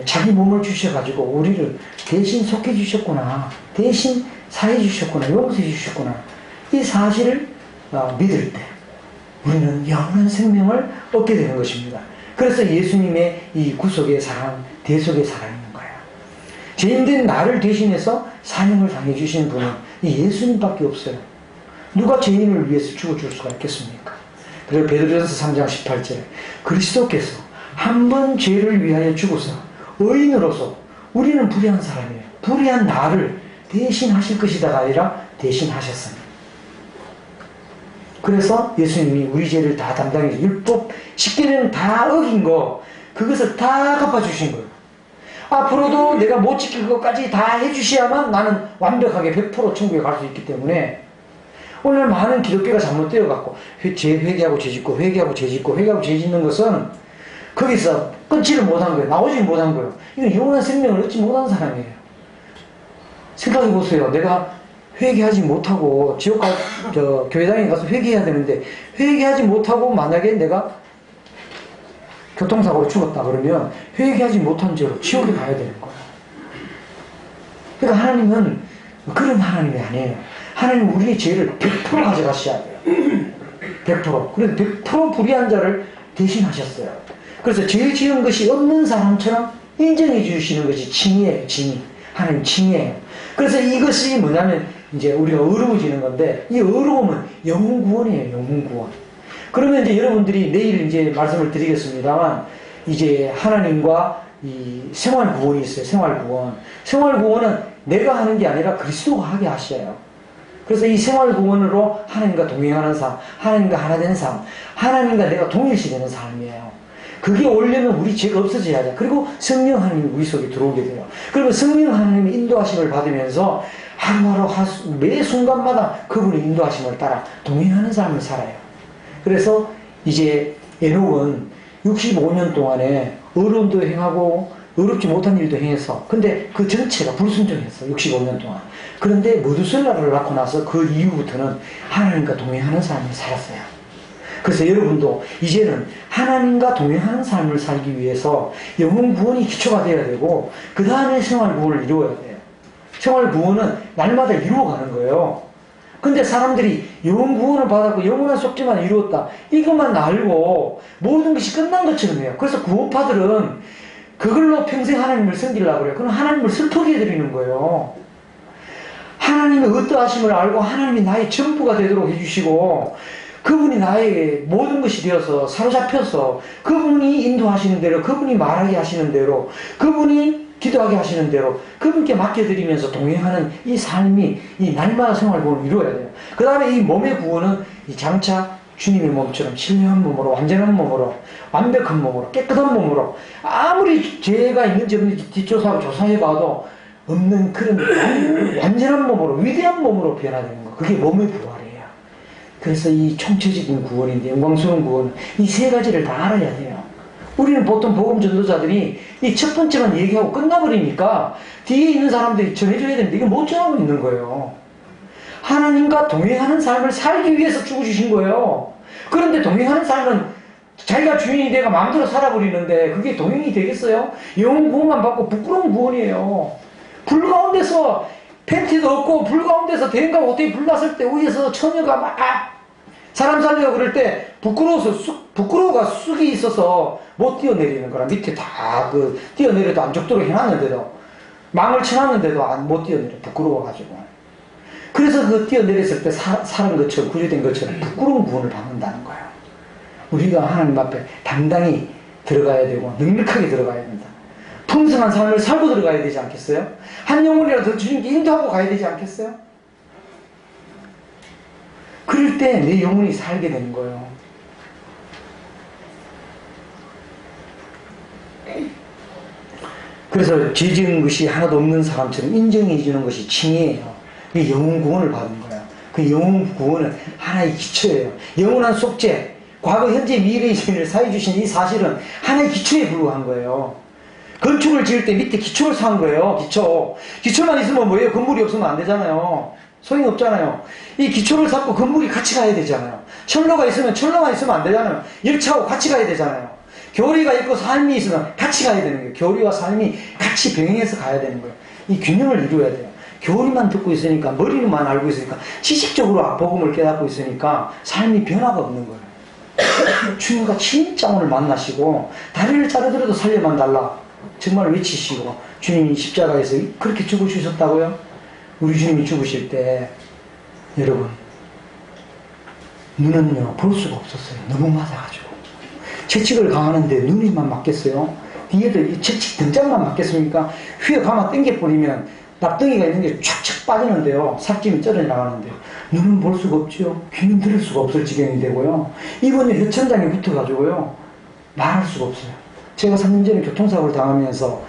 자기 몸을 주셔가지고 우리를 대신 속해 주셨구나, 대신 사해 주셨구나, 용서해 주셨구나, 이 사실을 믿을 때 우리는 영원한 생명을 얻게 되는 것입니다. 그래서 예수님의 이 구속의 사랑, 대속의 사랑인 거예요. 죄인된 나를 대신해서 사명을 당해 주신 분은 이 예수님밖에 없어요. 누가 죄인을 위해서 죽어줄 수가 있겠습니까? 그리고 베드로전서 3장 18절에 그리스도께서 한 번 죄를 위하여 죽어서 의인으로서, 우리는 불의한 사람이에요. 불의한 나를 대신하실 것이다가 아니라 대신하셨습니다. 그래서 예수님이 우리 죄를 다 담당해서 율법 10개는 다 어긴 거, 그것을 다 갚아주신 거예요. 앞으로도 내가 못 지킬 것까지 다 해주셔야만 나는 완벽하게 100% 천국에 갈 수 있기 때문에 오늘 많은 기독교가 잘못되어 갖고 회개하고 죄짓고 회개하고 죄짓고 회개하고 죄짓는 것은 거기서 끊지를 못한 거예요. 나오지 못한 거예요. 이건 영원한 생명을 얻지 못한 사람이에요. 생각해 보세요. 내가 회개하지 못하고 교회당에 가서 회개해야 되는데 회개하지 못하고 만약에 내가 교통사고로 죽었다 그러면 회개하지 못한 죄로 지옥에 가야 되는 거예요. 그러니까 하나님은 그런 하나님이 아니에요. 하나님은 우리의 죄를 100% 가져가셔야 돼요. 100%. 그래서 100% 불의한 자를 대신하셨어요. 그래서 죄 지은 것이 없는 사람처럼 인정해 주시는 것이 칭의예요. 칭의. 하나님 칭의예요. 그래서 이것이 뭐냐면 이제 우리가 의로워지는 건데 이 의로움은 영혼 구원이에요. 영혼 구원. 그러면 이제 여러분들이 내일 이제 말씀을 드리겠습니다만 이제 하나님과 이 생활 구원이 있어요. 생활 구원. 생활 구원은 내가 하는 게 아니라 그리스도가 하게 하셔요. 그래서 이 생활 구원으로 하나님과 동행하는 삶, 하나님과 하나 되는 삶, 하나님과 내가 동일시되는 삶이에요. 그게 오려면 우리 죄가 없어져야 돼. 그리고 성령 하나님이 우리 속에 들어오게 돼요. 그리고 성령 하나님의 인도하심을 받으면서 하루하루 매 순간마다 그분의 인도하심을 따라 동행하는 삶을 살아요. 그래서 이제 에녹은 65년 동안에 의로움도 행하고 의롭지 못한 일도 행해서 근데 그 전체가 불순종했어. 65년 동안. 그런데 무두셀라를 낳고 나서 그 이후부터는 하나님과 동행하는 삶을 살았어요. 그래서 여러분도 이제는 하나님과 동행하는 삶을 살기 위해서 영혼 구원이 기초가 되어야 되고 그 다음에 생활 구원을 이루어야 돼요. 생활 구원은 날마다 이루어가는 거예요. 근데 사람들이 영혼 구원을 받았고 영원한 속죄만 이루었다. 이것만 알고 모든 것이 끝난 것처럼 해요. 그래서 구원파들은 그걸로 평생 하나님을 섬기려고 그래요. 그럼 하나님을 슬프게 해드리는 거예요. 하나님의 어떠하심을 알고 하나님이 나의 전부가 되도록 해주시고 그분이 나의 모든 것이 되어서 사로잡혀서 그분이 인도하시는 대로 그분이 말하게 하시는 대로 그분이 기도하게 하시는 대로 그분께 맡겨드리면서 동행하는 이 삶이 이 날마다 생활 구원을 이루어야 돼요. 그 다음에 이 몸의 구원은 이 장차 주님의 몸처럼 신령한 몸으로 완전한 몸으로 완벽한 몸으로 깨끗한 몸으로 아무리 죄가 있는지 없는지 뒷조사하고 조사해봐도 없는 그런 완전한 몸으로 위대한 몸으로 변화되는 거. 그게 몸의 부활이에요. 그래서 이 총체적인 구원인데 영광스러운 구원 이 세 가지를 다 알아야 돼요. 우리는 보통 복음 전도자들이 이 첫 번째만 얘기하고 끝나버리니까 뒤에 있는 사람들이 전해줘야 되는데 이게 못 전하고 있는 거예요. 하나님과 동행하는 삶을 살기 위해서 죽어주신 거예요. 그런데 동행하는 삶은 자기가 주인이 돼가 마음대로 살아버리는데 그게 동행이 되겠어요? 영혼 구원만 받고 부끄러운 구원이에요. 불 가운데서 팬티도 없고 불 가운데서 대인가 호텔에 불 났을 때 위에서 처녀가 막 사람 살려고 그럴 때 부끄러워서 부끄러워가 쑥이 있어서 못 뛰어내리는 거라. 밑에 다 뛰어내려도 안 죽도록 해놨는데도 망을 쳐놨는데도 못 뛰어내려. 부끄러워가지고. 그래서 그 뛰어내렸을 때 살은 것처럼 구조된 것처럼 부끄러운 구원을 받는다는 거예요. 우리가 하나님 앞에 당당히 들어가야 되고 넉넉하게 들어가야 된다. 풍성한 삶을 살고 들어가야 되지 않겠어요? 한 영혼이라도 주님께 인도하고 가야 되지 않겠어요? 그럴 때 내 영혼이 살게 되는 거예요. 그래서 죄 지은 것이 하나도 없는 사람처럼 인정해 주는 것이 칭의예요. 이 영혼 구원을 받은 거예요. 그 영혼 구원은 하나의 기초예요. 영원한 속죄, 과거, 현재, 미래의 죄를 사해 주신 이 사실은 하나의 기초에 불과한 거예요. 건축을 지을 때 밑에 기초를 쌓은 거예요. 기초만 있으면 뭐예요? 건물이 없으면 안 되잖아요. 소용이 없잖아요. 이 기초를 쌓고 건물이 같이 가야 되잖아요. 철로가 있으면 철로만 있으면 안 되잖아요. 열차하고 같이 가야 되잖아요. 교리가 있고 삶이 있으면 같이 가야 되는 거예요. 교리와 삶이 같이 병행해서 가야 되는 거예요. 이 균형을 이루어야 돼요. 교리만 듣고 있으니까 머리로만 알고 있으니까 지식적으로 복음을 깨닫고 있으니까 삶이 변화가 없는 거예요. 주님과 진짜 오늘 만나시고 다리를 자르더라도 살려만 달라 정말 외치시고 주님이 십자가에서 그렇게 죽으셨다고요? 우리 주님이 죽으실 때 여러분 눈은요 볼 수가 없었어요. 너무 맞아가지고 채찍을 강하는데 눈이만 맞겠어요? 뒤에도 이 채찍 등짝만 맞겠습니까? 휘어 감아 당겨버리면 납덩이가 있는 게 촥촥 빠지는데요. 살찜이 쩔어 나가는데요. 눈은 볼 수가 없죠. 귀는 들을 수가 없을 지경이 되고요. 이번에 혀천장에 붙어가지고요 말할 수가 없어요. 제가 3년 전에 교통사고를 당하면서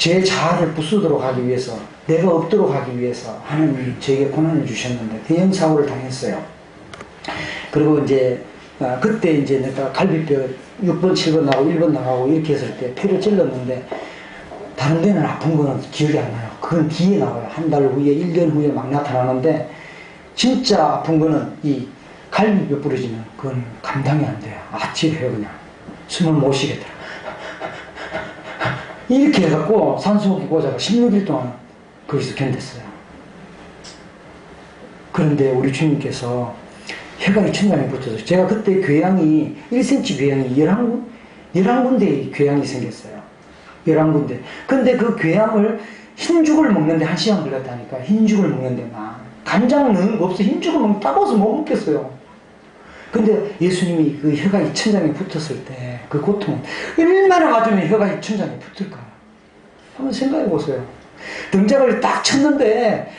제 자아를 부수도록 하기 위해서, 내가 없도록 하기 위해서 하나님이 저에게 고난을 주셨는데 대형 사고를 당했어요. 그리고 이제 그때 이제 내가 갈비뼈 6번, 7번 나가고 1번 나가고 이렇게 했을 때 폐를 찔렀는데 다른 데는 아픈 거는 기억이 안 나요. 그건 뒤에 나와요. 한 달 후에, 1년 후에 막 나타나는데 진짜 아픈 거는 이 갈비뼈 부러지면 그건 감당이 안 돼요. 아찔해요. 그냥 숨을 못 쉬겠더라. 이렇게 해갖고 산소호흡기 꽂아가 16일 동안 거기서 견뎠어요. 그런데 우리 주님께서 혈관이 천장에 붙어서, 제가 그때 궤양이 1cm 궤양이 11군데의 궤양이 생겼어요. 11군데. 근데 그 궤양을 흰죽을 먹는데 1시간 걸렸다니까. 흰죽을 먹는데 막 간장 넣은 거 없어. 흰죽을 따가워서 못 먹겠어요. 근데 예수님이 그 혈관이 천장에 붙었을 때 그 고통은 얼마나 맞으면 혈관이 천장에 붙을까? 한번 생각해 보세요. 등짝을 딱 쳤는데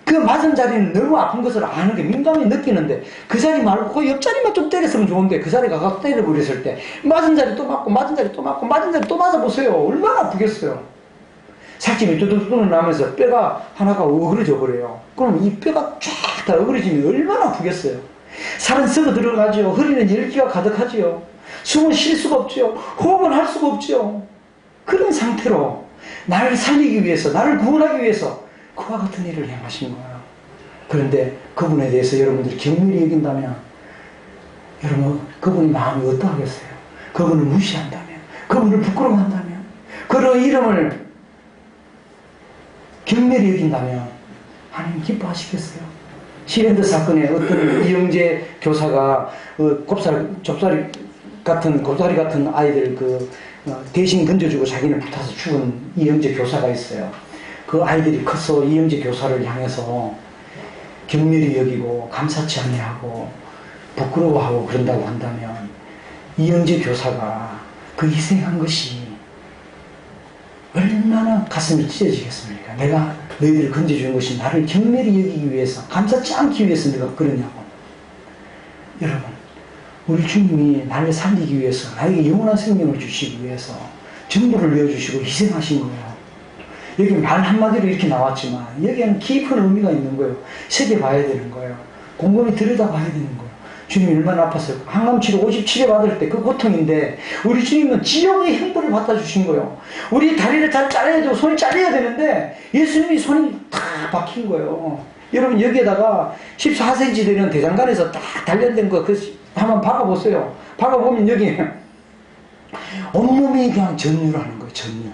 그 맞은 자리는 너무 아픈 것을 아는 게 민감히 느끼는데 그 자리 말고 그 옆자리만 좀 때렸으면 좋은데 그 자리가 가서 때려버렸을 때 맞은 자리 또 맞고 맞은 자리 또 맞고 맞은 자리 또 맞아보세요. 얼마나 아프겠어요. 살찜이 뚜둑뚜둑 나면서 뼈가 하나가 어그러져 버려요. 그럼 이 뼈가 쫙 다 어그러지면 얼마나 아프겠어요. 살은 썩어 들어가죠. 허리는 열기가 가득하지요. 숨은 쉴 수가 없죠. 호흡은 할 수가 없죠. 그런 상태로 나를 살리기 위해서, 나를 구원하기 위해서 그와 같은 일을 행하신 거예요. 그런데 그분에 대해서 여러분들이 경멸히 여긴다면 여러분 그분이 마음이 어떠하겠어요? 그분을 무시한다면, 그분을 부끄러워한다면, 그런 이름을 경멸히 여긴다면 하나님 기뻐하시겠어요? 시랜드 사건에 어떤 이영재 교사가 좁쌀이 같은 아이들 대신 던져주고 자기는 붙어서 죽은 이영재 교사가 있어요. 그 아이들이 커서 이영재 교사를 향해서 경멸히 여기고 감사치 아니하고 부끄러워하고 그런다고 한다면 이영재 교사가 그 희생한 것이 얼마나 가슴이 찢어지겠습니까? 내가 너희들을 건져준 것이 나를 경멸히 여기기 위해서, 감사치 않기 위해서 내가 그러냐고. 여러분, 우리 주님이 나를 살리기 위해서, 나에게 영원한 생명을 주시기 위해서 전부를 내어주시고 희생하신 거예요. 여기 말 한마디로 이렇게 나왔지만 여기에는 깊은 의미가 있는 거예요. 새겨봐야 되는 거예요. 곰곰이 들여다봐야 되는 거예요. 주님이 얼마나 아팠을까? 항암치료 57회 받을 때 그 고통인데 우리 주님은 지옥의 형벌을 받아주신 거예요. 우리 다리를 잘 잘라야 되고 손이 잘려야 되는데 예수님이 손이 다 박힌 거예요. 여러분 여기에다가 14cm 되는 대장간에서 딱 단련된 거 한번 박아보세요. 박아보면 여기 온몸이 그냥 전율하는 거예요. 전율.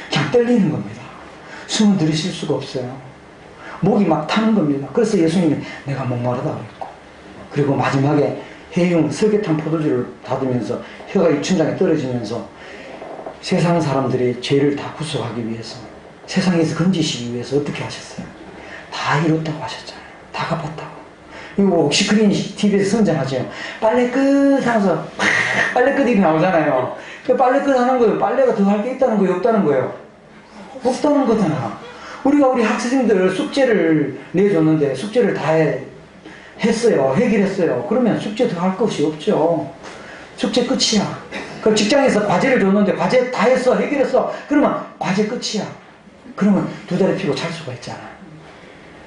그냥 떨리는 겁니다. 숨을 들이쉴 수가 없어요. 목이 막 타는 겁니다. 그래서 예수님이 내가 목마르다 그랬고, 그리고 마지막에 해융 설계탄 포도주를 닫으면서 혀가 입천장에 떨어지면서 세상 사람들이 죄를 다 구속하기 위해서, 세상에서 건지시기 위해서 어떻게 하셨어요? 다 이뤘다고 하셨잖아요. 다 갚았다고. 이거 옥시크린 TV에서 선전하죠. 빨래 끝 하면서 빨래 끝 이렇게 나오잖아요. 빨래 끝 하는 거예요. 빨래가 더 할 게 있다는 거예요? 없다는 거예요? 없다는 거잖아. 우리가 우리 학생들 숙제를 내줬는데 숙제를 다 했어요. 해결했어요. 그러면 숙제 더 할 것이 없죠. 숙제 끝이야. 그럼 직장에서 과제를 줬는데 과제 다 했어. 해결했어. 그러면 과제 끝이야. 그러면 두 다리 피고 잘 수가 있잖아.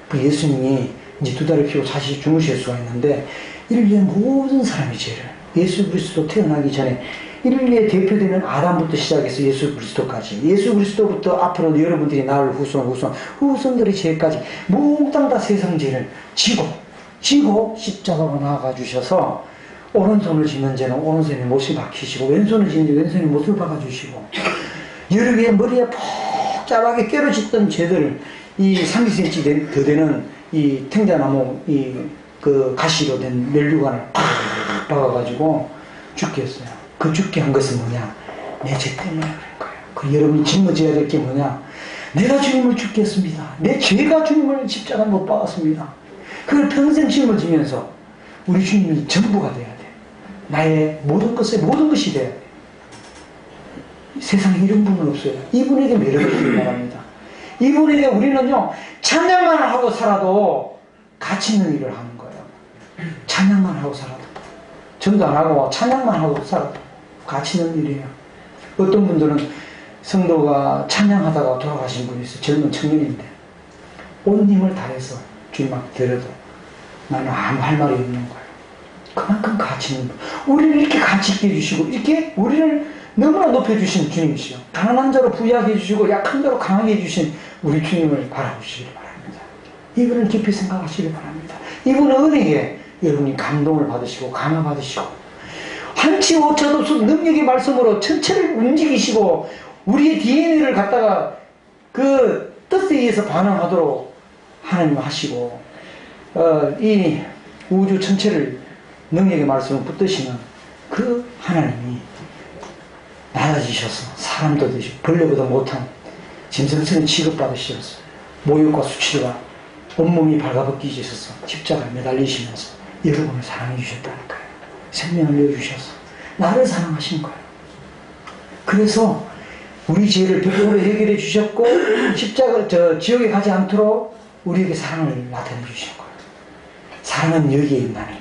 그 예수님이 이제 두 다리 피고 다시 주무실 수가 있는데 인류의 모든 사람의 죄를, 예수 그리스도 태어나기 전에 인류의 대표되는 아담부터 시작해서 예수 그리스도까지, 예수 그리스도부터 앞으로 여러분들이 나을 후손들의 죄까지 몽땅 다 세상 죄를 지고 십자가로 나아가 주셔서 오른손을 쥐는 죄는 오른손에 못을 박히시고 왼손을 쥐는 죄 왼손에 못을 박아주시고 여러 개의 머리에 복잡하게 깨어짓던 죄들, 이 30cm 더 되는 이 탱자나무 그 가시로 된 멸류관을 팍 박아가지고 죽게 했어요. 그 죽게 한 것은 뭐냐? 내 죄 때문에 그런 거예요. 그 여러분이 짊어져야 될 게 뭐냐? 내가 주님을 죽게 했습니다. 내 죄가 주님을 십자가 못 박았습니다. 그걸 평생 짊어지면서 우리 주님이 전부가 돼야 돼. 나의 모든 것이 돼야 돼. 세상에 이런 분은 없어요. 이분에게 매력을 주기 바랍니다. 이분에게 우리는요, 찬양만 하고 살아도 가치 있는 일을 하는 거예요. 찬양만 하고 살아도. 전도 안 하고 찬양만 하고 살아도 가치 있는 일이에요. 어떤 분들은 성도가 찬양하다가 돌아가신 분이 있어요. 젊은 청년인데 온 힘을 다해서 주님 앞에 드려도 나는 아무 할 말이 없는 거예요. 그만큼 가치 있는 분. 우리를 이렇게 가치 있게 해주시고 이렇게 우리를 너무나 높여주신 주님이시요. 가난한 자로 부유하게 해주시고 약한 자로 강하게 해주신 우리 주님을 바라보시길 바랍니다. 이분을 깊이 생각하시길 바랍니다. 이분의 은혜에 여러분이 감동을 받으시고 감화 받으시고 한치 오차도 없어 능력의 말씀으로 전체를 움직이시고 우리의 DNA를 갖다가 그 뜻에 의해서 반응하도록 하나님 하시고 이 우주 전체를 능력의 말씀으로 붙드시는 그 하나님이 낮아지셔서 사람도 되시고 벌레보다 못한 짐승처럼 취급받으셔서 모욕과 수치와 온몸이 발가벗기셔서 십자가에 매달리시면서 여러분을 사랑해 주셨다니까요. 생명을 내어주셔서 나를 사랑하신 거예요. 그래서 우리 죄를 별도로 해결해 주셨고 지옥에 가지 않도록 우리에게 사랑을 나타내 주신 거예요. 사랑은 여기에 있나니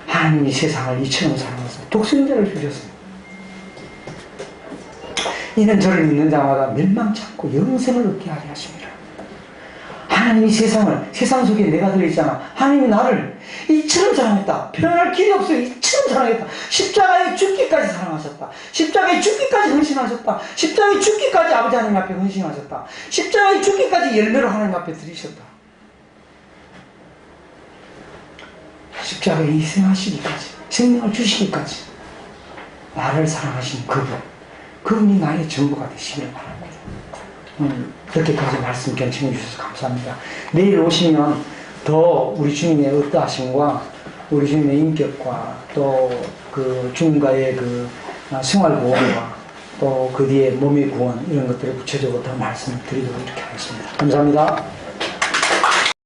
하나님이 세상을 이처럼 사랑해서 독생자를 주셨습니다. 이는 저를 믿는 자마다 멸망치 않고 영생을 얻게 하게 하십니다. 하나님이 세상 속에 내가 들어있잖아. 하나님이 나를 이처럼 사랑했다. 표현할 길이 없어요. 이처럼 사랑했다. 십자가에 죽기까지 사랑하셨다. 십자가에 죽기까지 헌신하셨다. 십자가에 죽기까지 아버지 하나님 앞에 헌신하셨다. 십자가에 죽기까지 열매로 하나님 앞에 드리셨다. 십자가에 희생하시기까지, 생명을 주시기까지 나를 사랑하신 그분이 나의 전부가 되시길 바랍니다. 그렇게까지 말씀 경청해 주셔서 감사합니다. 내일 오시면 더 우리 주님의 어떠하심과 우리 주님의 인격과 또 그 주님과의 그 생활 구원과 또 그 뒤에 몸의 구원 이런 것들을 구체적으로 더 말씀을 드리도록 이렇게 하겠습니다. 감사합니다.